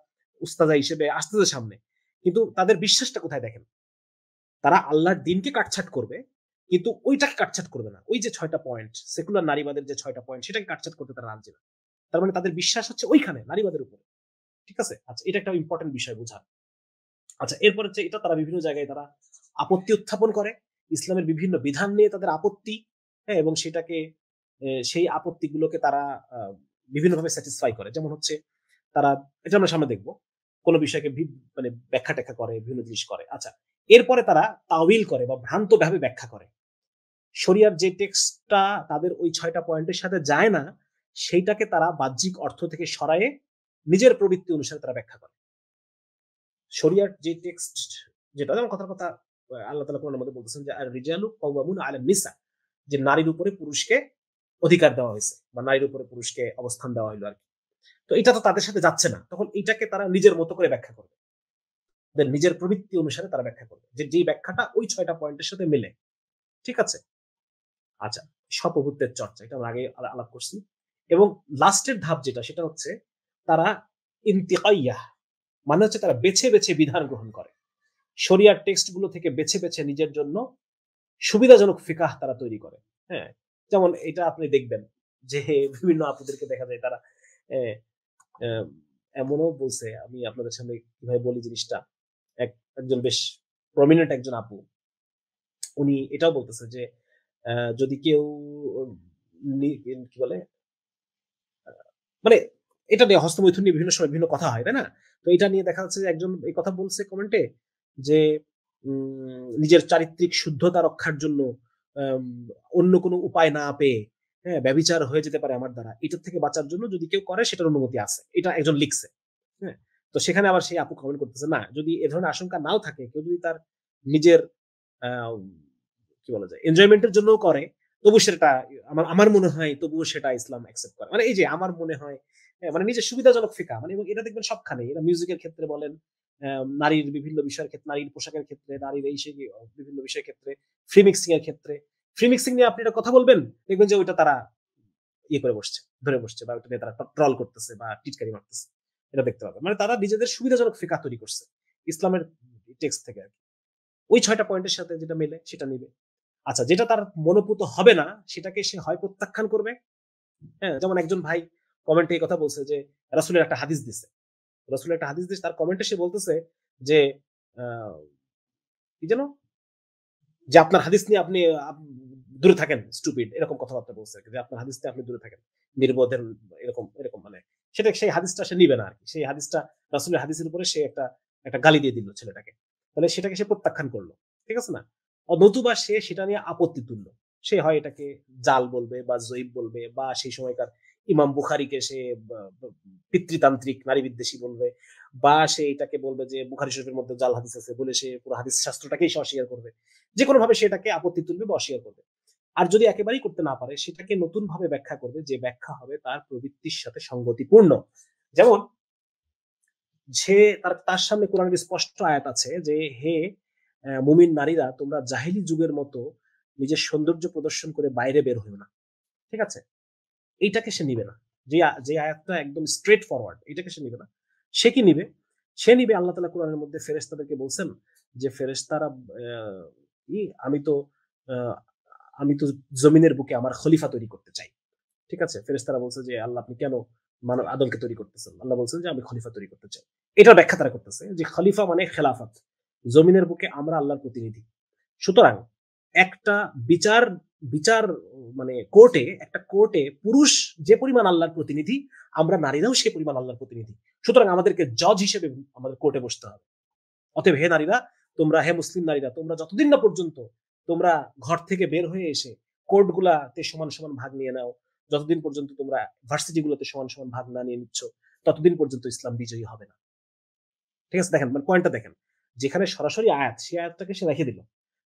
Speaker 1: উস্তাজা হিসেবে আসতেছে সামনে। কিন্তু তাদের বিশ্বাসটা কোথায় দেখেন? তারা আল্লাহর দিনকে কাটছাঁট করবে, কিন্তু ওইটাকে কাটছাঁট করবে না। ওই যে ৬ টা পয়েন্ট, সেকুলার নারীবাদের যে ৬ টা পয়েন্ট, সেটাকে কাটছাঁট করতে তারা রাজি না। তার মানে তাদের বিশ্বাস হচ্ছে ওইখানে, নারীবাদের উপরে। ঠিক আছে? আচ্ছা, এটা একটা ইম্পোর্টেন্ট বিষয় বোঝা। আচ্ছা, এরপর হচ্ছে এটা তারা বিভিন্ন জায়গায় তারা আপত্তি উত্থাপন করে। ইসলামের বিভিন্ন বিধান নিয়ে তাদের আপত্তি, হ্যাঁ? এবং সেটাকে সেই আপত্তিগুলোকে তারা আ বিভিন্নভাবে স্যাটিসফাই করে। যেমন হচ্ছে তারা, এটা আমরা সামনে দেখব। কোন বিষয়কে মানে ব্যাখ্যা-ট্যাখ্যা করে, বিভিন্ন জিনিস করে। আচ্ছা, এরপরে তারা তাওয়িল করে বা ভ্রান্তভাবে ব্যাখ্যা করে। শরিয়ার যে টেক্সটটা তাদের ওই ৬ টা পয়েন্টের সাথে যায় না, সেইটাকে তারা বাহ্যিক অর্থ থেকে সরায়ে নিজের প্রবৃত্তি অনুসারে তারা ব্যাখ্যা করে। শরিয়ার যে টেক্সট, যেটা যেমন কথার কথা আল্লাহ তাআলা কোরআনের মধ্যে বলতেছেন যে আর রিজালু কাওয়ামুনা আলান নিসা, যে নারীর উপরে পুরুষকে অধিকার দেওয়া হয়েছে বা নারীর উপরে পুরুষকে অবস্থান দেওয়া হইলো আরকি। তো এটা তো তাদের সাথে যাচ্ছে না। তখন এটাকে তারা নিজের মতো করে ব্যাখ্যা করবে। নিজের প্রবৃত্তি অনুসারে তারা ব্যাখ্যা করবে। যে যেই ব্যাখ্যাটা ওই ৬ টা পয়েন্টের সাথে মেলে। ঠিক আছে? আচ্ছা, স্বপ্রভুত্বের চর্চা, এটা আমরা আগে আলাপ করছি। এবং লাস্টের ধাপ যেটা, সেটা হচ্ছে তারা ইন্তিকাইয়াহ, মানে হচ্ছে তারা বেছে, বেছে বিধান গ্রহণ করে। শরিয়ার টেক্সট গুলো থেকে বেছে, বেছে নিজের জন্য সুবিধাজনক ফিকাহ তারা তৈরি করে। হ্যাঁ? যেমন এটা আপনি দেখবেন যে বিভিন্ন আপুদেরকে দেখা যায় তারা এ এ এমনও বলছে, আমি আপনাদের সামনে কিভাবে বলি জিনিসটা। একজন বেশ প্রমিনেন্ট একজন আপু, উনি এটাও বলতেছে যে যদি কেউ কি বলে, মানে এটা নিয়ে হস্তমৈথুন নিয়ে বিভিন্ন সময় বিভিন্ন কথা হয়, তাই না? তো এটা নিয়ে দেখা যাচ্ছে যে একজন এই কথা বলছে কমেন্টে যে নিজের চারিত্রিক শুদ্ধতা রক্ষার জন্য আম অন্য কোনো উপায় না পেয়ে, হ্যাঁ, ব্যভিচার হয়ে যেতে পারে আমার দ্বারা। এটার থেকে বাঁচার জন্য যদি কেউ করে সেটার অনুমতি আছে। এটা একজন লিখছে। হ্যাঁ? তো সেখানে আবার সেই আপু কমেন্ট করতেছে, না, যদি এ ধরনের আশঙ্কা নাও থাকে, কেউ যদি তার নিজের আ কি বলা যায়, এনজয়মেন্ট এর জন্যও করে, তবু সেটা আমার আমার মনে হয় তবুও সেটা ইসলাম অ্যাকসেপ্ট করে। মানে এই যে আমার মনে হয়, মানে নিজের সুবিধাজনক ফিকা, মানে এবং এটা দেখবেন সবখানে। এরা মিউজিকের ক্ষেত্রে বলেন, নারীর বিভিন্ন বিষয়ের ক্ষেত্রে, নারীর পোশাকের ক্ষেত্রে, নারীর এই সেই বিভিন্ন বিষয়ের ক্ষেত্রে, ফ্রি মিক্সিং এর ক্ষেত্রে। ফ্রি মিক্সিং নিয়ে আপনি একটা কথা বলবেন, দেখবেন যে ওইটা তারা ইয়ে করে বসছে, ধরে বসছে, বা ওটা নিয়ে তারা ট্রল করতেছে বা টিটকারি মারতেছে। এটা দেখতে পাবে। মানে তারা নিজেদের সুবিধাজনক ফিকাহ তৈরি করছে ইসলামের টেক্সট থেকে আর কি। ওই 6টা পয়েন্টের সাথে যেটা মেলে সেটা নিবে। আচ্ছা, যেটা তার মনোপুত হবে না সেটাকে সে হয় প্রত্যাখ্যান করবে। হ্যাঁ, যেমন একজন ভাই কমেন্টে এই কথা বলছে যে রাসূলের একটা হাদিস দিছে। রাসূলের একটা হাদিস দিছে, তার কমেন্টে সে বলতেছে যে আহ, কি যেন, যে আপনার হাদিস নিয়ে আপনি দূরে থাকেন, স্টুপিড, এরকম কথাবার্তা বলছে যে আপনার হাদিস নিয়ে আপনি দূরে থাকেন, নির্বোধের, এরকম এরকম মানে সেটা, সেই হাদিসটা সে নিবে না আর কি। সেই হাদিসটা রাসূলের হাদিসের উপরে সে একটা একটা গালি দিয়ে দিল ছেলেটাকে, তাহলে সেটাকে সে প্রত্যাখ্যান করলো, ঠিক আছে না? নতুবা সে সেটা নিয়ে আপত্তি তুললো, সে হয় এটাকে জাল বলবে বা জয়ীব বলবে, বা সেই সময়কার ইমাম বুখারীকে সে পিতৃতান্ত্রিক নারী বিদ্বেষী বলবে, বা সে এটাকে বলবে যে বুখারী শরীফের মধ্যে জাল হাদিস আছে বলে সে পুরো হাদিস শাস্ত্রটাকেই সে অস্বীকার করবে। যে কোনো ভাবে সেটাকে আপত্তি তুলবে বা অস্বীকার করবে। আর যদি একেবারেই করতে না পারে সেটাকে নতুন ভাবে ব্যাখ্যা করবে, যে ব্যাখ্যা হবে তার প্রবৃত্তির সাথে সঙ্গতিপূর্ণ। যেমন সে তার সামনে কোরআনের স্পষ্ট আয়াত আছে যে হে মুমিন নারীরা, তোমরা জাহিলি যুগের মতো নিজের সৌন্দর্য প্রদর্শন করে বাইরে বের হইও না, ঠিক আছে? এইটাকে সে নিবে না। যে আয়াতটা একদম স্ট্রেট ফরওয়ার্ড, এটাকে সে নিবে না। সে কি নিবে? সে নিবে আল্লাহ তাআলা কোরআনের মধ্যে ফেরেশতাদেরকে বলছেন যে ফেরেশতারা আমি তো আহ, আমি তো জমিনের বুকে আমার খলিফা তৈরি করতে চাই, ঠিক আছে? ফেরেশতারা বলছে যে আল্লাহ আপনি কেন মানব আদমকে তৈরি করতেছেন? আল্লাহ বলছেন যে আমি খলিফা তৈরি করতে চাই। এটার ব্যাখ্যা তারা করতেছে যে খলিফা মানে খেলাফত, জমিনের বুকে আমরা আল্লাহর প্রতিনিধি। সুতরাং একটা বিচার বিচার মানে কোর্টে, একটা কোর্টে পুরুষ যে পরিমাণ আল্লাহর প্রতিনিধি, আমরা নারীরাও সে পরিমাণ আল্লাহর প্রতিনিধি। সুতরাং আমাদেরকে জজ হিসেবে আমাদের কোর্টে বসতে হবে। অতএব হে নারীরা, তোমরা, হে মুসলিম নারীরা, তোমরা যতদিন না পর্যন্ত তোমরা ঘর থেকে বের হয়ে এসে কোর্ট গুলাতে সমান সমান ভাগ নিয়ে নাও, যতদিন পর্যন্ত তোমরা ভার্সিটি গুলোতে সমান সমান ভাগ না নিয়ে নিচ্ছ, ততদিন পর্যন্ত ইসলাম বিজয়ী হবে না। ঠিক আছে? দেখেন, মানে পয়েন্টটা দেখেন, যেখানে সরাসরি আয়াত, সেই আয়াতটাকে সে রেখে দিল,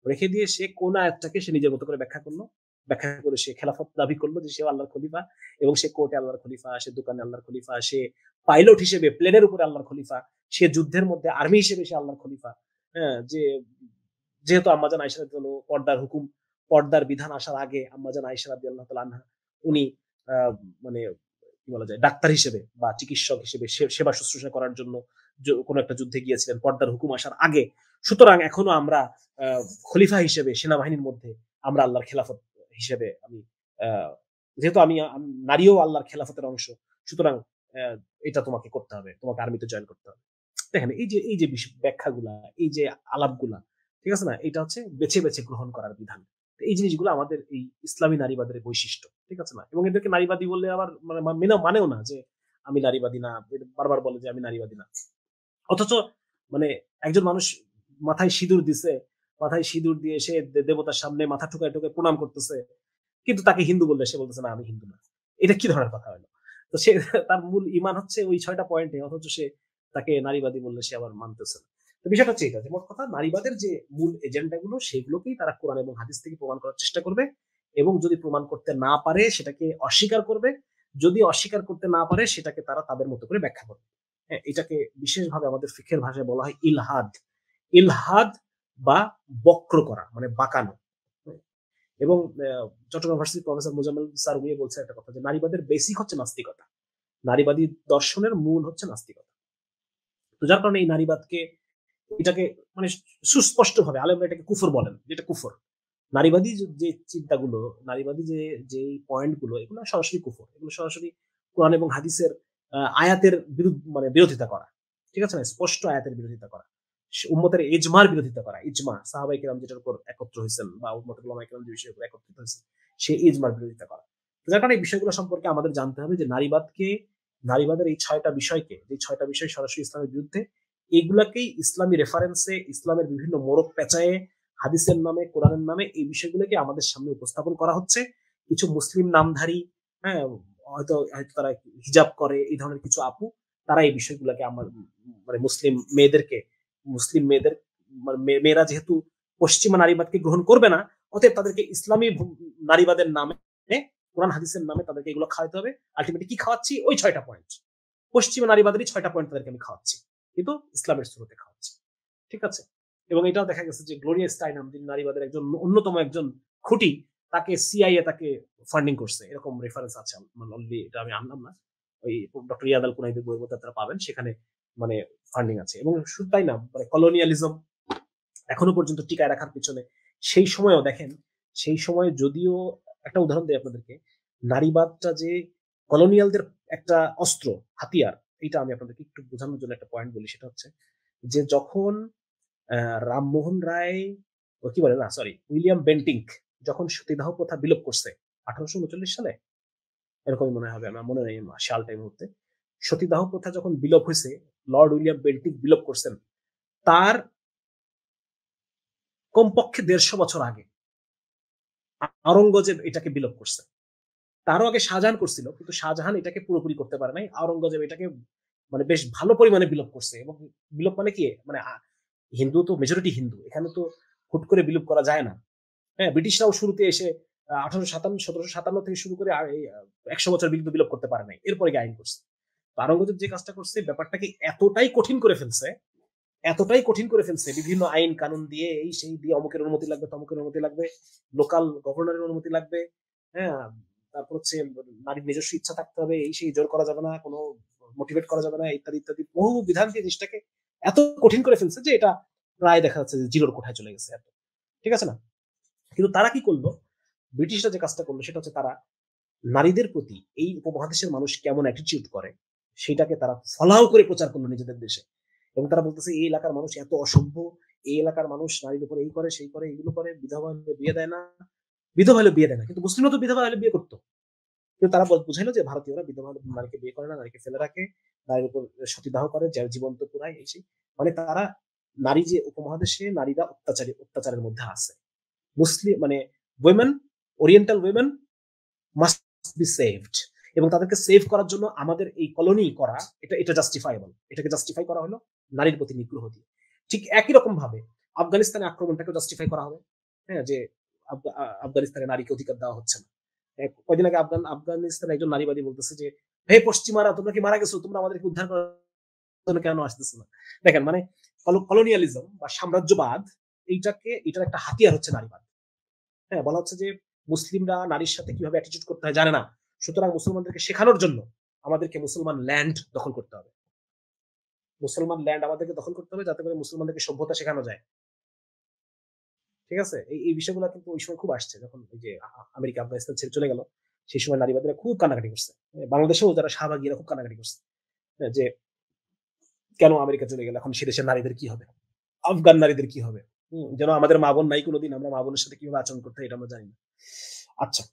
Speaker 1: রেখে দিয়ে সে কোন আয়াতটাকে সে নিজের মতো করে ব্যাখ্যা করলো, ব্যাখ্যা করে সে খেলাফত দাবি করলো যে সে আল্লাহর খলিফা, এবং সে কোর্টে আল্লাহর খলিফা, সে দোকানে আল্লাহর খলিফা, সে পাইলট হিসেবে প্লেনের উপরে আল্লাহর খলিফা, সে যুদ্ধের মধ্যে আর্মি হিসেবে সে আল্লাহর খলিফা। হ্যাঁ, যে যেহেতু আম্মাজান আয়েশা রাদিয়াল্লাহু পর্দার হুকুম, পর্দার বিধান আসার আগে আম্মাজান আয়েশা রাদিয়াল্লাহু তাআলা আনহা উনি মানে কি বলা যায়, ডাক্তার হিসেবে বা চিকিৎসক হিসেবে সেবা শুশ্রূষা করার জন্য কোনো একটা যুদ্ধে গিয়েছিলেন পর্দার হুকুম আসার আগে। সুতরাং এখনো আমরা খলিফা হিসেবে সেনাবাহিনীর মধ্যে আমরা আল্লাহর খেলাফত হিসেবে, আমি যেহেতু আমি নারীও আল্লাহর খেলাফতের অংশ, সুতরাং এটা তোমাকে করতে হবে, তোমাকে আর্মিতে জয়েন করতে হবে। দেখেন এই যে ব্যাখ্যাগুলা, এই যে আলাপগুলা, ঠিক আছে না, এটা হচ্ছে বেছে বেছে গ্রহণ করার বিধান। এই জিনিসগুলো আমাদের এই ইসলামী নারীবাদের বৈশিষ্ট্য, ঠিক আছে না? এবং এদেরকে নারীবাদী বললে আবার মানে মানেও না যে আমি নারীবাদী না, বারবার বলে যে আমি নারীবাদী না। অথচ মানে একজন মানুষ মাথায় সিঁদুর দিছে, মাথায় সিঁদুর দিয়ে সে দেবতার সামনে মাথা ঠুকায় ঠুকায় প্রণাম করতেছে, কিন্তু তাকে হিন্দু বললে সে বলতেছে না আমি হিন্দু না। এটা কি ধরনের কথা হলো? তো সে তার মূল ইমান হচ্ছে ওই 6টা পয়েন্টে, অথচ সে তাকে নারীবাদী বললে সে আবার মানতেছে না। তো বিষয়টা হচ্ছে এটা, যে মোট কথা নারীবাদের যে মূল এজেন্ডা গুলো সেগুলোকেই তারা কোরআন এবং হাদিস থেকে প্রমাণ করার চেষ্টা করবে, এবং যদি প্রমাণ করতে না পারে সেটাকে অস্বীকার করবে, যদি অস্বীকার করতে না পারে সেটাকে তারা তাদের মতো করে ব্যাখ্যা করবে। হ্যাঁ, এটাকে বিশেষভাবে আমাদের ফিকহের ভাষায় বলা হয় ইলহাদ। ইলহাদ বা বক্র করা, মানে বাঁকানো। এবং চট্টগ্রাম ইউনিভার্সিটির প্রফেসর মোজাম্মেল স্যার উনি বলছে একটা কথা, যে নারীবাদের বেসিক হচ্ছে নাস্তিকতা, নারীবাদী দর্শনের মূল হচ্ছে নাস্তিকতা। তো যার কারণে এই নারীবাদকে, এটাকে মানে সুস্পষ্ট ভাবে আলেমরা এটাকে কুফর বলেন, যেটা কুফর। নারীবাদী যে চিন্তাগুলো, নারীবাদী যে পয়েন্ট গুলো, এগুলো সরাসরি কুফর, এগুলো সরাসরি কোরআন এবং হাদিসের আয়াতের মানে বিরোধিতা করা, ঠিক আছে না? স্পষ্ট আয়াতের বিরোধিতা করা, উম্মতের ইজমার বিরোধিতা করা, ইজমা সাহাবায়ে কেরাম যেটার উপর একত্র হয়েছেন, বা উম্মতের উলামায়ে কেরাম যে বিষয়ের উপর একত্রিত হয়েছেন, সেই ইজমার বিরোধিতা করা। যার কারণে এই বিষয়গুলো সম্পর্কে আমাদের জানতে হবে যে নারীবাদের এই 6টা বিষয়কে, যে 6টা বিষয় সরাসরি ইসলামের বিরুদ্ধে, এগুলাকেই ইসলামী রেফারেন্সে, ইসলামের বিভিন্ন মোড়ক পেঁচায়ে, হাদিসের নামে, কোরআনের নামে এই বিষয়গুলোকে আমাদের সামনে উপস্থাপন করা হচ্ছে। কিছু মুসলিম নামধারী, হ্যাঁ, হয়তো হয়তো তারা হিজাব করে, এই ধরনের কিছু আপু, তারা এই বিষয়গুলোকে আমার মানে মুসলিম মেয়েদের মানে মেয়েরা যেহেতু পশ্চিমা নারীবাদকে গ্রহণ করবে না, অতএব তাদেরকে ইসলামী নারীবাদের নামে, কোরআন হাদিসের নামে তাদেরকে এগুলো খাওয়াতে হবে। আলটিমেটলি কি খাওয়াচ্ছি? ওই 6টা পয়েন্ট, পশ্চিমা নারীবাদেরই 6টা পয়েন্ট তাদেরকে আমি খাওয়াচ্ছি, কিন্তু ইসলামের শুরুতে খাওয়াচ্ছি, ঠিক আছে? এবং এটাও দেখা গেছে যে গ্লোরিয়া স্টাইনাম, যিনি নারীবাদের একজন অন্যতম একজন খুঁটি, তাকে সিআইএ তাকে ফান্ডিং করছে, এরকম রেফারেন্স আছে। অলরেডি এটা আমি আনলাম না, ওই ডক্টর ইয়াদ আল কুনাইবের বইয়ের মধ্যে আপনারা পাবেন, সেখানে মানে ফান্ডিং আছে। এবং শুধু তাই না, মানে কলোনিয়ালিজম এখনো পর্যন্ত টিকায় রাখার পিছনে সেই সময়ও দেখেন, সেই সময় যদিও একটা উদাহরণ দিই আপনাদেরকে, নারীবাদটা যে কলোনিয়ালদের একটা অস্ত্র, হাতিয়ার, এটা আমি আপনাদেরকে একটু বোঝানোর জন্য একটা পয়েন্ট বলি। সেটা হচ্ছে যে যখন রামমোহন রায়, ও কি বলে না সরি, উইলিয়াম বেন্টিঙ্ক যখন সতীদাহ প্রথা বিলোপ করছে 1839 সালে, এরকমই মনে হবে, আমার মনে নেই সালটা এই মুহূর্তে। সতীদাহ প্রথা যখন বিলোপ হয়েছে, লর্ড উইলিয়াম বেন্টিঙ্ক বিলোপ করছেন, তার কমপক্ষে 150 বছর আগে আওরঙ্গজেব এটাকে বিলোপ করছে। তারও আগে শাহজাহান করছিল, কিন্তু শাহজাহান এটাকে পুরোপুরি করতে পারে নাই, আওরঙ্গজেব এটাকে মানে বেশ ভালো পরিমাণে বিলোপ করছে। এবং বিলোপ মানে কি, মানে হিন্দু তো মেজরিটি হিন্দু, এখানে তো হুট করে বিলোপ করা যায় না। হ্যাঁ, ব্রিটিশরাও শুরুতে এসে 1757 থেকে শুরু করে 100 বছর বিদ্যুৎ বিলোপ করতে পারে নাই, এরপরে আইন করছে। আওরঙ্গজেব যে কাজটা করছে, ব্যাপারটাকে এতটাই কঠিন করে ফেলছে, এতটাই কঠিন করে ফেলছে, বিভিন্ন আইন কানুন দিয়ে, এই সেই দিয়ে, অমুকের অনুমতি লাগবে, তমুকের অনুমতি লাগবে, লোকাল গভর্নরের অনুমতি লাগবে, হ্যাঁ, তারপর হচ্ছে নারীর নিজস্ব ইচ্ছা থাকতে হবে, এই সেই জোর করা যাবে না, কোনো মোটিভেট করা যাবে না, ইত্যাদি ইত্যাদি, বহু বিধান দিয়ে জিনিসটাকে এত কঠিন করে ফেলছে যে এটা প্রায় দেখা যাচ্ছে যে জিরোর কোঠায় চলে গেছে এত। ঠিক আছে না? কিন্তু তারা কি করলো, ব্রিটিশরা যে কাজটা করলো সেটা হচ্ছে তারা নারীদের প্রতি এই উপমহাদেশের মানুষ কেমন অ্যাটিটিউড করে সেটাকে তারা ফলাও করে প্রচার করলো নিজেদের দেশে। এবং তারা বলতেছে এই এলাকার মানুষ এত অসভ্য, এই এলাকার মানুষ নারীর উপরে এই করে, সেই করে, এইগুলো করে, বিধবা হলে বিয়ে দেয় না, বিধবা হলে বিয়ে দেয় না, কিন্তু মুসলিমরা তো বিধবা হলে বিয়ে করতো। কিন্তু তারা বুঝাইলো যে ভারতীয়রা বিধবা নারীকে বিয়ে করে না, নারীকে ফেলে রাখে, নারীর উপর সতীদাহ করে, জীবন্ত পুরায়, এই সেই, মানে তারা নারী যে উপমহাদেশে নারীরা অত্যাচারের মধ্যে আছে, মুসলিম মানে women, oriental women must be saved, এবং তাদেরকে সেভ করার জন্য আমাদের এই কলোনি করা, এটা জাস্টিফাইবল, এটাকে জাস্টিফাই করা হলো নারীর প্রতি নিগ্রহ দিয়ে। ঠিক একই রকম ভাবে আফগানিস্তানে আক্রমণটাকে জাস্টিফাই করা হবে, হ্যাঁ, যে আফগানিস্তানে নারীকে অধিকার দেওয়া হচ্ছে না। কয়দিন আগে আফগানিস্তানের একজন নারীবাদী বলতেছে যে হে পশ্চিমারা, তোমরা কি মারা গেছো, তোমরা আমাদেরকে উদ্ধার করার জন্য কেন আসতেছো না? দেখেন, মানে কলোনিয়ালিজম বা সাম্রাজ্যবাদ, এটার একটা হাতিয়ার হচ্ছে নারীবাদ। হ্যাঁ, বলা হচ্ছে যে মুসলিমরা নারীর সাথে কিভাবে অ্যাটিটিউড করতে হয় জানে না, সুতরাং মুসলমানদেরকে শেখানোর জন্য আমাদেরকে মুসলমান ল্যান্ড দখল করতে হবে, মুসলমান ল্যান্ড আমাদেরকে দখল করতে হবে, যাতে করে মুসলমানদেরকে সভ্যতা শেখানো যায়। ঠিক আছে, এই বিষয়গুলো কিন্তু ওই সময় খুব আসছে, যখন এই যে আমেরিকা আফগানিস্তান ছেড়ে চলে গেল, সেই সময় নারীবাদীরা খুব কান্নাকাটি করছে, বাংলাদেশেও যারা শাহবাগীরা খুব কান্নাকাটি করছে, যে কেন আমেরিকা চলে গেল, এখন সে দেশের নারীদের কি হবে, আফগান নারীদের কি হবে, যেন আমাদের মা বোন নাই কোনোদিন, আমরা মা বোনের সাথে কিভাবে আচরণ করতে হয় এটা আমরা জানি না। আচ্ছা,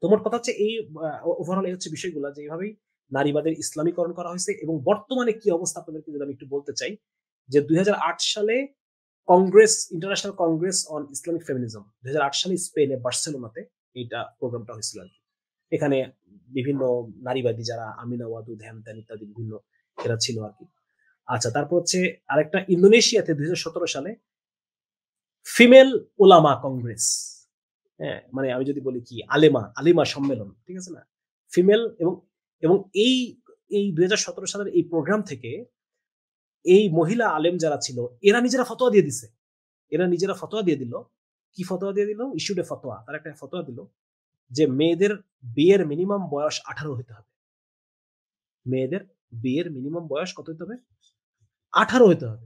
Speaker 1: তোমার কথা হচ্ছে এই ওভারঅল এই হচ্ছে বিষয়গুলো, যে এইভাবেই নারীবাদের ইসলামীকরণ করা হয়েছে। এবং বর্তমানে কি অবস্থা আপনাদেরকে যদি আমি একটু বলতে চাই, যে 2008 সালে Congress, international Congress on Islamic feminism 2008 সালে স্পেনে বার্সেলোনাতে এইটা প্রোগ্রামটা হয়েছিল আর কি। এখানে বিভিন্ন নারীবাদী যারা আমিনা ওয়াদুদ, হ্যামতান ইত্যাদি বিভিন্ন এরা ছিল আর কি। আচ্ছা, তারপর হচ্ছে আরেকটা ইন্দোনেশিয়াতে 2017 সালে ফিমেল ওলামা কংগ্রেস, হ্যাঁ, মানে আমি যদি বলি কি আলেমা সম্মেলন, ঠিক আছে না, ফিমেল, এবং এবং এই এই 2017 সালের এই প্রোগ্রাম থেকে এই মহিলা আলেম যারা ছিল এরা নিজেরা ফতোয়া দিয়ে দিছে, এরা নিজেরা ফতোয়া দিয়ে দিল। কি ফতোয়া দিয়ে দিল? ইস্যুডে ফতোয়া, তারা একটা ফতোয়া দিল যে মেয়েদের বিয়ের মিনিমাম বয়স 18 হতে হবে। মেয়েদের বিয়ের মিনিমাম বয়স কত হতে হবে? 18 হতে হবে।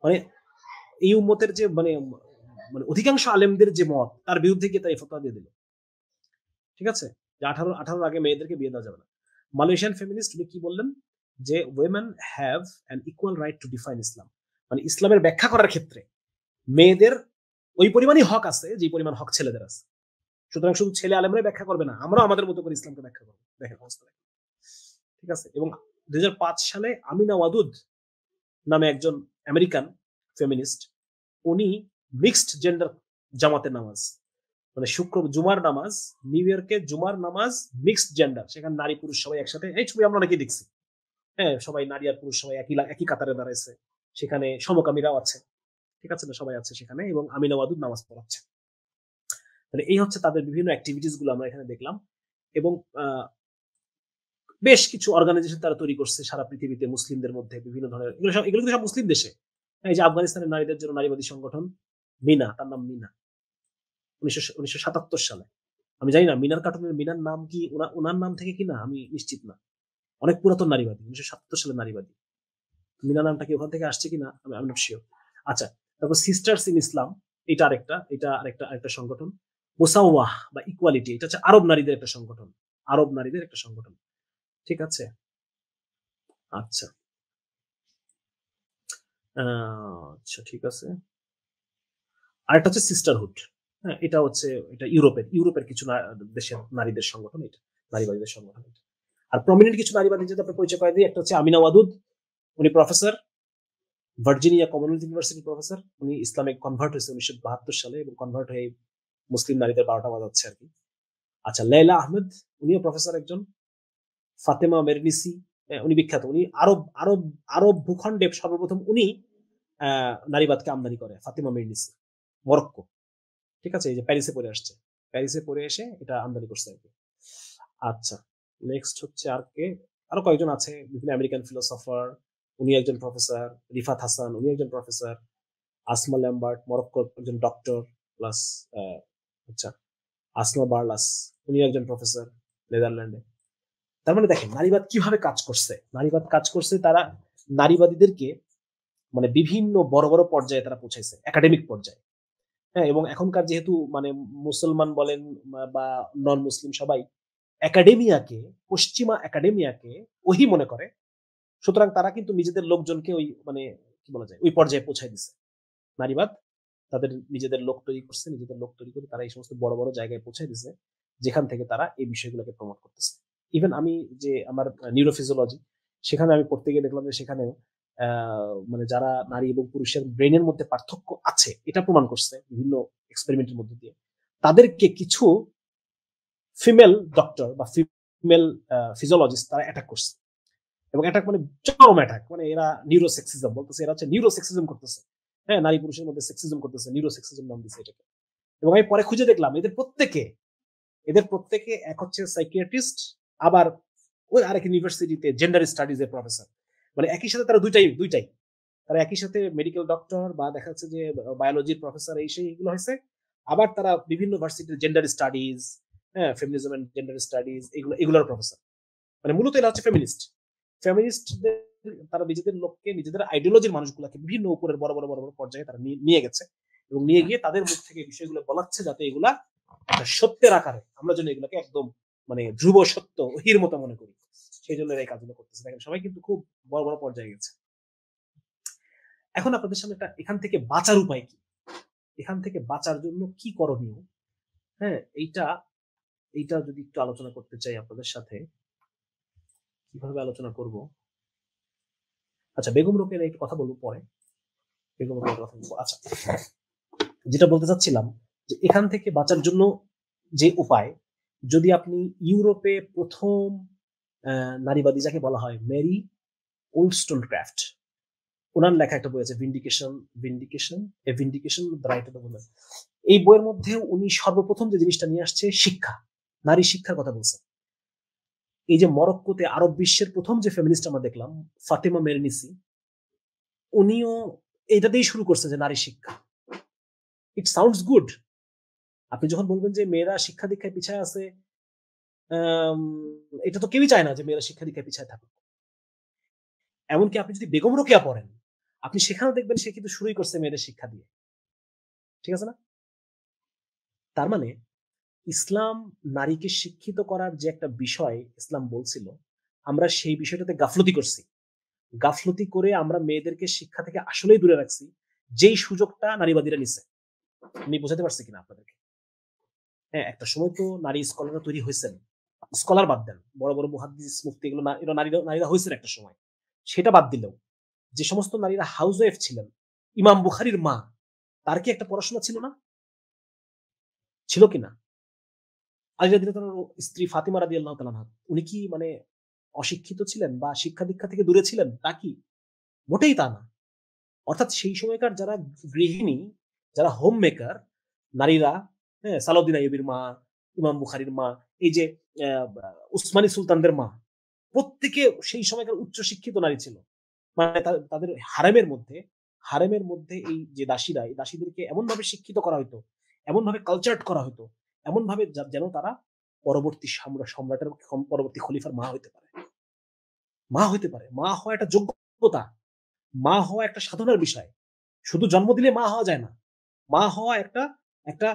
Speaker 1: মানে এই উম্মতের যে মানে মানে অধিকাংশ আলেমদের যে মত, তার বিরুদ্ধে গিয়ে তাই ফতোয়া দিয়ে দিল। ঠিক আছে, যে 18 আগে মেয়েদেরকে বিয়ে দেওয়া যাবে না। মালয়েশিয়ান ফেমিনিস্ট উনি কি বললেন, যে women have an equal right to define Islam, মানে ইসলামের ব্যাখ্যা করার ক্ষেত্রে মেয়েদের ওই পরিমাণই হক আছে যে পরিমাণ হক ছেলেদের আছে। সুতরাং শুধু ছেলে আলেমরাই ব্যাখ্যা করবে না, আমরাও আমাদের মতো করে ইসলামকে ব্যাখ্যা করবো। দেখেন অবস্থা, ঠিক আছে। এবং 2005 সালে আমিনা ওয়াদুদ নামে একজন আমেরিকান ফেমিনিস্ট, উনি মিক্সড জেন্ডার জামাতের নামাজ, মানে জুমার নামাজ, নিউ ইয়র্কে জুমার নামাজ মিক্সড জেন্ডার, সেখানে নারী পুরুষ সবাই একসাথে, এই ছবি আমরা অনেকেই দেখছি, হ্যাঁ, সবাই নারী আর পুরুষ সবাই একই কাতারে দাঁড়াইছে, সেখানে সমকামীরাও আছে, ঠিক আছে না, সবাই আছে সেখানে, এবং আমিনা ওয়াদুদ নামাজ পড়াচ্ছে। মানে এই হচ্ছে তাদের বিভিন্ন অ্যাক্টিভিটিস গুলো আমরা এখানে দেখলাম। এবং বেশ কিছু অর্গানাইজেশন তারা তৈরি করছে সারা পৃথিবীতে মুসলিমদের মধ্যে বিভিন্ন ধরনের, এগুলো সব মুসলিম দেশে। এই যে আফগানিস্তানের নারীদের জন্য নারীবাদী সংগঠন মিনা, তার নাম মিনা, 1977 সালে, আমি জানি না মিনার কার্টুনের মিনার নাম কি ওনার নাম থেকে কিনা আমি নিশ্চিত না, অনেক পুরাতন নারীবাদী, 1977 সালের নারীবাদী। মিনা নামটা কি ওখান থেকে আসছে কিনা আমি নট শিওর। আচ্ছা, তারপর সিস্টার্স ইন ইসলাম, এটা আরেকটা সংগঠন। মুসাওয়াহ বা ইকুয়ালিটি, এটা হচ্ছে আরব নারীদের একটা সংগঠন, আরব নারীদের একটা সংগঠন। ঠিক আছে। আচ্ছা, আচ্ছা ঠিক আছে। আরেকটা হচ্ছে সিস্টারহুড। হ্যাঁ, এটা ইউরোপের কিছু দেশের নারীদের সংগঠন, এটা নারীবাদীদের সংগঠন। আর প্রমিনেন্ট কিছু নারীবাদী যদি আপনার পরিচয় করে দিই, একটা হচ্ছে আমিনা ওয়াদুদ, উনি প্রফেসর, ভার্জিনিয়া কমনওয়েলথ ইউনিভার্সিটির প্রফেসর। উনি ইসলামে কনভার্ট হয়েছে 1972 সালে এবং কনভার্ট হয়ে মুসলিম নারীদের 12টা বাজাচ্ছে আর কি। আচ্ছা, লেইলা আহমেদ, উনিও প্রফেসর একজন। ফাতেমা মেরনিসি, উনি বিখ্যাত, উনি আরব আরব আরব ভূখণ্ডে সর্বপ্রথম উনি নারীবাদকে আমদানি করে, ফাতেমা মেরনিসি, মরক্কো। ঠিক আছে, এই যে প্যারিসে পড়ে আসছে, প্যারিসে পড়ে এসে এটা আমদানি করছে আর কি। আচ্ছা, নেক্সট হচ্ছে আর কে, আরো কয়েকজন আছে, বিভিন্ন আমেরিকান ফিলোসফার, উনি একজন প্রফেসর। রিফাত হাসান, উনি একজন প্রফেসর। আসমা ল্যাম্বার্ট, মরক্কোর একজন ডক্টর প্লাস। আচ্ছা, আসমা বার্লাস, উনি একজন প্রফেসর নেদারল্যান্ডে। তার মানে দেখেন নারীবাদ কিভাবে কাজ করছে। নারীবাদ কাজ করছে, তারা নারীবাদীদেরকে মানে বিভিন্ন বড় বড় পর্যায়ে তারা পৌঁছাইছে, একাডেমিক পর্যায়ে। হ্যাঁ, এবং এখনকার যেহেতু মানে মুসলমান বলেন বা নন মুসলিম সবাই একাডেমিয়াকে, পশ্চিমা একাডেমিয়াকে ওহি মনে করে, সুতরাং তারা কিন্তু নিজেদের লোকজনকে ওই মানে কি বলা যায় ওই পর্যায়ে পৌঁছায় দিছে। নারীবাদ তাদের নিজেদের লোক তৈরি করছে, নিজেদের লোক তৈরি করে তারা এই সমস্ত বড় বড় জায়গায় পৌঁছায় দিছে, যেখান থেকে তারা এই বিষয়গুলোকে প্রমোট করতেছে। ইভেন আমি যে আমার নিউরোফিজিওলজি, সেখানে আমি পড়তে গিয়ে দেখলাম যে সেখানেও মানে যারা নারী এবং পুরুষের ব্রেনের মধ্যে পার্থক্য আছে এটা প্রমাণ করছে বিভিন্ন এক্সপেরিমেন্টের মধ্যে দিয়ে। তাদেরকে কিছু ফিমেল ডক্টর বা ফিমেল ফিজিওলজিস্ট তারা অ্যাটাক করছে, এবং অ্যাটাক মানে চরম অ্যাটাক, মানে এরা নিউরোসেক্সিজম বলতেছে, এরা হচ্ছে নিউরোসেক্সিজম করতেছে। হ্যাঁ, নারী পুরুষের মধ্যে সেক্সিজম করতেছে, নিউরোসেক্সিজম নাম দিচ্ছে এটাকে। এবং আমি পরে খুঁজে দেখলাম এদের প্রত্যেকে এক হচ্ছে সাইকিয়াট্রিস্ট, আবার ওই আরেক ইউনিভার্সিটিতে জেন্ডার স্টাডিজ এর প্রফেসর। মানে একই সাথে তারা দুইটাই তারা একই সাথে মেডিকেল ডক্টর বা দেখা যাচ্ছে যে বায়োলজির প্রফেসর, এই সেই এগুলো হয়েছে। আবার তারা বিভিন্ন ভার্সিটির জেন্ডার স্টাডিজ, হ্যাঁ, ফেমিনিজম এন্ড জেন্ডার স্টাডিজ, এগুলোর প্রফেসর। মানে মূলত এরা হচ্ছে ফেমিনিস্টদের, তারা নিজেদের লোককে, নিজেদের আইডিওলজির মানুষগুলোকে বিভিন্ন উপরের বড় বড় বড় বড় পর্যায়ে তারা নিয়ে গেছে, এবং নিয়ে গিয়ে তাদের মুখ থেকে বিষয়গুলো বলাচ্ছে, যাতে এগুলা একটা সত্যের আকারে আমরা যেন এগুলোকে একদম মানে ধ্রুব সত্য ওহির মতো মনে করি। সেই জন্য এই কাজগুলো করতেছে। দেখেন সবাই কিন্তু খুব বড় বড় পর্যায়ে গেছে। এখন আপনাদের সামনে একটা, এখান থেকে বাঁচার উপায় কি, এখান থেকে বাঁচার জন্য কি করণীয়, হ্যাঁ, এইটা যদি একটু আলোচনা করতে চাই আপনাদের সাথে, কিভাবে আলোচনা করব। আচ্ছা, বেগম রোকেয়া একটু কথা বলবো পরে, বেগম রোকেয়ার কথা বলবো। আচ্ছা, যেটা বলতে চাচ্ছিলাম যে এখান থেকে বাঁচার জন্য যে উপায়, যদি আপনি ইউরোপে প্রথম নারীবাদী যাকে বলা হয় মেরি ওলস্টোনক্রাফট, ওনার লেখা একটা বই আছে vindication the right of the women. এই বইয়ের মধ্যে উনি সর্বপ্রথম যে জিনিসটা নিয়ে আসছে শিক্ষা, নারী শিক্ষার কথা বলছেন। এই যে মরক্কোতে আরব বিশ্বের প্রথম যে ফেমিনিস্ট আমরা দেখলাম, ফাতেমা মেরনিসি, উনিও এইটাতেই শুরু করছে যে নারী শিক্ষা। It sounds good. আপনি যখন বলবেন যে মেয়েরা শিক্ষা দীক্ষায় পিছায় আছে, এটা তো কেউই চায় না যে মেয়েরা শিক্ষা দীক্ষায় পিছায় থাকুক। এমনকি আপনি যদি বেগম রোকেয়া পড়েন, আপনি সেখানেও দেখবেন সে কিন্তু শুরুই করছে মেয়েদের শিক্ষা দিয়ে। ঠিক আছে না? তার মানে ইসলাম নারীকে শিক্ষিত করার যে একটা বিষয় ইসলাম বলছিল, আমরা সেই বিষয়টাতে গাফলতি করছি। গাফলতি করে আমরা মেয়েদেরকে শিক্ষা থেকে আসলেই দূরে রাখছি, যেই সুযোগটা নারীবাদীরা নিছে। আমি বোঝাতে পারছি কিনা আপনাদেরকে? হ্যাঁ, একটা সময় তো নারী স্কলাররা তৈরি হয়েছেন, স্কলার বাদ দেন, বড় বড় মুহাদ্দিস মুফতি এগুলো নারীরা হয়েছেন একটা সময়। সেটা বাদ দিলেও যে সমস্ত নারীরা হাউস ওয়াইফ ছিলেন, ইমাম বুখারীর মা, তার কি একটা পড়াশোনা ছিল না? ছিল কিনা? আলী রাদিয়াল্লাহু স্ত্রী ফাতিমা রাদিয়াল্লাহু তাআলা, উনি কি মানে অশিক্ষিত ছিলেন বা শিক্ষা দীক্ষা থেকে দূরে ছিলেন? তা কি? মোটেই তা না। অর্থাৎ সেই সময়কার যারা গৃহিণী, যারা হোম মেকার নারীরা, হ্যাঁ, সালাউদ্দিন আইয়ুবীর মা, ইমাম বুখারীর মা, এই যে উসমানী সুলতানদের মা, প্রত্যেকে সেই সময়কার উচ্চ শিক্ষিত নারী ছিল। মানে তাদের হারেমের মধ্যে এই যে দাসীরা, এই দাসীদেরকে এমন ভাবে শিক্ষিত করা হতো, এমন ভাবে কালচার্ড করা হতো, এমন ভাবে যেন তারা পরবর্তী সম্রাটের পরবর্তী খলিফার মা হইতে পারে। মা হইতে পারে, মা হওয়া একটা যোগ্যতা, মা হওয়া একটা সাধনার বিষয়। শুধু জন্ম দিলে মা হওয়া যায় না। মা হওয়া একটা একটা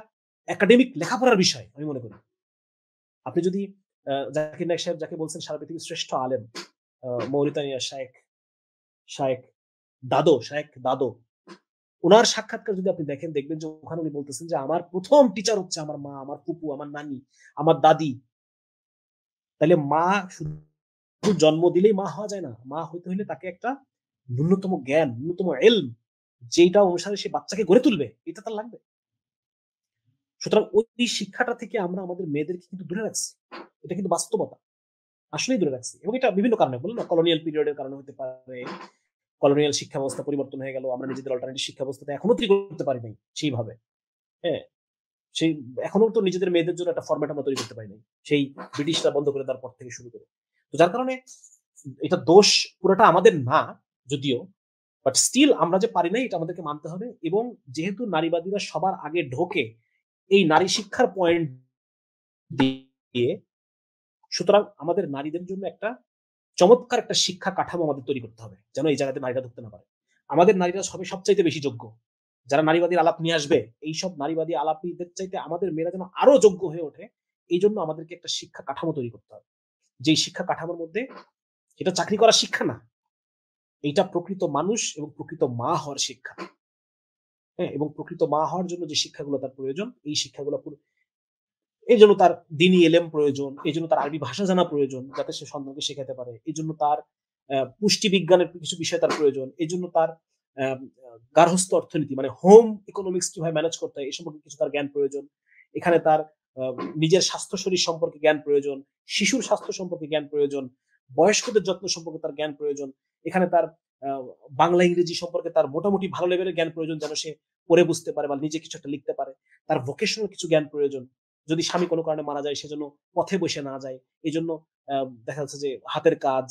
Speaker 1: একাডেমিক লেখাপড়ার বিষয় আমি মনে করি। আপনি যদি জাকির নায়েক সাহেব যাকে বলছেন সারা পৃথিবীর শ্রেষ্ঠ আলেম, মৌরিতানিয়ার শায়েখ দাদো, উনার সাক্ষাৎকার যদি আপনি দেখেন দেখবেন যে ওখানে উনি বলতেছেন যে আমার প্রথম টিচার হচ্ছে আমার মা, আমার ফুপু, আমার নানি, আমার দাদি। তাহলে মা শুধু জন্ম দিলেই মা হওয়া যায় না। মা হইতে হলে তাকে একটা ন্যূনতম জ্ঞান, ন্যূনতম এলম, যেটা অনুসারে সে বাচ্চাকে গড়ে তুলবে, এটা তার লাগবে। সুতরাং ওই শিক্ষাটা থেকে আমরা আমাদের মেয়েদেরকে কিন্তু দূরে রাখছি। এটা কিন্তু বাস্তবতা, আসলেই দূরে রাখছি। এবং এটা বিভিন্ন কারণে, বললাম না, কলোনিয়াল পিরিয়ডের কারণে হতে পারে, কলোনিয়াল শিক্ষা ব্যবস্থা পরিবর্তন হয়ে গেল, আমরা নিজেদের অল্টারনেটিভ শিক্ষা ব্যবস্থাতে এখনো তৈরি করতে পারি নাই সেইভাবে। হ্যাঁ, সেই এখনো তো নিজেদের মেয়েদের জন্য একটা ফরম্যাট আমরা তৈরি করতে পারি নাই, সেই ব্রিটিশরা বন্ধ করে দেওয়ার পর থেকে শুরু করে। তো যার কারণে এটা দোষ পুরোটা আমাদের না যদিও, বাট স্টিল আমরা যে পারি নাই এটা আমাদেরকে মানতে হবে। এবং যেহেতু নারীবাদীরা সবার আগে ঢোকে এই নারী শিক্ষার পয়েন্ট দিয়ে, সুতরাং আমাদের নারীদের জন্য একটা চমৎকার একটা শিক্ষা কাঠামো আমাদের তৈরি করতে হবে, যেন এই জায়গাতে নারীরা ঢুকতে না পারে। আমাদের নারীরা সবে সবচাইতে বেশি যোগ্য, যারা নারীবাদীর আলাপ নিয়ে আসবে, এইসব নারীবাদী আলাপীদের চাইতে আমাদের মেয়েরা যেন আরো যোগ্য হয়ে ওঠে, এই জন্য আমাদেরকে একটা শিক্ষা কাঠামো তৈরি করতে হবে। যেই শিক্ষা কাঠামোর মধ্যে, এটা চাকরি করার শিক্ষা না, এইটা প্রকৃত মানুষ এবং প্রকৃত মা হওয়ার শিক্ষা। হ্যাঁ, এবং প্রকৃত মা হওয়ার জন্য যে শিক্ষাগুলো তার প্রয়োজন, এই শিক্ষাগুলো এই জন্য তার দিনী এলেম প্রয়োজন, এই জন্য তার আরবি ভাষা জানা প্রয়োজন যাতে সে সন্তানকে শেখাতে পারে, এই জন্য তার পুষ্টি বিজ্ঞানের কিছু বিষয় তার প্রয়োজন, এই জন্য তার গার্হস্থ অর্থনীতি মানে হোম ইকোনমিক্স কিভাবে ম্যানেজ করতে হয় এই সম্পর্কে কিছু তার জ্ঞান প্রয়োজন। এখানে তার নিজের স্বাস্থ্য শরীর সম্পর্কে জ্ঞান প্রয়োজন, শিশুর স্বাস্থ্য সম্পর্কে জ্ঞান প্রয়োজন, বয়স্কদের যত্ন সম্পর্কে তার জ্ঞান প্রয়োজন। এখানে তার বাংলা ইংরেজি সম্পর্কে তার মোটামুটি ভালো লেভেলের জ্ঞান প্রয়োজন, যেন সে পড়ে বুঝতে পারে বা নিজে কিছু একটা লিখতে পারে। তার ভোকেশনাল কিছু জ্ঞান প্রয়োজন, যদি স্বামী কোনো কারণে মারা যায় সেজন্য পথে বসে না যায়। এই জন্য দেখা যাচ্ছে যে হাতের কাজ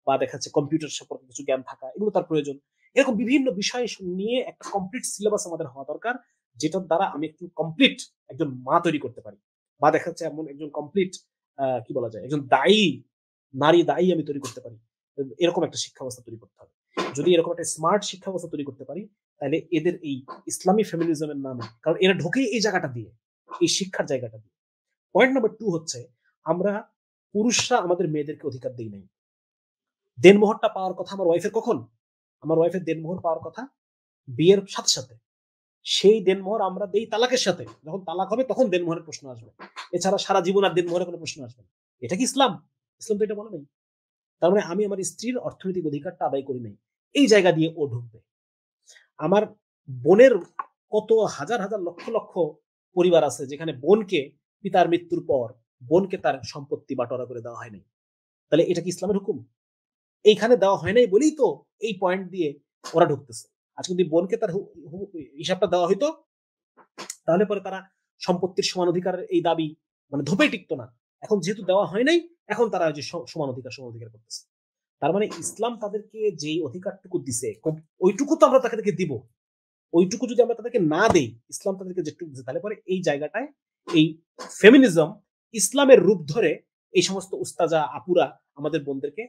Speaker 1: বা দেখা যাচ্ছে কম্পিউটার সম্পর্কে কিছু জ্ঞান থাকা, এগুলো তার প্রয়োজন। এরকম বিভিন্ন বিষয় নিয়ে একটা কমপ্লিট সিলেবাস আমাদের হওয়া দরকার, যেটার দ্বারা আমি একটু কমপ্লিট একজন মা তৈরি করতে পারি, বা দেখা যাচ্ছে এমন একজন কমপ্লিট কি বলা যায়, একজন দায়ী নারী দায়ী আমি তৈরি করতে পারি। এরকম একটা শিক্ষা ব্যবস্থা তৈরি করতে হবে। যদি এরকম একটা স্মার্ট শিক্ষা ব্যবস্থা তৈরি করতে পারি, তাহলে এদের এই ইসলামী ফেমিনিজমের নামে, কারণ এরা ঢোকেই এই জায়গাটা দিয়ে, এই শিক্ষার জায়গাটা দিয়ে। পয়েন্ট নাম্বার 2 হচ্ছে, আমরা পুরুষরা আমাদের মেয়েদেরকে অধিকার দেই নাই। দেনমোহরটা পাওয়ার কথা আমার ওয়াইফের কখন? আমার ওয়াইফের দেনমোহর পাওয়ার কথা বিয়ের সাথে সাথে। সেই দেনমোহর আমরা দেই তালাকের সাথে। যখন তালাক হবে তখন দেনমোহরের প্রশ্ন আসবে। এছাড়া সারা জীবন আর দেনমোহরের কোনো প্রশ্ন আসবে না। এটা কি ইসলাম? ইসলাম তো এটা বলে নাই। তার মানে আমি আমার স্ত্রীর অর্থনৈতিক অধিকারটা আদায় করি নাই। এই জায়গা দিয়ে ও ঢুকবে। আমার বোনের কত হাজার হাজার লক্ষ লক্ষ পরিবার আছে যেখানে বোনকে পিতার মৃত্যুর পর বোনকে তার সম্পত্তি বাটোয়ারা করে দেওয়া হয় নাই। তাহলে এটা কি ইসলামের হুকুম? এইখানে দেওয়া হয় নাই বলেই তো এই পয়েন্ট দিয়ে ওরা ঢুকতেছে। আজকে যদি বোনকে তার হিসাবটা দেওয়া হইতো, তাহলে পরে তারা সম্পত্তির সমান অধিকারের এই দাবি মানে ধোপেই টিকতো না। এখন যেহেতু দেওয়া হয় নাই, এখন তারা যে সমান অধিকার করতেছে। তার মানে ইসলাম তাদেরকে যেই অধিকারটুকু দিছে, ওইটুকু তো আমরা তাদেরকে দিব। ওইটুকু যদি আমরা তাদেরকে না দেই, ইসলাম তাদেরকে যেটুকু দিচ্ছে, তাহলে পরে এই জায়গাটায় এই ফেমিনিজম ইসলামের রূপ ধরে এই সমস্ত উস্তাজা আপুরা আমাদের বোনদেরকে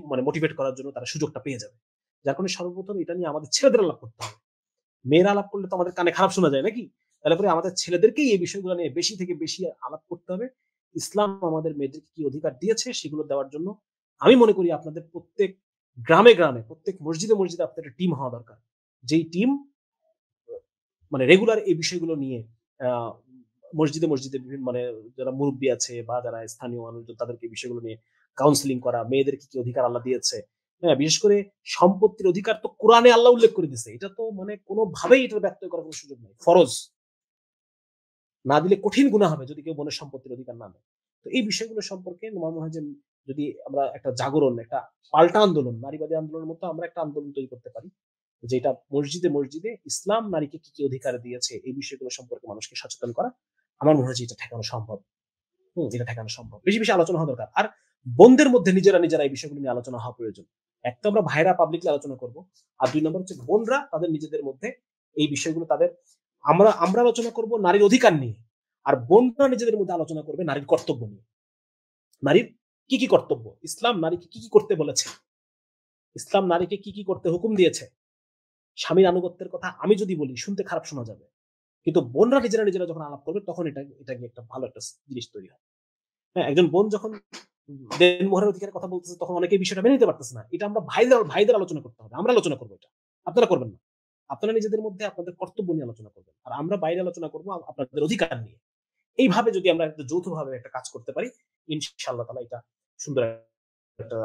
Speaker 1: মানে মোটিভেট করার জন্য তারা সুযোগটা পেয়ে যাবে। যার কারণে সর্বপ্রথম এটা নিয়ে আমাদের ছেলেদের আলাপ করতে হবে। মেয়েরা আলাপ করলে তো আমাদের কানে খারাপ শোনা যায় নাকি? তাহলে পরে আমাদের ছেলেদেরকেই এই বিষয়গুলো নিয়ে বেশি থেকে বেশি আলাপ করতে হবে। ইসলাম আমাদের মেয়েদেরকে কি অধিকার দিয়েছে সেগুলো দেওয়ার জন্য আমি মনে করি আপনাদের প্রত্যেক গ্রামে গ্রামে, প্রত্যেক মসজিদে মসজিদে আপনাদের একটা টিম হওয়া দরকার। যেই টিম মানে রেগুলার এই বিষয়গুলো নিয়ে আহ, মসজিদে মসজিদে বিভিন্ন মানে যারা মুরব্বী আছে বা যারা স্থানীয় মানুষজন তাদেরকে এই বিষয়গুলো নিয়ে কাউন্সিলিং করা, মেয়েদেরকে কি অধিকার আল্লাহ দিয়েছে। হ্যাঁ, বিশেষ করে সম্পত্তির অধিকার তো কোরআনে আল্লাহ উল্লেখ করে দিছে, এটা তো মানে কোনোভাবেই এটা ব্যক্ত করার কোনো সুযোগ নেই, ফরজ। না দিলে কঠিন গুনাহ হবে যদি কেউ বোনের সম্পত্তির অধিকার না দেয়। তো এই বিষয়গুলো সম্পর্কে আমার মনে হয় যে যদি আমরা একটা জাগরণ, একটা পাল্টা আন্দোলন, নারীবাদী আন্দোলনের মতো আমরা একটা আন্দোলন তৈরি করতে পারি, যেটা মসজিদে মসজিদে ইসলাম নারীকে কি কি অধিকার দিয়েছে এই বিষয়গুলো সম্পর্কে মানুষকে সচেতন করা, আমার মনে হয় যে এটা ঠেকানো সম্ভব। এটা ঠেকানো সম্ভব, বেশি বেশি আলোচনা হওয়া দরকার। আর বোনদের মধ্যে নিজেরা নিজেরা এই বিষয়গুলো নিয়ে আলোচনা হওয়া প্রয়োজন। এক তো আমরা ভাইরা পাবলিকলি আলোচনা করব, আর 2 নম্বর হচ্ছে বোনরা তাদের নিজেদের মধ্যে এই বিষয়গুলো তাদের আমরা আমরা আলোচনা করব নারীর অধিকার নিয়ে, আর বোনরা নিজেদের মধ্যে আলোচনা করবে নারীর কর্তব্য নিয়ে, নারীর কি কি কর্তব্য, ইসলাম নারীকে কি কি করতে বলেছে, ইসলাম নারীকে কি কি করতে হুকুম দিয়েছে। স্বামীর আনুগত্যের কথা আমি যদি বলি শুনতে খারাপ শোনা যাবে, কিন্তু বোনরা নিজেরা নিজেরা যখন আলাপ করবে তখন এটা গিয়ে একটা ভালো একটা জিনিস তৈরি হয়। হ্যাঁ, একজন বোন যখন দেনমোহরের অধিকারের কথা বলতেছে তখন অনেকে এই বিষয়টা মেনে নিতে পারতেছে না। এটা আমরা ভাইদের ভাইদের আলোচনা করতে হবে। আমরা আলোচনা করব এটা। আপনারা করবেন না। আপনারা নিজেদের মধ্যে আপনাদের কর্তব্য নিয়ে আলোচনা করবেন। আর আমরা বাইরে আলোচনা করব আপনাদের অধিকার নিয়ে। এইভাবে যদি আমরা একটা যৌথভাবে একটা কাজ করতে পারি, ইনশাআল্লাহ তাআলা এটা সুন্দর একটা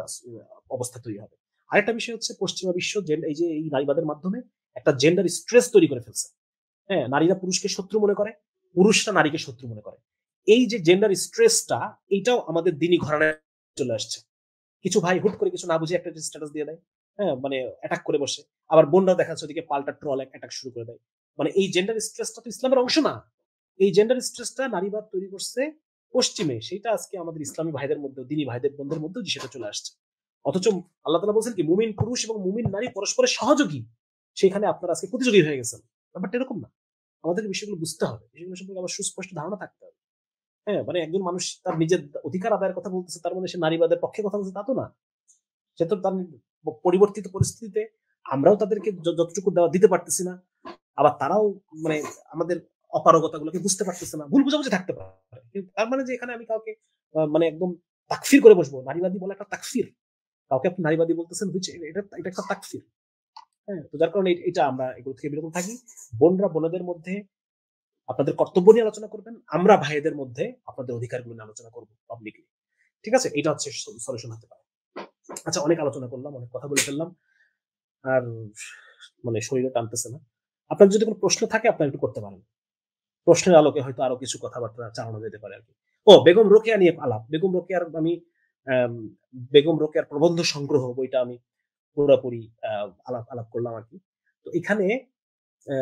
Speaker 1: অবস্থা তৈরি হবে। আরেকটা বিষয় হচ্ছে পশ্চিমা বিশ্ব এই যে এই নারীবাদের মাধ্যমে একটা জেন্ডার স্ট্রেস তৈরি করে ফেলছে। হ্যাঁ, নারীরা পুরুষকে শত্রু মনে করে, পুরুষরা নারীকে শত্রু মনে করে। এই যে জেন্ডার স্ট্রেসটা এটাও আমাদের দিনই ঘরানায় চলে আসছে। কিছু ভাই হুট করে কিছু না বুঝে একটা স্ট্যাটাস দিয়ে দেয়। হ্যাঁ, মানে অ্যাটাক করে বসে। আবার বোনরা দেখা যাচ্ছে ওদিকে পাল্টা ট্রল অ্যাটাক শুরু করে দেয়। মানে এই জেন্ডার স্ট্রেসটা তো ইসলামের অংশ না। এই জেন্ডার স্ট্রেসটা নারীবাদ তৈরি করছে পশ্চিমে। সেটা আজকে আমাদের ইসলামী ভাইদের মধ্যে, দিনী ভাইদের বোনদের মধ্যেও সেটা চলে আসছে। অথচ আল্লাহ তাআলা বলছেন কি মুমিন পুরুষ এবং মুমিন নারী পরস্পরের সহযোগী। সেখানে আপনারা আজকে প্রতিযোগী হয়ে গেছেন। ব্যাপারটা এরকম না। আমাদের বিষয়গুলো বুঝতে হবে। বিষয়গুলো সম্পর্কে আমার সুস্পষ্ট ধারণা থাকতে হবে। হ্যাঁ, মানে একজন মানুষ তার নিজের অধিকার আদায়ের কথা বলতেছে, তার মানে সে নারীবাদের পক্ষে কথা বলছে তা তো না। সে তো তার পরিবর্তিত পরিস্থিতিতে আমরাও তাদেরকে যতটুকু দেওয়া দিতে পারতেছি না। আবার তারাও মানে আমাদের অপারগতাগুলোকে বুঝতে পারতেছে না। ভুল বুঝাবুঝি থাকতে পারে। কিন্তু তার মানে যে এখানে আমি কাউকে মানে একদম তাকফির করে বসবো। নারীবাদী বলা একটা তাকফির। কাউকে আপনি নারীবাদী বলতেছেন এটা একটা তাকফির। হ্যাঁ, তো যার কারণে এটা আমরা এগুলো থেকে বিরত থাকি। বোনরা বোনদের মধ্যে আপনাদের কর্তব্য নিয়ে আলোচনা করবেন। আমরা ভাইদের মধ্যে আপনাদের অধিকারগুলো নিয়ে আলোচনা করব পাবলিকলি। ঠিক আছে? এটা হচ্ছে সলিউশন হতে পারে। আচ্ছা, অনেক আলোচনা করলাম, অনেক কথা বলে ফেললাম। আর মানে শরীরে টানতেছে না। আপনার যদি কোনো প্রশ্ন থাকে আপনারা একটু করতে পারেন। প্রশ্নের আলোকে হয়তো আরো কিছু কথাবার্তা চালানো যেতে পারে আরকি। ও বেগম রোকেয়া নিয়ে আলাপ। বেগম রোকেয়ার আমি আম বেগম রোকেয়ার প্রবন্ধ সংগ্রহ বইটা আমি পুরাপুরি আলাপ করলাম আরকি। তো এখানে আ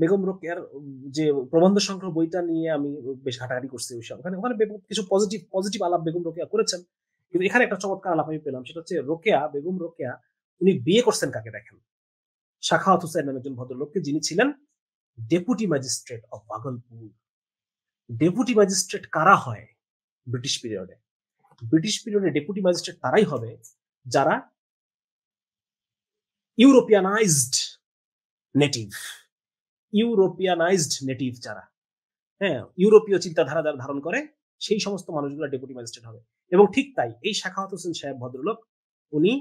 Speaker 1: বেগম রোকেয়ার যে প্রবন্ধ সংগ্রহ বইটা নিয়ে আমি বেশ ঘাটাঘাটি করছি ওই সময়। ওখানে ওখানে কিছু পজিটিভ আলাপ বেগম রোকেয়া করেছেন। কিন্তু এখানে একটা চমৎকার আলাপ আমি পেলাম। সেটা হচ্ছে বেগম রোকেয়া উনি বিয়ে করছেন কাকে দেখেন? সাখাওয়াত হোসেন নামে একজন ভদ্রলোককে, যিনি ছিলেন deputy magistrate of Bhagalpur. Deputy magistrate কারা হয় ব্রিটিশ পিরিয়ডে? ব্রিটিশ পিরিয়ডে ডেপুটি ম্যাজিস্ট্রেট তারাই হবে যারা ইউরোপিয়ানাইজড নেটিভ। ইউরোপিয়ানাইজড নেটিভ যারা, হ্যাঁ, ইউরোপীয় চিন্তাধারা যারা ধারণ করে সেই সমস্ত মানুষগুলো ডেপুটি ম্যাজিস্ট্রেট হবে। এবং ঠিক তাই এই সাখাওয়াত হোসেন সাহেব ভদ্রলোক উনি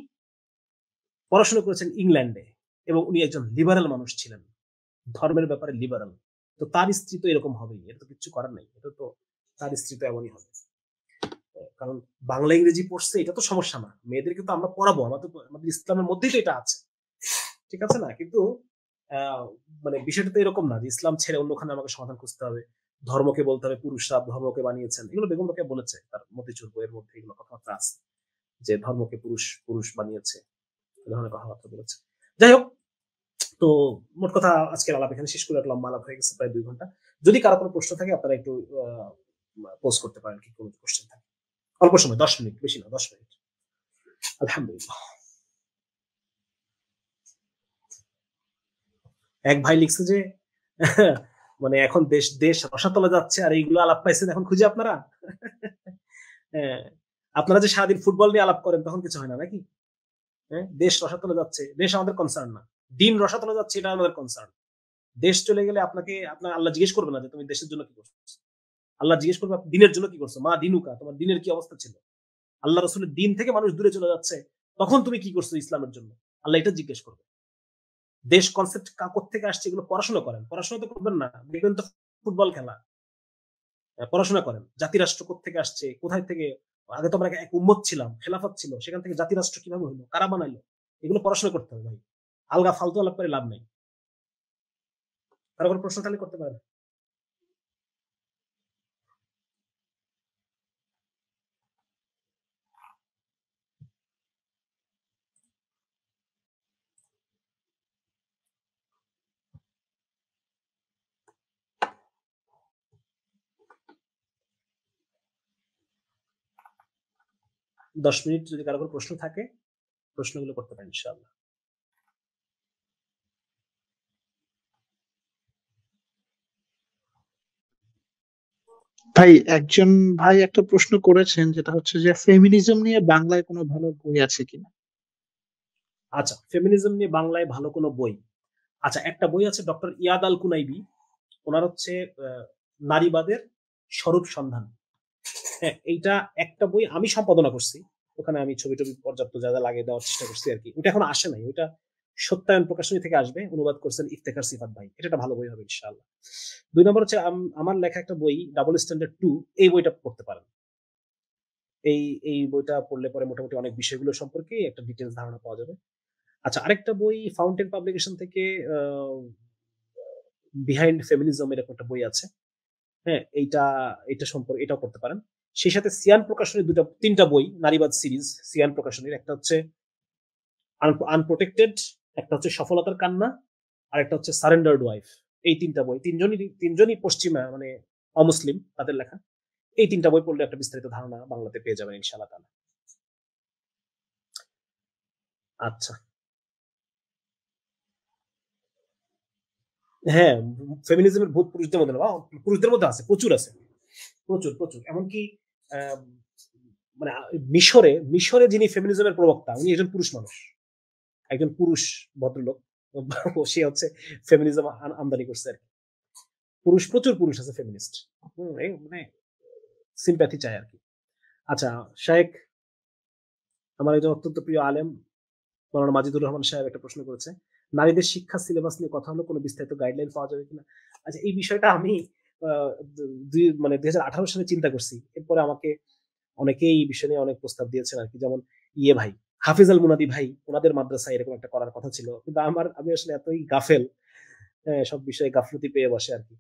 Speaker 1: পড়াশোনা করেছেন ইংল্যান্ডে এবং উনি একজন লিবারাল মানুষ ছিলেন। ধর্মের ব্যাপারে লিবারাল। তো তার স্ত্রী তো এরকম হবেই। এটা তো কিচ্ছু করার নাই। এটা তো তার স্ত্রী তো এমনই হবে। কারণ বাংলা ইংরেজি পড়ছে এটা তো সমস্যা না। মেয়েদেরকে তো আমরা পড়াবো। আমাদের ইসলামের মধ্যেই তো এটা আছে। ঠিক আছে না? কিন্তু আহ, মানে বিষয়টা তো এরকম না যে ইসলাম ছেড়ে অন্যখানে আমাকে সমাধান খুঁজতে হবে। ধর্মকে বলতে হবে পুরুষরা ধর্মকে বানিয়েছেন। এগুলো বেগম রোকেয়া বলেছে তার মতিচুর বইয়ের মধ্যে, এগুলো কথাবার্তা আছে যে ধর্মকে পুরুষ পুরুষ বানিয়েছে। এ ধরনের কথাবার্তা বলেছে। যাই হোক, তো মোট কথা আজকের আলাপ এখানে শেষ করে রাখলাম। আলাপ হয়ে গেছে প্রায় 2 ঘন্টা। যদি কারো কোনো প্রশ্ন থাকে আপনারা একটু পোস্ট করতে পারেন কি কোনো কোশ্চেন থাকে। অল্প সময় 10 মিনিট, বেশি না 10 মিনিট। আলহামদুলিল্লাহ। এক ভাই লিখছে যে মানে এখন দেশ দেশ রসাতলে যাচ্ছে আর এইগুলো আলাপ পাইছেন এখন খুঁজে আপনারা। হ্যাঁ, আপনারা যে সারাদিন ফুটবল নিয়ে আলাপ করেন তখন কিছু হয় না নাকি? হ্যাঁ, দেশ রসাতলে যাচ্ছে, দেশ আমাদের কনসার্ন না। দিন রসাতলে যাচ্ছে এটা আমাদের কনসার্ন। দেশ চলে গেলে আপনার আল্লাহ জিজ্ঞেস করবে না যে তুমি দেশের জন্য কি করছো। আল্লাহ জিজ্ঞেস করবে দিনের জন্য কি করছো, মা দিনুকা, তোমার দিনের কি অবস্থা ছিল। আল্লাহ রসুলের দিন থেকে মানুষ দূরে চলে যাচ্ছে, তখন তুমি কি করছো ইসলামের জন্য, আল্লাহ এটা জিজ্ঞেস করবে। দেশ কনসেপ্ট থেকে আসছে এগুলো পড়াশোনা করেন। পড়াশোনা তো করবেন না, দেখবেন তো ফুটবল খেলা। পড়াশোনা করেন জাতি রাষ্ট্র থেকে আসছে, কোথায় থেকে। আগে তো আমরা এক উম্মত ছিলাম, খেলাফত ছিল, সেখান থেকে জাতি রাষ্ট্র কিভাবে হলো, কারা বানাইলো, এগুলো পড়াশোনা করতে হবে ভাই। আলগা ফালতু আলাপ করে লাভ নাই। কারো কোনো প্রশ্ন তাহলে করতে পারেন। 10 মিনিট যদি কারো কোনো প্রশ্ন থাকে প্রশ্নগুলো করতে পারেন ইনশাআল্লাহ।
Speaker 2: ভাই, একজন ভাই একটা প্রশ্ন করেছেন, যেটা হচ্ছে যে ফেমিনিজম নিয়ে বাংলায় কোনো ভালো বই আছে কিনা।
Speaker 1: আচ্ছা, ফেমিনিজম নিয়ে বাংলায় ভালো কোনো বই? আচ্ছা, একটা বই আছে ডক্টর ইয়াদ আল কুনাইবি। ওনার হচ্ছে নারীবাদের স্বরূপ সন্ধান। হ্যাঁ, এইটা একটা বই আমি সম্পাদনা করছি। ওখানে আমি ছবি টবি পর্যাপ্ত যা যা লাগে দেওয়ার চেষ্টা করছি আর কি। ওটা এখন আসে নাই। ওইটা সত্যায়ন প্রকাশনী থেকে আসবে। অনুবাদ করছেন ইফতেখার সিফাত ভাই। এটা একটা ভালো বই হবে ইনশাআল্লাহ। ২ নম্বর হচ্ছে আমার লেখা একটা বই ডাবল স্ট্যান্ডার্ড 2। এই বইটা পড়তে পারেন। এই এই বইটা পড়লে পরে মোটামুটি অনেক বিষয়গুলো সম্পর্কে একটা ডিটেইলস ধারণা পাওয়া যাবে। আচ্ছা, আরেকটা বই ফাউন্টেন পাবলিকেশন থেকে আ বিহাইন্ড ফেমিনিজম এরকম একটা বই আছে। হ্যাঁ, এইটা সম্পর্কে এটাও পড়তে পারেন। সেই সাথে সিয়ান প্রকাশনীর ৩টা বই নারীবাদ সিরিজ সিয়ান প্রকাশনীর। একটা হচ্ছে আনপ্রোটেক্টেড, একটা হচ্ছে সফলতার কান্না, আর একটা হচ্ছে সারেন্ডার্ড ওয়াইফ। এই ৩টা বই তিনজনই পশ্চিমা মানে অমুসলিম তাদের লেখা। এই ৩টা বই পড়লে একটা বিস্তারিত ধারণা বাংলাতে পেয়ে যাবেন ইনশাআল্লাহ তাআলা। আচ্ছা। হ্যাঁ, ফেমিনিজমের ভূত পুরুষদের মধ্যে না, পুরুষদের মধ্যে আছে, প্রচুর আছে। প্রচুর, প্রচুর। এমনকি আ মানে মিশরে যিনি ফেমিনিজমের প্রবক্তা উনি একজন পুরুষ মানুষ। একজন পুরুষ ভদ্রলোক। সে হচ্ছে ফেমিনিজম আমদানি করছে আরকি। প্রচুর পুরুষ আছে ফেমিনিস্ট। এই মানে সিম্প্যাথি চায় আরকি। আচ্ছা, শায়েখ আমার একজন অত্যন্ত প্রিয় আলেম মাওলানা মাজিদুর রহমান সাহেব একটা প্রশ্ন করেছে। নারীদের শিক্ষা সিলেবাস নিয়ে কথা হলো, কোনো বিস্তারিত গাইডলাইন পাওয়া যাবে কিনা? আচ্ছা, এই বিষয়টা আমি আ দু দুই মানে ২০১৮ সালে চিন্তা করছি। এরপরে আমাকে অনেকেই এই বিষয় নিয়ে অনেক প্রস্তাব দিয়েছেন আরকি। যেমন ভাই, হাফিজ আল মুনাদি ভাই, উনাদের মাদ্রাসায় এরকম একটা করার কথা ছিল। কিন্তু আমি আসলে এতই গাফেল, সব বিষয়ে গাফলতি পেয়ে বসে আরকি।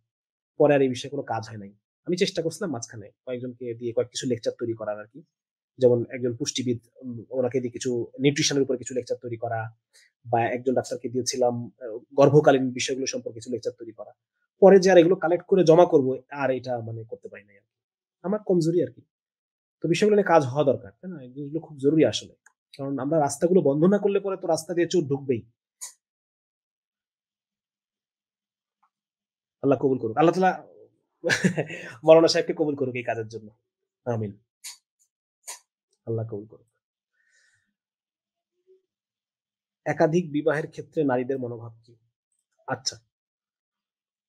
Speaker 1: পরে আর এই বিষয়ে কোনো কাজ হয় নাই। আমি চেষ্টা করছিলাম মাঝখানে কয়েকজনকে দিয়ে কয়েক কিছু লেকচার তৈরি করার আরকি। যেমন একজন পুষ্টিবিদ, ওনাকে দিয়ে কিছু নিউট্রিশন এর উপর কিছু লেকচার তৈরি করা, বা একজন ডাক্তারকে দিয়েছিলাম গর্ভকালীন বিষয়গুলো সম্পর্কে কিছু লেকচার তৈরি করা। পরে যে আর এগুলো কালেক্ট করে জমা করব, আর এটা মানে করতে পারি নাই আরকি। আমার কমজোরি আরকি। তো বিষয়গুলো নিয়ে কাজ হওয়া দরকার, তাই না? এই জিনিসগুলো খুব জরুরি আসলে। কারণ আমরা রাস্তাগুলো বন্ধ না করলে পরে তো রাস্তা দিয়ে চোর ঢুকবেই। আল্লাহ কবুল করুক। আল্লাহ তাআলা মাওলানা সাহেবকে কবুল করুক এই কাজের জন্য। আমিন। আল্লাহ কবুল করুক। একাধিক বিবাহের ক্ষেত্রে নারীদের মনোভাব কি? আচ্ছা,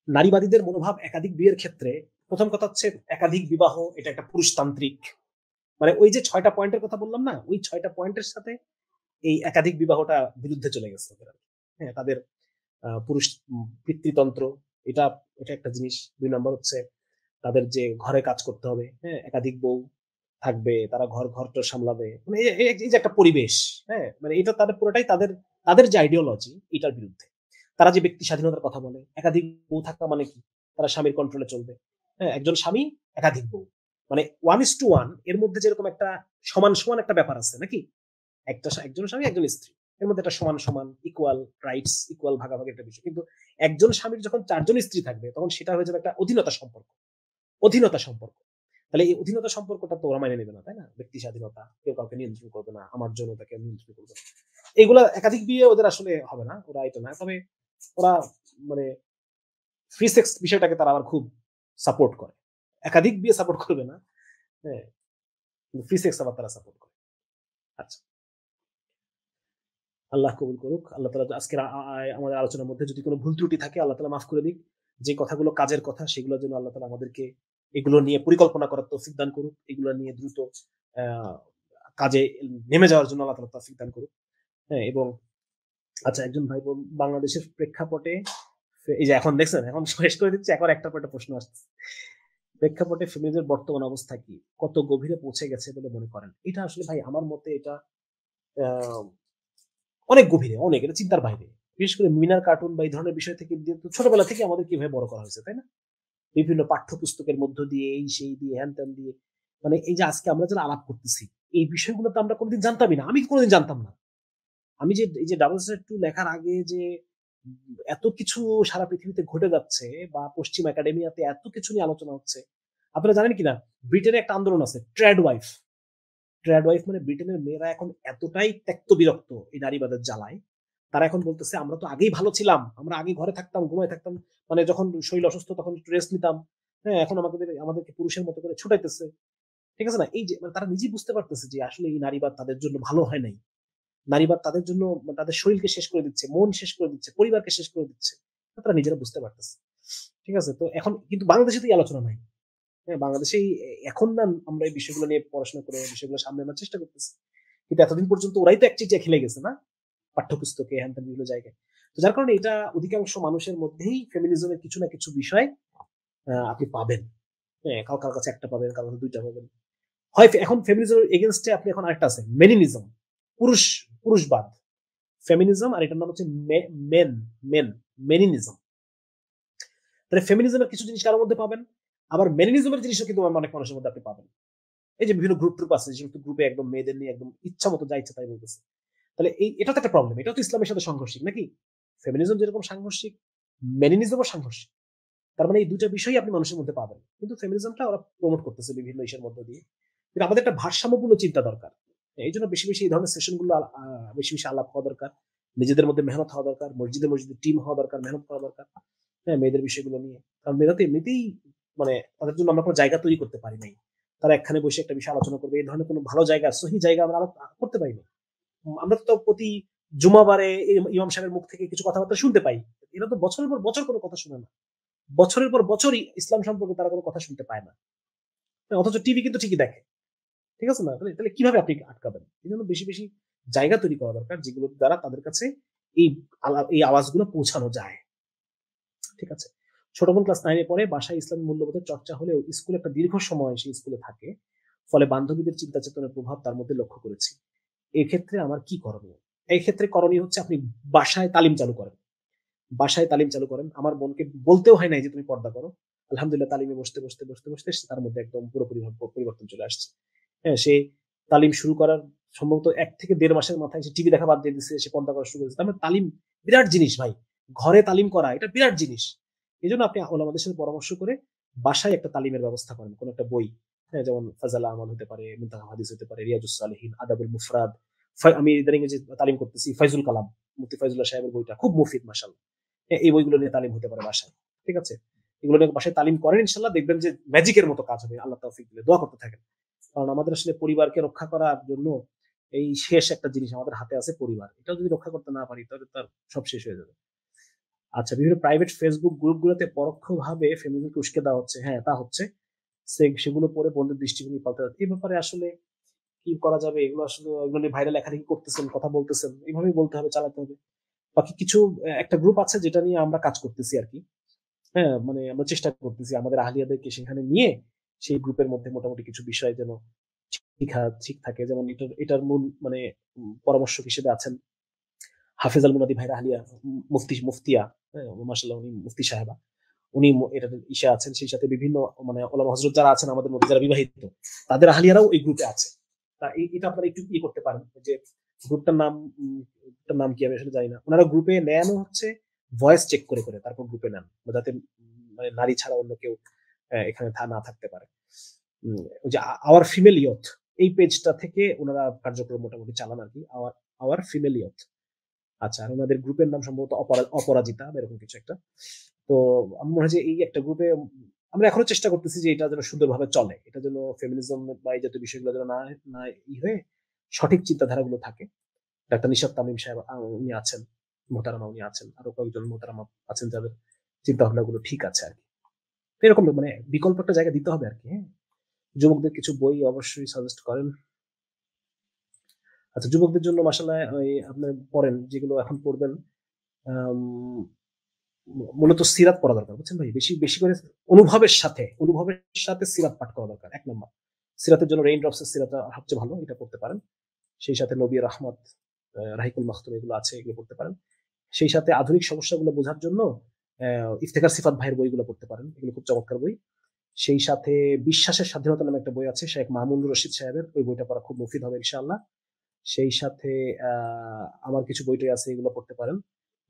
Speaker 1: নারীবাদীদের মনোভাব একাধিক বিয়ের ক্ষেত্রে, প্রথম কথা হচ্ছে একাধিক বিবাহ এটা একটা পুরুষতান্ত্রিক, মানে ওই যে ৬ টা পয়েন্টের কথা বললাম না? ওই ৬ টা পয়েন্টের সাথে এই একাধিক বিবাহটা বিরুদ্ধে চলে গেছে ওদের আরকি। হ্যাঁ, তাদের পুরুষ পিতৃতন্ত্র, এটা এটা একটা জিনিস। ২ নাম্বার হচ্ছে তাদের যে ঘরে কাজ করতে হবে, হ্যাঁ? একাধিক বউ থাকবে, তারা ঘরটর সামলাবে। মানে এই যে একটা পরিবেশ, হ্যাঁ? মানে এটা তাদের পুরোটাই তাদের যে আইডিওলজি এটার বিরুদ্ধে। তারা যে ব্যক্তি স্বাধীনতার কথা বলে, একাধিক বউ থাকা মানে কি? তারা স্বামীর কন্ট্রোলে চলবে। হ্যাঁ? একজন স্বামী, একাধিক বউ। মানে 1:1 এর মধ্যে যেরকম একটা সমান একটা ব্যাপার আছে নাকি? একজন স্বামী, একজন স্ত্রী। এর মধ্যে একটা সমান ইকুয়াল রাইটস, ইকুয়াল ভাগাভাগি একটা বিষয়। কিন্তু একজন স্বামীর যখন ৪ জন স্ত্রী থাকবে তখন সেটা হয়ে যাবে একটা অধীনতা সম্পর্ক। অধীনতা সম্পর্ক। তাহলে এই অধীনতা সম্পর্কটা তো ওরা মাইনে নেবে না, তাই না? ব্যক্তি স্বাধীনতা, কেউ কাউকে নিয়ন্ত্রণ করবে না, আমার যৌনতা কেউ নিয়ন্ত্রণ করবে না। এগুলা একাধিক বিয়ে ওদের আসলে হবে না। ওরা এটা না। তবে ওরা মানে ফ্রি সেক্স বিষয়টাকে তারা আবার খুব সাপোর্ট করে। একাধিক বিয়ে সাপোর্ট করবে না। হ্যাঁ? কিন্তু ফ্রি সেক্স আবার তারা সাপোর্ট করে। আচ্ছা। আল্লাহ কবুল করুক। আল্লাহ তাআলা আজকের আমাদের আলোচনার মধ্যে যদি কোনো ভুল ত্রুটি থাকে আল্লাহ তাআলা মাফ করে দিক। যে কথাগুলো কাজের কথা সেগুলোর জন্য আল্লাহ তাআলা আমাদেরকে এগুলো নিয়ে পরিকল্পনা করার তৌফিক দান করুক। এগুলো নিয়ে দ্রুত আ কাজে নেমে যাওয়ার জন্য আল্লাহ তাআলা তৌফিক দান করুক। হ্যাঁ, এবং আচ্ছা, একজন ভাই বাংলাদেশের প্রেক্ষাপটে এই যে এখন দেখছেন, এখন শেষ করে দিচ্ছি। এখন একটার পর একটা প্রশ্ন আসছে। প্রেক্ষাপটে ফেমিনিজমের বর্তমান অবস্থা কি? কত গভীরে পৌঁছে গেছে বলে মনে করেন? এটা আসলে ভাই আমার মতে এটা আ অনেক গভীরে, অনেক। এটা চিন্তার বাইরে। বিশেষ করে মিনার কার্টুন বা এই ধরনের বিষয় থেকে ছোটবেলা থেকে আমাদের কিভাবে বড় করা হয়েছে, তাই না? বিভিন্ন পাঠ্যপুস্তকের মধ্য দিয়ে, এই সেই দিয়ে, হ্যান-ত্যান দিয়ে। মানে এই যে আজকে আমরা যারা আলাপ করতেছি, এই বিষয়গুলো তো আমরা কোনদিন জানতামই না। আমি কোনদিন জানতাম না। আমি যে এই যে ডাবল সেট 2 লেখার আগে যে এত কিছু সারা পৃথিবীতে ঘটে যাচ্ছে, বা পশ্চিম একাডেমিয়াতে এত কিছু নিয়ে আলোচনা হচ্ছে। আপনারা জানেন কিনা? ব্রিটেনে একটা আন্দোলন আছে ট্র্যাড ওয়াইফ। ট্র্যাড ওয়াইফ মানে ব্রিটেনের মেয়েরা এখন এতটাই ত্যক্ত বিরক্ত এই নারীবাদের জ্বালায়। তারা এখন বলতেছে আমরা তো আগেই ভালো ছিলাম। আমরা আগে ঘরে থাকতাম, ঘুমায়ে থাকতাম। মানে যখন শরীর অসুস্থ তখন একটু রেস্ট নিতাম। হ্যাঁ, এখন আমাদেরকে পুরুষের মতো করে ছুটাইতেছে, ঠিক আছে না? এই যে তারা নিজেই বুঝতে পারতেছে যে আসলে এই নারীবাদ তাদের জন্য ভালো হয় নাই। নারীবাদ তাদের জন্য তাদের শরীরকে শেষ করে দিচ্ছে, মন শেষ করে দিচ্ছে, পরিবারকে শেষ করে দিচ্ছে। তারা নিজেরা বুঝতে পারতেছে। ঠিক আছে? তো এখন কিন্তু বাংলাদেশে তো এই আলোচনা নাই। হ্যাঁ, বাংলাদেশেই এখন না আমরা এই বিষয়গুলো নিয়ে পড়াশোনা করে বিষয়গুলো সামনে আনার চেষ্টা করতেছি। কিন্তু এতদিন পর্যন্ত ওরাই তো একচেটিয়া খেলে গেছে না? পাঠ্যপুস্তকে হ্যান-ত্যান বিভিন্ন জায়গায়। তো যার কারণে এটা অধিকাংশ মানুষের মধ্যেই ফেমিনিজমের কিছু না কিছু বিষয় আপনি পাবেন। হ্যাঁ, কারো কাছে একটা পাবেন, কারো কাছে ২ টা পাবেন। হয় এখন ফেমিনিজমের এগেইনস্টে আপনি এখন আরেকটা আছে, মেনিনিজম। পুরুষ পুরুষবাদ। ফেমিনিজম আর এটার নাম হচ্ছে মেন মেন মেনিনিজম। তাহলে ফেমিনিজমের কিছু জিনিস কারোর মধ্যে পাবেন, আবার মেনিনিজমের জিনিসও কিন্তু অনেক মানুষের মধ্যে আপনি পাবেন। এই যে বিভিন্ন গ্রুপ ট্রুপ আছে যেহেতু গ্রুপে একদম মেয়েদের নিয়ে একদম ইচ্ছা মতো যা ইচ্ছা তাই বলতেছে। তাহলে এটা তো একটা প্রবলেম, এটাও তো ইসলামের সাথে সাংঘর্ষিক নাকি? ফেমিনিজম যেরকম সাংঘর্ষিক, মেনিনিজমও সাংঘর্ষিক। তার মানে এই দুইটা বিষয়ই আপনি মানুষের মধ্যে পাবেন, কিন্তু ফেমিনিজমটা ওরা প্রমোট করতেছে বিভিন্ন ইসের মধ্য দিয়ে। কিন্তু আমাদের একটা ভারসাম্যপূর্ণ চিন্তা দরকার। এই জন্য বেশি বেশি এই ধরনের সেশন গুলো বেশি বেশি আলাপ হওয়া দরকার, নিজেদের মধ্যে মেহনত হওয়া দরকার, মসজিদে মসজিদে টিম হওয়া দরকার, মেহনত করা দরকার। হ্যাঁ, মেয়েদের বিষয়গুলো নিয়ে, কারণ মেয়েরা তো এমনিতেই মানে তাদের জন্য আমরা কোনো জায়গা তৈরি করতে পারি নাই। তারা একখানে বসে একটা বিষয় আলোচনা করবে, এই ধরনের কোনো ভালো জায়গা, সহি জায়গা আমরা করতে পারি না। আমরা তো প্রতি জুমাবারে ইমাম সাহেবের মুখ থেকে কিছু কথাবার্তা শুনতে পাই। এরা তো বছরের পর বছর কোনো কথা শুনে না। বছরের পর বছরই ইসলাম সম্পর্কে তারা কোনো কথা শুনতে পায় না। অথচ টিভি কিন্তু ঠিকই দেখে। ঠিক আছে না? তাহলে কিভাবে আপনি আটকাবেন? এই জন্য বেশি বেশি জায়গা তৈরি করা দরকার যেগুলোর দ্বারা তাদের কাছে এই এই আওয়াজগুলো পৌঁছানো যায়। ঠিক আছে? ছোট বোন ক্লাস 9 এ পড়ে, বাসায় ইসলামী মূল্যবোধের চর্চা হলেও স্কুলে একটা দীর্ঘ সময় সে স্কুলে থাকে। ফলে বান্ধবীদের চিন্তা চেতনার প্রভাব তার মধ্যে লক্ষ্য করেছি। এক্ষেত্রে আমার কি করণীয়? এই ক্ষেত্রে করণীয় হচ্ছে আপনি বাসায় তালিম চালু করেন। বাসায় তালিম চালু করেন। আমার বোনকে বলতেও হয় নাই যে তুমি পর্দা করো। আলহামদুলিল্লাহ তালিমে বসতে তার মধ্যে একদম পুরোপুরি পরিবর্তন চলে আসছে। হ্যাঁ, সে তালিম শুরু করার সম্ভবত ১ থেকে ১.৫ মাসের মাথায় সে টিভি দেখা বাদ দিয়ে দিছে, সে পর্দা করা শুরু করেছে। তার মানে তালিম বিরাট জিনিস ভাই। ঘরে তালিম করা এটা বিরাট জিনিস। এজন্য আপনি ওলামাদের সাথে পরামর্শ করে বাসায় একটা তালিমের ব্যবস্থা করেন। কোন একটা বই, হ্যাঁ, যেমন ফাজাল আমাল হতে পারে, মুনতাহা হাদিস হতে পারে, রিয়াজুস সালিহিন, আদাবুল মুফরাদ। আমি ইদানিং যে তালিম করতেছি ফাইজুল কালাম, মুফতি ফাইজুল্লাহ সাহেবের বইটা খুব মুফিদ মাশাআল্লাহ। এই বইগুলো নিয়ে তালিম হতে পারে বাসায়। ঠিক আছে? এগুলো নিয়ে বাসায় তালিম করেন ইনশাআল্লাহ, দেখবেন যে ম্যাজিকের মতো কাজ হবে। আল্লাহ তৌফিক দিলে দোয়া করতে থাকেন। কারণ আমাদের আসলে পরিবারকে রক্ষা করার জন্য এই শেষ একটা জিনিস আমাদের হাতে আছে, পরিবার। এটাও যদি রক্ষা করতে না পারি তাহলে তার সব শেষ হয়ে যাবে। আচ্ছা, বিভিন্ন প্রাইভেট ফেসবুক গ্রুপগুলোতে পরোক্ষভাবে ফেমিনিজমকে উস্কে দেওয়া হচ্ছে। হ্যাঁ, তা হচ্ছে। সেগুলো পড়ে বন্ধুর দৃষ্টিভঙ্গি পাল্টে যাচ্ছে। এই ব্যাপারে আসলে কি করা যাবে? এগুলো আসলে এগুলো নিয়ে ভাইরাল লেখালেখি করতেছেন, কথা বলতেছেন। এভাবেই বলতে হবে, চালাতে হবে। বাকি কিছু একটা গ্রুপ আছে যেটা নিয়ে আমরা কাজ করতেছি আরকি। হ্যাঁ, মানে আমরা চেষ্টা করতেছি আমাদের আহলিয়াদেরকে সেখানে নিয়ে সেই গ্রুপের মধ্যে মোটামুটি কিছু বিষয় যেন ঠিক থাকে। যেমন এটার মূল মানে পরামর্শক হিসেবে আছেন হাফেজ আল মুনাদি ভাইরা আহলিয়া, মুফতিয়া, হ্যাঁ? মাশাআল্লাহ উনি মুফতি সাহেবা। উনি এটাতে আছেন। সেই সাথে বিভিন্ন মানে ওলামা হযরত যারা আছেন আমাদের মধ্যে যারা বিবাহিত, তাদের আহলিয়ারাও এই গ্রুপে আছে। তা এটা আপনারা একটু করতে পারেন যে গ্রুপটার নাম গ্রুপটার নাম কি আমি আসলে জানি না। উনারা গ্রুপে নেন হচ্ছে ভয়েস চেক করে তারপর গ্রুপে নেন। যাতে মানে নারী ছাড়া অন্য কেউ এখানে না থাকতে পারে। ওই যে আওয়ার ফিমেল ইয়থ এই পেজটা থেকে উনারা কার্যক্রম মোটামুটি চালান আরকি। Our female youth. আচ্ছা, আর ওনাদের গ্রুপের নাম সম্ভবত অপরাজিতা বা এরকম কিছু একটা। তো আমার মনে হয় যে এই একটা গ্রুপে আমরা এখনো চেষ্টা করতেছি যে এটা যেন সুন্দরভাবে চলে। এটা যেন ফেমিনিজম বা এই জাতীয় বিষয়গুলো যেন না হয়ে সঠিক চিন্তাধারাগুলো থাকে। ডাক্তার নিশাত তামিম সাহেব উনি আছেন, মোহতারামা উনি আছেন। আরো কয়েকজন মোহতারামা আছেন যাদের চিন্তাভাবনাগুলো ঠিক আছে আরকি। তো এরকম মানে বিকল্প একটা জায়গা দিতে হবে আরকি, হ্যাঁ? যুবকদের কিছু বই অবশ্যই সাজেস্ট করেন। আচ্ছা, যুবকদের জন্য মাশাআল্লাহ ওই আপনার পড়েন যেগুলো এখন পড়বেন, আম মূলত সিরাত পড়া দরকার। বুঝছেন ভাই? বেশি বেশি করে অনুভবের সাথে সিরাত পাঠ করা দরকার ১ নাম্বার। সিরাতের জন্য রেইন ড্রপস এর সিরাতটা সবচেয়ে ভালো। এটা পড়তে পারেন। সেই সাথে নবী রাহমাত, রাহিকুল মাখতুম এগুলো আছে, এগুলো পড়তে পারেন। সেই সাথে আধুনিক সমস্যাগুলো বোঝার জন্য ইফতেখার সিফাত ভাইয়ের বইগুলো পড়তে পারেন। এগুলো খুব চমৎকার বই। সেই সাথে বিশ্বাসের স্বাধীনতা নামে একটা বই আছে শেখ মাহমুদুর রশিদ সাহেবের। ওই বইটা পড়া খুব মুফিদ হবে ইনশাআল্লাহ। সেই সাথে আ আমার কিছু বই-টই আছে, এগুলো পড়তে পারেন।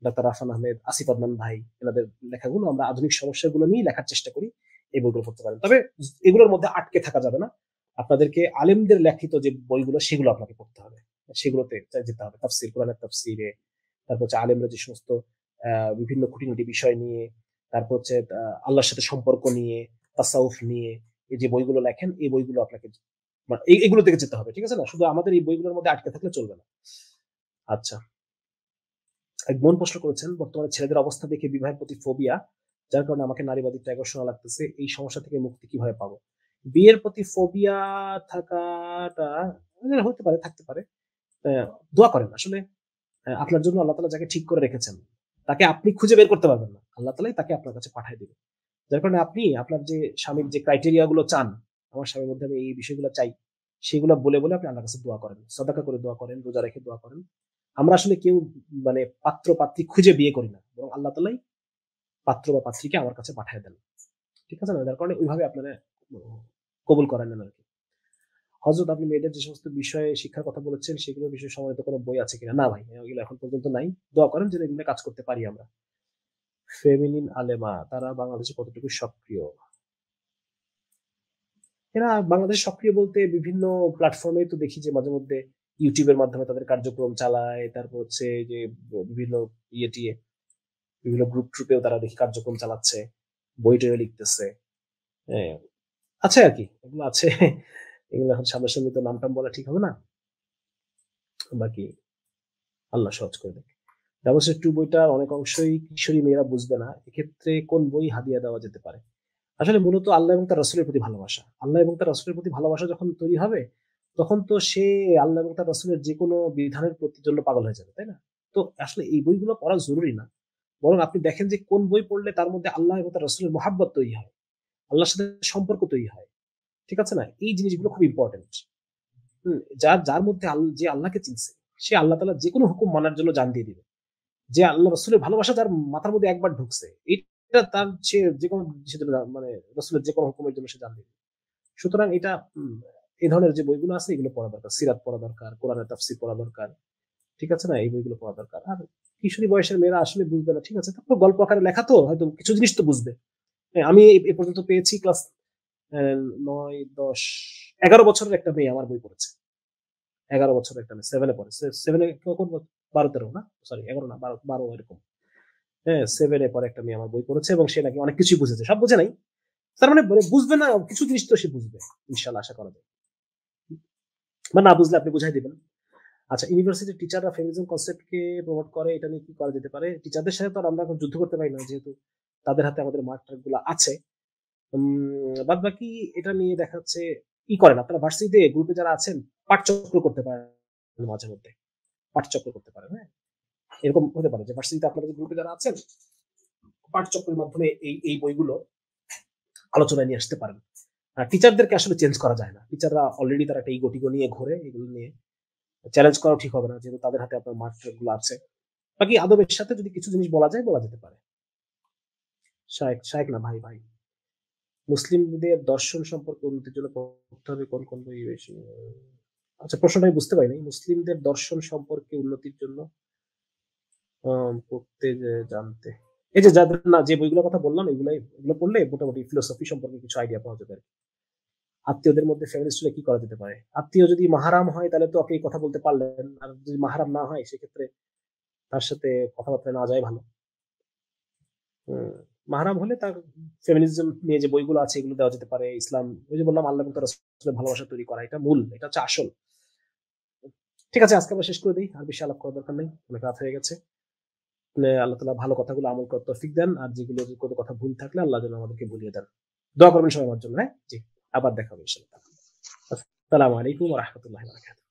Speaker 1: ডাক্তার রাফান আহমেদ, আসিফ আদনান ভাই এনাদের লেখাগুলো আমরা আধুনিক সমস্যাগুলো নিয়ে লেখার চেষ্টা করি। এই বইগুলো পড়তে পারেন। তবে এগুলোর মধ্যে আটকে থাকা যাবে না। আপনাদেরকে আলেমদের লেখিত যে বইগুলো সেগুলো আপনাকে পড়তে হবে। সেগুলোতে যেতে হবে। তাফসীর, কোরআনের তাফসীরে, তারপর হচ্ছে আলেমরা যে সমস্ত আ বিভিন্ন খুঁটিনাটি বিষয় নিয়ে, তারপর হচ্ছে আল্লাহর সাথে সম্পর্ক নিয়ে, তাসাউফ নিয়ে এই যে বইগুলো লেখেন, এই বইগুলো আপনাকে মানে এগুলো থেকে যেতে হবে, ঠিক আছে না? শুধু আমাদের এই বইগুলোর মধ্যে আটকে থাকলে চলবে না। আচ্ছা, এক বোন প্রশ্ন করেছেন, বর্তমানে ছেলেদের অবস্থা দেখে বিবাহের প্রতি ফোবিয়া, যার কারণে আমাকে নারীবাদী ট্যাগর শোনা লাগতেছে, এই সমস্যা থেকে মুক্তি কিভাবে পাবো? বিয়ের প্রতি ফোবিয়া থাকাটা হতে পারে, থাকতে পারে। দোয়া করেন আসলে। আপনার জন্য আল্লাহ তাআলা যাকে ঠিক করে রেখেছেন, তাকে আপনি খুঁজে বের করতে পারবেন না। আল্লাহ তাআলাই তাকে আপনার কাছে পাঠায় দিবে। যার কারণে আপনি আপনার যে স্বামীর যে ক্রাইটেরিয়া গুলো চান, আমার স্বামীর মধ্যে আমি এই বিষয়গুলো চাই, সেগুলো বলে আপনি আল্লাহর কাছে দোয়া করেন। সাদাকা করে দোয়া করেন, রোজা রেখে দোয়া করেন। আমরা আসলে কেউ মানে পাত্র পাত্রী খুঁজে বিয়ে করি না। বরং আল্লাহ তাআলাই পাত্র বা পাত্রীকে আমার কাছে পাঠায় দেন। ঠিক আছে না? যার কারণে ওইভাবে আপনারা কবুল করায় নেন আরকি। হযরত আপনি মেয়েদের যে সমস্ত বিষয়ে শিক্ষার কথা বলেছেন, সেগুলোর বিষয়ে সমাহিত কোনো বই আছে কিনা? না ভাই, ওইগুলো এখন পর্যন্ত নাই। দোয়া করেন যেন এগুলো কাজ করতে পারি আমরা। ফেমিনিন আলেমা, তারা বাংলাদেশে কতটুকু সক্রিয়? এরা বাংলাদেশে সক্রিয় বলতে বিভিন্ন প্ল্যাটফর্মে তো দেখি যে মাঝে মধ্যে YouTube এর মাধ্যমে তাদের কার্যক্রম চালায়। তারপর হচ্ছে যে বিভিন্ন ইয়ে-টিয়ে, বিভিন্ন গ্রুপ-ট্রুপেও তারা দেখি কার্যক্রম চালাচ্ছে। বই-টইও লিখতেছে। হ্যাঁ, আছে আরকি। এগুলো আছে। এগুলো এখন সামনাসামনি তো নাম-টাম বলা ঠিক হবে না। বাকি আল্লাহ সহজ করে দেখ। ডাবলস 2 বইটার অনেক অংশই কিশোরী মেয়েরা বুঝবে না। এক্ষেত্রে কোন বই হাদিয়া দেওয়া যেতে পারে? আসলে মূলত আল্লাহ এবং তার রাসূলের প্রতি ভালোবাসা। আল্লাহ এবং তার রাসূলের প্রতি ভালোবাসা যখন তৈরি হবে, তখন তো সে আল্লাহ এবং তার রাসূলের যেকোনো বিধানের প্রতি জন্য পাগল হয়ে যাবে, তাই না? তো আসলে এই বইগুলো পড়া জরুরি না। বরং আপনি দেখেন যে কোন বই পড়লে তার মধ্যে আল্লাহ এবং তার রাসূলের মহাব্বত তৈরি হয়। আল্লাহর সাথে সম্পর্ক তৈরি হয়। ঠিক আছে না? এই জিনিসগুলো খুব ইম্পোর্টেন্ট। যার মধ্যে যে আল্লাহকে চিনছে, সে আল্লাহ তাআলার যেকোনো হুকুম মানার জন্য জান দিয়ে দিবে। যে আল্লাহ রাসূলের ভালোবাসা যার মাথার মধ্যে একবার ঢুকছে, এটা তার সে যেকোনো জিনিসের জন্য মানে রাসূলের যেকোনো হুকুমের জন্য সে জান দিবে। সুতরাং এটা এই ধরনের যে বইগুলো আছে এগুলো পড়া দরকার। সিরাত পড়া দরকার, কোরআনের তাফসীর পড়া দরকার। ঠিক আছে না? এই বইগুলো পড়া দরকার। আর কিশোরী বয়সের মেয়েরা আসলে বুঝবে না। ঠিক আছে? তারপর গল্প আকারে লেখা তো হয়তো কিছু জিনিস তো বুঝবে। হ্যাঁ, আমি এ পর্যন্ত পেয়েছি ক্লাস ৯, ১০, ১১ বছরের একটা মেয়ে আমার বই পড়েছে। ১১ বছরের একটা মেয়ে ৭ এ পড়ে। 7 এ কোন ১২-১৩ না? সরি ১১ না ১২ এরকম। হ্যাঁ, 7 এ পড়ে একটা মেয়ে আমার বই পড়েছে এবং সে নাকি অনেক কিছুই বুঝেছে। সব বুঝে নাই। তার মানে বুঝবে না, কিছু জিনিস তো সে বুঝবে। ইনশাআল্লাহ আশা করা যায়। বা না বুঝলে আপনি বুঝাই দিবেন। আচ্ছা, ইউনিভার্সিটির টিচাররা ফেমিনিজম কনসেপ্ট কে প্রমোট করে, এটা নিয়ে কি করা যেতে পারে? টিচারদের সাথে তো আর আমরা এখন যুদ্ধ করতে পারি না, যেহেতু তাদের হাতে আমাদের মার্ক-টার্ক গুলা আছে। বাদবাকি এটা নিয়ে দেখা যাচ্ছে করেন আপনারা ভার্সিটিতে গ্রুপে যারা আছেন পাঠচক্র করতে পারেন মাঝে মধ্যে। পাঠচক্র করতে পারেন, হ্যাঁ? এরকম হতে পারে যে ভার্সিটিতে আপনাদের গ্রুপে যারা আছেন পাঠচক্রের মাধ্যমে এই বইগুলো আলোচনায় নিয়ে আসতে পারেন। টিচারদেরকে আসলে চেঞ্জ করা যায় না। টিচাররা অলরেডি তারা একটা ইগো-টিগো নিয়ে ঘোরে। এগুলো নিয়ে চ্যালেঞ্জ করাও ঠিক হবে না। যেহেতু তাদের হাতে আপনার মার্ক গুলো আছে। বাকি আদবের সাথে যদি কিছু জিনিস বলা যায়, বলা যেতে পারে। শায়েখ না ভাই। মুসলিমদের দর্শন সম্পর্কে উন্নতির জন্য পড়তে হবে কোন বই বেশি? আচ্ছা, প্রশ্নটা আমি বুঝতে পারিনি। মুসলিমদের দর্শন সম্পর্কে উন্নতির জন্য পড়তে জানতে। এই যে যাদের না যে বইগুলোর কথা বললাম এগুলো পড়লে মোটামুটি ফিলোসফি সম্পর্কে কিছু আইডিয়া পাওয়া যাবে আরকি। আত্মীয়দের মধ্যে ফেমিনিস্ট হলে কি করা যেতে পারে? আত্মীয় যদি মাহরাম হয় তাহলে তো আপনি কথা বলতে পারলেন। আর যদি মাহরাম না হয় সেক্ষেত্রে তার সাথে কথাবার্তা না যাওয়াই ভালো। হুম, মাহরাম হলে তার ফেমিনিজম নিয়ে যে বইগুলো আছে এগুলো দেওয়া যেতে পারে। ইসলাম, ওই যে বললাম আল্লাহ এবং তার রাসূলের ভালোবাসা তৈরি করা, এটা মূল, এটা হচ্ছে আসল। ঠিক আছে, আজকে আমরা শেষ করে দেই। আর বেশি আলাপ করার দরকার নেই। অনেক রাত হয়ে গেছে। আল্লাহ তাআলা ভালো কথাগুলো আমল করার তৌফিক দেন। আর যেগুলো কোনো কথা ভুল থাকলে আল্লাহ যেন আমাদেরকে ভুলিয়ে দেন। দোয়া করবেন সবাই আমার জন্য, হ্যাঁ? জি। আবার দেখা হবে ইনশাআল্লাহ। আসসালামু আলাইকুম ওয়া রাহমাতুল্লাহি ওয়া বারাকাতুহু।